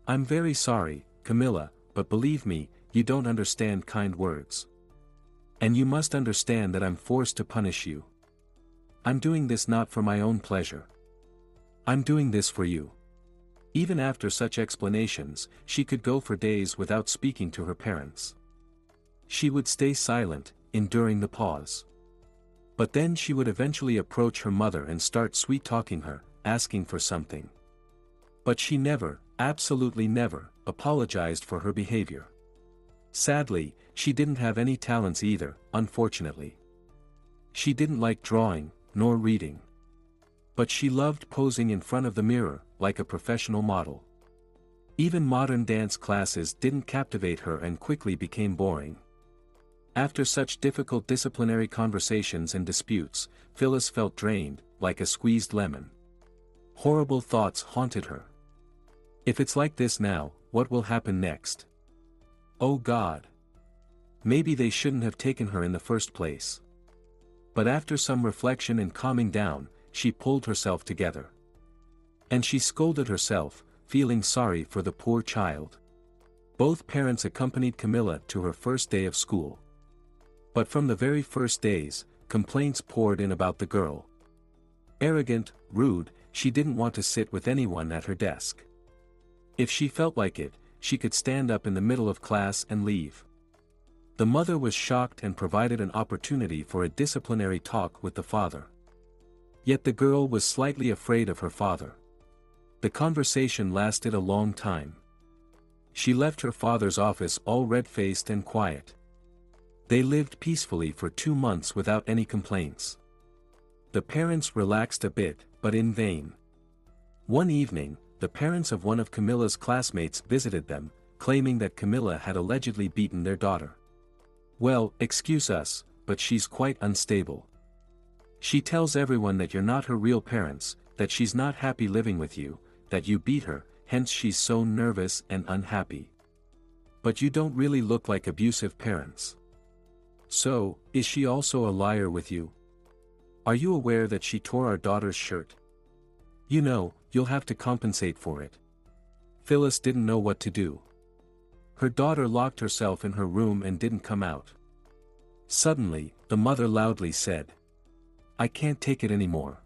I'm very sorry, Camilla, but believe me, you don't understand kind words. And you must understand that I'm forced to punish you. I'm doing this not for my own pleasure. I'm doing this for you. Even after such explanations, she could go for days without speaking to her parents. She would stay silent, enduring the pause. But then she would eventually approach her mother and start sweet-talking her, asking for something. But she never, absolutely never, apologized for her behavior. Sadly, she didn't have any talents either, unfortunately. She didn't like drawing, nor reading. But she loved posing in front of the mirror, like a professional model. Even modern dance classes didn't captivate her and quickly became boring. After such difficult disciplinary conversations and disputes, Phyllis felt drained, like a squeezed lemon. Horrible thoughts haunted her. If it's like this now, what will happen next? Oh God! Maybe they shouldn't have taken her in the first place. But after some reflection and calming down, she pulled herself together. And she scolded herself, feeling sorry for the poor child. Both parents accompanied Camilla to her first day of school. But from the very first days, complaints poured in about the girl. Arrogant, rude, she didn't want to sit with anyone at her desk. If she felt like it, she could stand up in the middle of class and leave. The mother was shocked and provided an opportunity for a disciplinary talk with the father. Yet the girl was slightly afraid of her father. The conversation lasted a long time. She left her father's office all red-faced and quiet. They lived peacefully for 2 months without any complaints. The parents relaxed a bit, but in vain. One evening, the parents of one of Camilla's classmates visited them, claiming that Camilla had allegedly beaten their daughter. "Well, excuse us, but she's quite unstable. She tells everyone that you're not her real parents, that she's not happy living with you, that you beat her, hence she's so nervous and unhappy. But you don't really look like abusive parents. So, is she also a liar with you? Are you aware that she tore our daughter's shirt? You know, you'll have to compensate for it." Phyllis didn't know what to do. Her daughter locked herself in her room and didn't come out. Suddenly, the mother loudly said, "I can't take it anymore.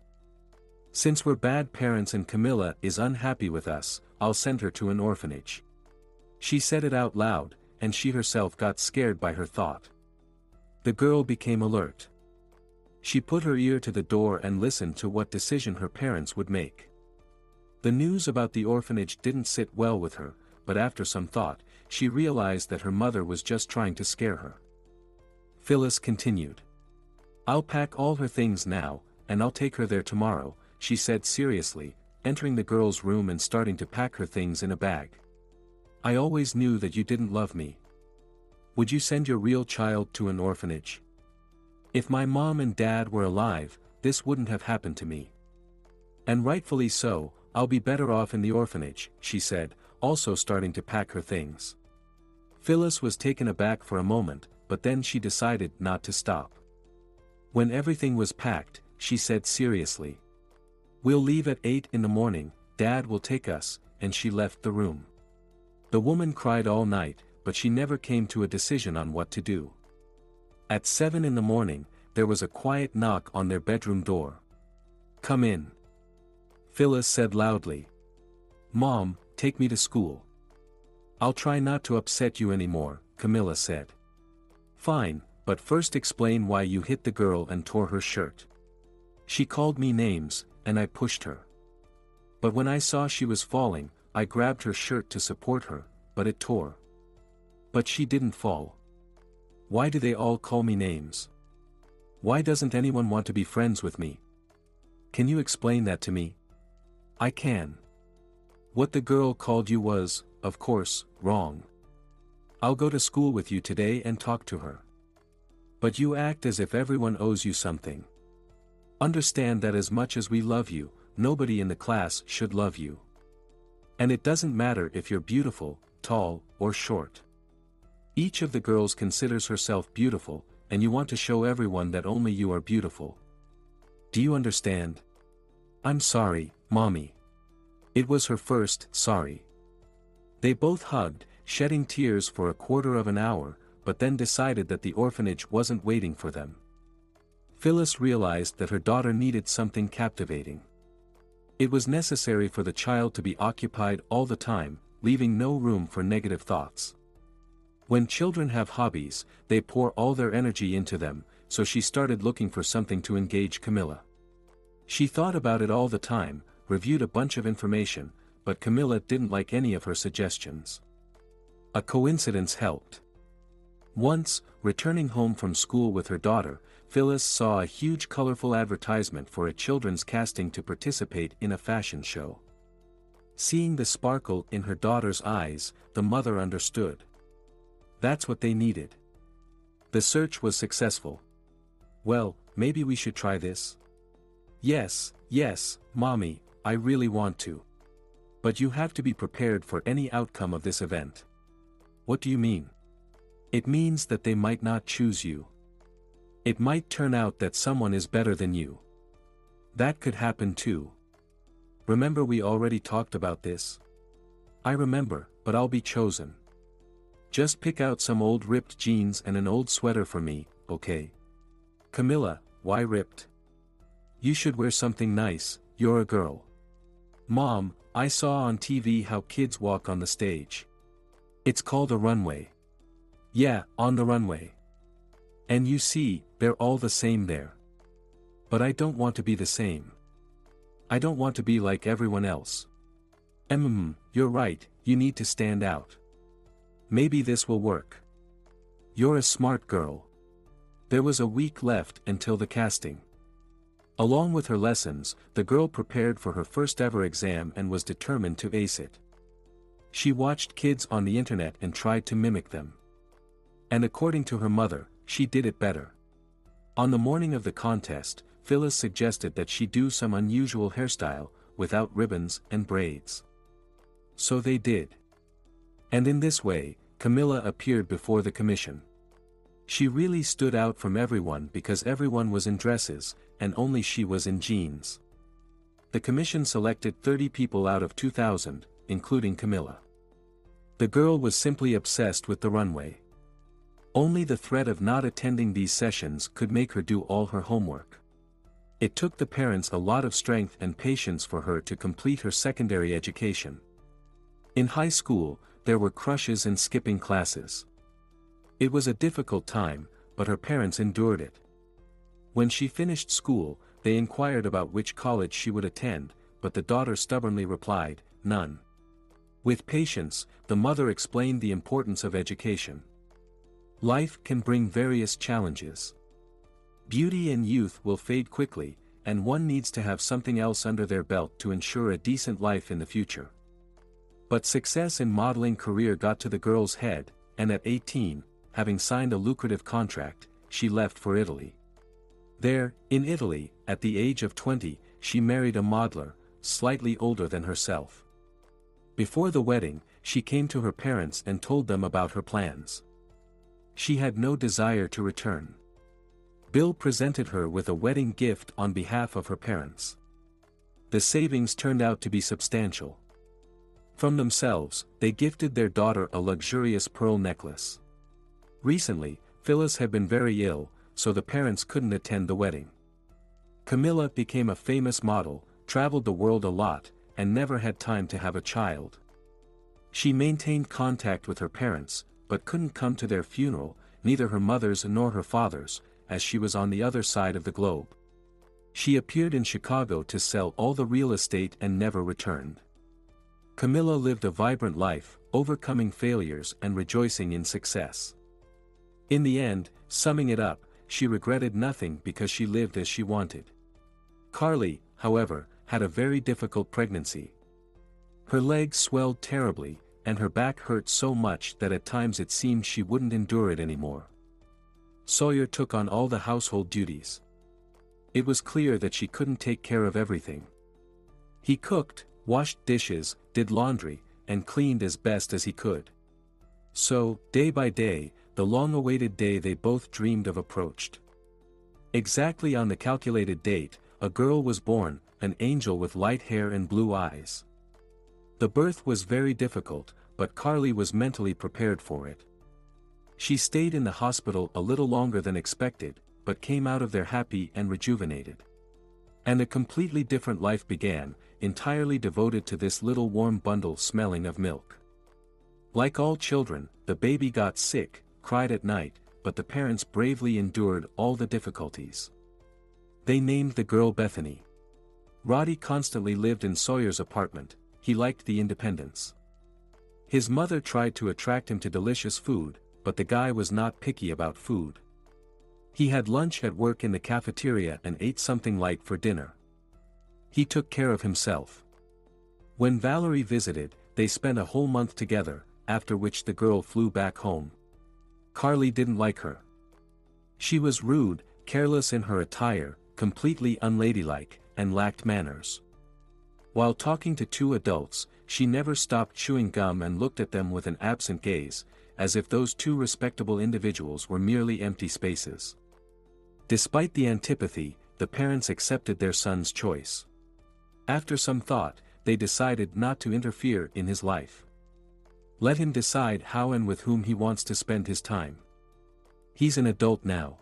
Since we're bad parents and Camilla is unhappy with us, I'll send her to an orphanage." She said it out loud, and she herself got scared by her thought. The girl became alert. She put her ear to the door and listened to what decision her parents would make. The news about the orphanage didn't sit well with her, but after some thought, she realized that her mother was just trying to scare her. Phyllis continued. I'll pack all her things now, and I'll take her there tomorrow, she said seriously, entering the girl's room and starting to pack her things in a bag. I always knew that you didn't love me. Would you send your real child to an orphanage? If my mom and dad were alive, this wouldn't have happened to me. And rightfully so, I'll be better off in the orphanage, she said, also starting to pack her things. Phyllis was taken aback for a moment, but then she decided not to stop. When everything was packed, she said seriously. We'll leave at 8 in the morning, Dad will take us, and she left the room. The woman cried all night, but she never came to a decision on what to do. At 7 in the morning, there was a quiet knock on their bedroom door. Come in. Phyllis said loudly. Mom, take me to school. I'll try not to upset you anymore, Camilla said. Fine, but first explain why you hit the girl and tore her shirt. She called me names, and I pushed her. But when I saw she was falling, I grabbed her shirt to support her, but it tore. But she didn't fall. Why do they all call me names? Why doesn't anyone want to be friends with me? Can you explain that to me? I can. What the girl called you was, of course, wrong. I'll go to school with you today and talk to her. But you act as if everyone owes you something. Understand that as much as we love you, nobody in the class should love you. And it doesn't matter if you're beautiful, tall, or short. Each of the girls considers herself beautiful, and you want to show everyone that only you are beautiful. Do you understand? I'm sorry, Mommy. It was her first sorry. They both hugged, shedding tears for a quarter of an hour, but then decided that the orphanage wasn't waiting for them. Phyllis realized that her daughter needed something captivating. It was necessary for the child to be occupied all the time, leaving no room for negative thoughts. When children have hobbies, they pour all their energy into them, so she started looking for something to engage Camilla. She thought about it all the time, reviewed a bunch of information, but Camilla didn't like any of her suggestions. A coincidence helped. Once, returning home from school with her daughter, Phyllis saw a huge colorful advertisement for a children's casting to participate in a fashion show. Seeing the sparkle in her daughter's eyes, the mother understood. That's what they needed. The search was successful. Well, maybe we should try this? Yes, Mommy, I really want to. But you have to be prepared for any outcome of this event. What do you mean? It means that they might not choose you. It might turn out that someone is better than you. That could happen too. Remember we already talked about this? I remember, but I'll be chosen. Just pick out some old ripped jeans and an old sweater for me, okay? Camilla, why ripped? You should wear something nice, you're a girl. Mom, I saw on TV how kids walk on the stage. It's called a runway. Yeah, on the runway. And you see, they're all the same there. But I don't want to be the same. I don't want to be like everyone else. You're right, you need to stand out. Maybe this will work. You're a smart girl. There was a week left until the casting. Along with her lessons, the girl prepared for her first ever exam and was determined to ace it. She watched kids on the internet and tried to mimic them. And according to her mother, she did it better. On the morning of the contest, Phyllis suggested that she do some unusual hairstyle, without ribbons and braids. So they did. And in this way, Camilla appeared before the commission. She really stood out from everyone because everyone was in dresses, and only she was in jeans. The commission selected 30 people out of 2,000, including Camilla. The girl was simply obsessed with the runway. Only the threat of not attending these sessions could make her do all her homework. It took the parents a lot of strength and patience for her to complete her secondary education. In high school, there were crushes and skipping classes. It was a difficult time, but her parents endured it. When she finished school, they inquired about which college she would attend, but the daughter stubbornly replied, none. With patience, the mother explained the importance of education. Life can bring various challenges. Beauty and youth will fade quickly, and one needs to have something else under their belt to ensure a decent life in the future. But success in modeling career got to the girl's head, and at 18, having signed a lucrative contract, she left for Italy. There, in Italy, at the age of 20, she married a modeler, slightly older than herself. Before the wedding, she came to her parents and told them about her plans. She had no desire to return. Bill presented her with a wedding gift on behalf of her parents. The savings turned out to be substantial. From themselves, they gifted their daughter a luxurious pearl necklace. Recently, Phyllis had been very ill, so the parents couldn't attend the wedding. Camilla became a famous model, traveled the world a lot, and never had time to have a child. She maintained contact with her parents, but couldn't come to their funeral, neither her mother's nor her father's, as she was on the other side of the globe. She appeared in Chicago to sell all the real estate and never returned. Camilla lived a vibrant life, overcoming failures and rejoicing in success. In the end, summing it up, she regretted nothing because she lived as she wanted. Carly, however, had a very difficult pregnancy. Her legs swelled terribly, and her back hurt so much that at times it seemed she wouldn't endure it anymore. Sawyer took on all the household duties. It was clear that she couldn't take care of everything. He cooked, washed dishes, did laundry, and cleaned as best as he could. So, day by day, the long-awaited day they both dreamed of approached. Exactly on the calculated date, a girl was born, an angel with light hair and blue eyes. The birth was very difficult, but Carly was mentally prepared for it. She stayed in the hospital a little longer than expected, but came out of there happy and rejuvenated. And a completely different life began, entirely devoted to this little warm bundle smelling of milk. Like all children, the baby got sick, cried at night, but the parents bravely endured all the difficulties. They named the girl Bethany. Roddy constantly lived in Sawyer's apartment. He liked the independence. His mother tried to attract him to delicious food, but the guy was not picky about food. He had lunch at work in the cafeteria and ate something light for dinner. He took care of himself. When Valerie visited, they spent a whole month together, after which the girl flew back home. Carly didn't like her. She was rude, careless in her attire, completely unladylike, and lacked manners. While talking to two adults, she never stopped chewing gum and looked at them with an absent gaze, as if those two respectable individuals were merely empty spaces. Despite the antipathy, the parents accepted their son's choice. After some thought, they decided not to interfere in his life. Let him decide how and with whom he wants to spend his time. He's an adult now.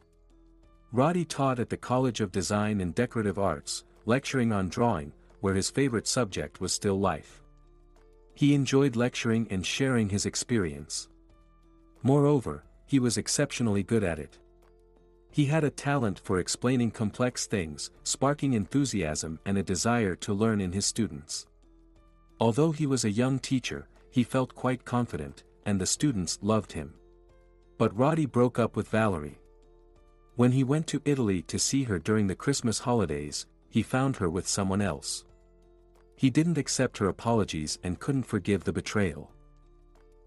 Roddy taught at the College of Design and Decorative Arts, lecturing on drawing, where his favorite subject was still life. He enjoyed lecturing and sharing his experience. Moreover, he was exceptionally good at it. He had a talent for explaining complex things, sparking enthusiasm and a desire to learn in his students. Although he was a young teacher, he felt quite confident, and the students loved him. But Roddy broke up with Valerie. When he went to Italy to see her during the Christmas holidays, he found her with someone else. He didn't accept her apologies and couldn't forgive the betrayal.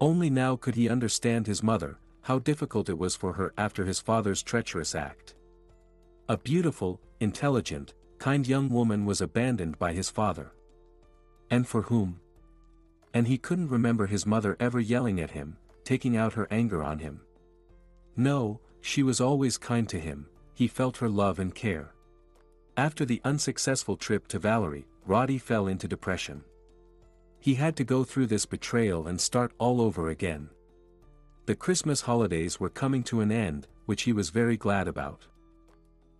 Only now could he understand his mother, how difficult it was for her after his father's treacherous act. A beautiful, intelligent, kind young woman was abandoned by his father. And for whom? And he couldn't remember his mother ever yelling at him, taking out her anger on him. No, she was always kind to him, he felt her love and care. After the unsuccessful trip to Valerie, Roddy fell into depression. He had to go through this betrayal and start all over again. The Christmas holidays were coming to an end, which he was very glad about.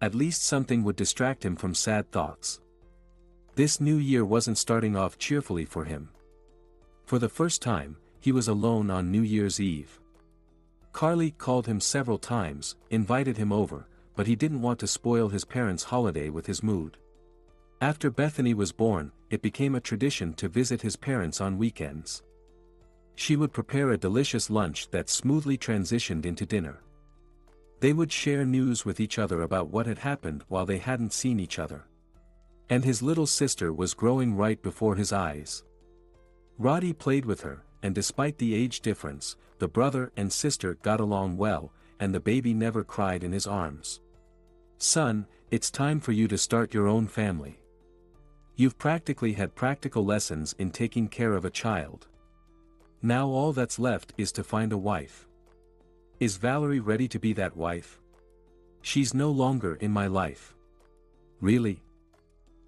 At least something would distract him from sad thoughts. This new year wasn't starting off cheerfully for him. For the first time, he was alone on New Year's Eve. Carly called him several times, invited him over, but he didn't want to spoil his parents' holiday with his mood. After Bethany was born, it became a tradition to visit his parents on weekends. She would prepare a delicious lunch that smoothly transitioned into dinner. They would share news with each other about what had happened while they hadn't seen each other. And his little sister was growing right before his eyes. Roddy played with her, and despite the age difference, the brother and sister got along well, and the baby never cried in his arms. "Son, it's time for you to start your own family. You've practically had practical lessons in taking care of a child. Now all that's left is to find a wife. Is Valerie ready to be that wife? She's no longer in my life." "Really?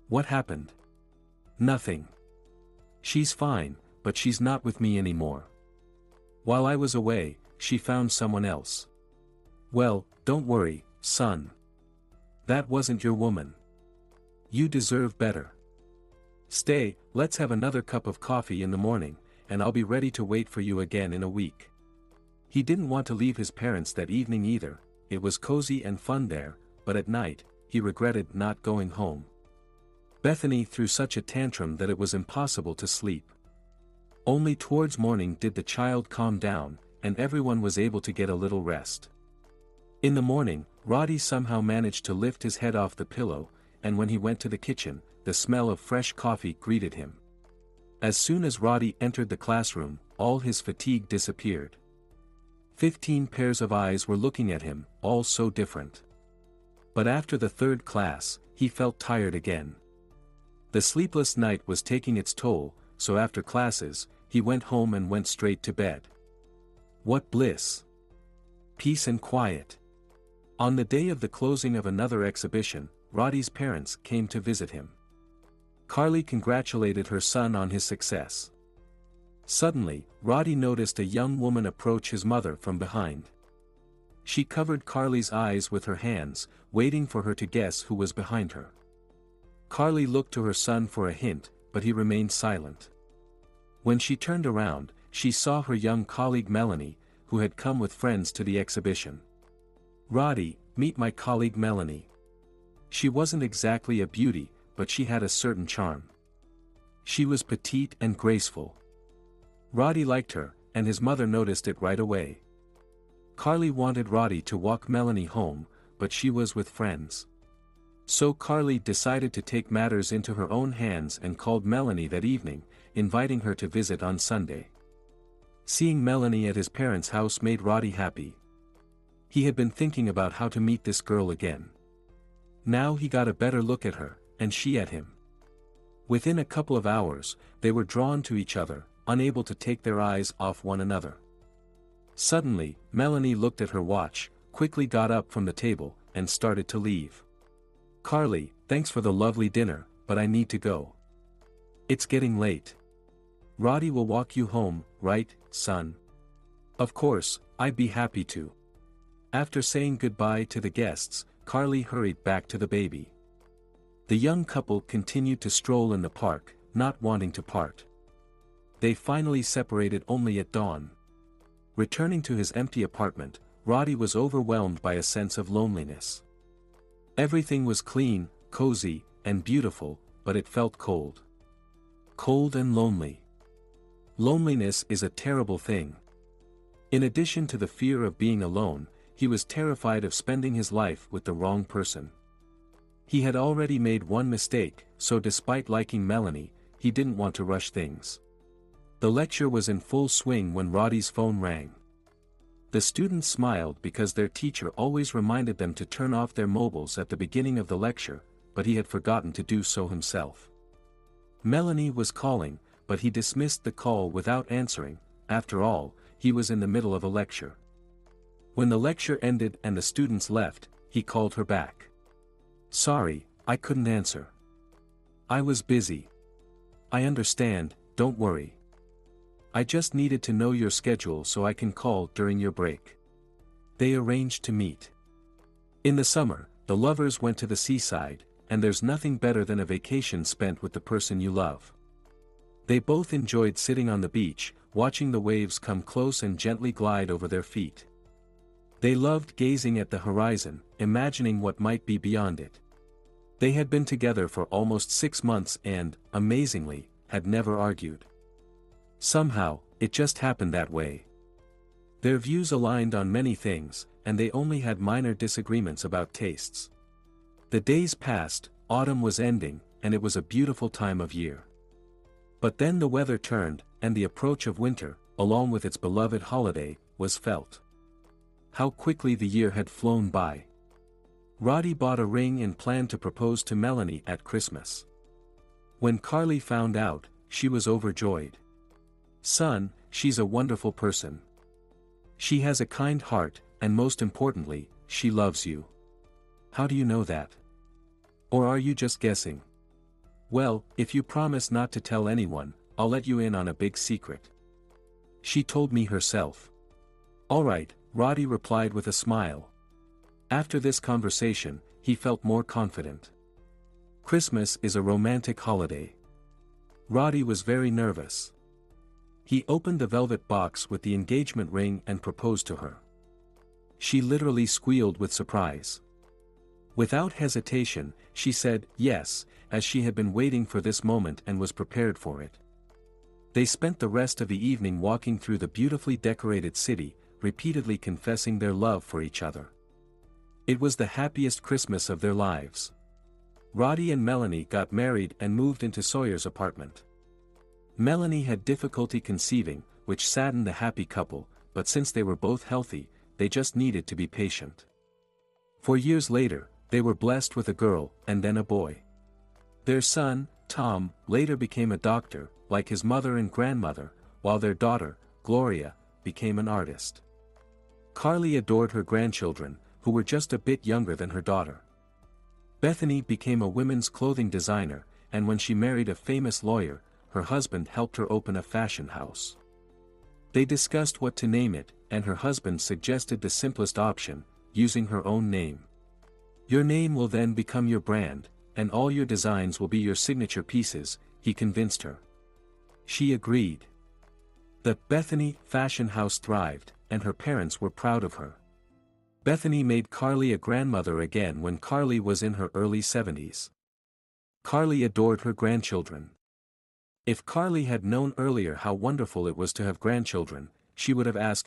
What happened?" "Nothing. She's fine, but she's not with me anymore. While I was away, she found someone else." "Well, don't worry, son. That wasn't your woman. You deserve better. Stay, let's have another cup of coffee in the morning, and I'll be ready to wait for you again in a week." He didn't want to leave his parents that evening either. It was cozy and fun there, but at night, he regretted not going home. Bethany threw such a tantrum that it was impossible to sleep. Only towards morning did the child calm down, and everyone was able to get a little rest. In the morning, Roddy somehow managed to lift his head off the pillow, and when he went to the kitchen, the smell of fresh coffee greeted him. As soon as Roddy entered the classroom, all his fatigue disappeared. 15 pairs of eyes were looking at him, all so different. But after the third class, he felt tired again. The sleepless night was taking its toll, so after classes, he went home and went straight to bed. What bliss! Peace and quiet. On the day of the closing of another exhibition, Roddy's parents came to visit him. Carly congratulated her son on his success. Suddenly, Roddy noticed a young woman approach his mother from behind. She covered Carly's eyes with her hands, waiting for her to guess who was behind her. Carly looked to her son for a hint, but he remained silent. When she turned around, she saw her young colleague Melanie, who had come with friends to the exhibition. "Roddy, meet my colleague Melanie. She wasn't exactly a beauty, but she had a certain charm. She was petite and graceful." Roddy liked her, and his mother noticed it right away. Carly wanted Roddy to walk Melanie home, but she was with friends. So Carly decided to take matters into her own hands and called Melanie that evening, inviting her to visit on Sunday. Seeing Melanie at his parents' house made Roddy happy. He had been thinking about how to meet this girl again. Now he got a better look at her, and she at him. Within a couple of hours, they were drawn to each other, unable to take their eyes off one another. Suddenly, Melanie looked at her watch, quickly got up from the table, and started to leave. "Carly, thanks for the lovely dinner, but I need to go. It's getting late. Roddy will walk you home, right, son?" "Of course, I'd be happy to." After saying goodbye to the guests, Carly hurried back to the baby. The young couple continued to stroll in the park, not wanting to part. They finally separated only at dawn. Returning to his empty apartment, Roddy was overwhelmed by a sense of loneliness. Everything was clean, cozy, and beautiful, but it felt cold. Cold and lonely. Loneliness is a terrible thing. In addition to the fear of being alone, he was terrified of spending his life with the wrong person. He had already made one mistake, so despite liking Melanie, he didn't want to rush things. The lecture was in full swing when Roddy's phone rang. The students smiled because their teacher always reminded them to turn off their mobiles at the beginning of the lecture, but he had forgotten to do so himself. Melanie was calling, but he dismissed the call without answering. After all, he was in the middle of a lecture. When the lecture ended and the students left, he called her back. "Sorry, I couldn't answer. I was busy." "I understand, don't worry. I just needed to know your schedule so I can call during your break." They arranged to meet. In the summer, the lovers went to the seaside, and there's nothing better than a vacation spent with the person you love. They both enjoyed sitting on the beach, watching the waves come close and gently glide over their feet. They loved gazing at the horizon, imagining what might be beyond it. They had been together for almost 6 months and, amazingly, had never argued. Somehow, it just happened that way. Their views aligned on many things, and they only had minor disagreements about tastes. The days passed, autumn was ending, and it was a beautiful time of year. But then the weather turned, and the approach of winter, along with its beloved holiday, was felt. How quickly the year had flown by. Roddy bought a ring and planned to propose to Melanie at Christmas. When Carly found out, she was overjoyed. "Son, she's a wonderful person. She has a kind heart, and most importantly, she loves you." "How do you know that? Or are you just guessing?" "Well, if you promise not to tell anyone, I'll let you in on a big secret. She told me herself." "All right," Roddy replied with a smile. After this conversation, he felt more confident. Christmas is a romantic holiday. Roddy was very nervous. He opened the velvet box with the engagement ring and proposed to her. She literally squealed with surprise. Without hesitation, she said yes, as she had been waiting for this moment and was prepared for it. They spent the rest of the evening walking through the beautifully decorated city, repeatedly confessing their love for each other. It was the happiest Christmas of their lives. Roddy and Melanie got married and moved into Sawyer's apartment. Melanie had difficulty conceiving, which saddened the happy couple, but since they were both healthy, they just needed to be patient. 4 years later, they were blessed with a girl, and then a boy. Their son, Tom, later became a doctor, like his mother and grandmother, while their daughter, Gloria, became an artist. Carly adored her grandchildren, who were just a bit younger than her daughter. Bethany became a women's clothing designer, and when she married a famous lawyer, her husband helped her open a fashion house. They discussed what to name it, and her husband suggested the simplest option, using her own name. "Your name will then become your brand, and all your designs will be your signature pieces," he convinced her. She agreed. The Bethany fashion house thrived, and her parents were proud of her. Bethany made Carly a grandmother again when Carly was in her early 70s. Carly adored her grandchildren. If Carly had known earlier how wonderful it was to have grandchildren, she would have asked,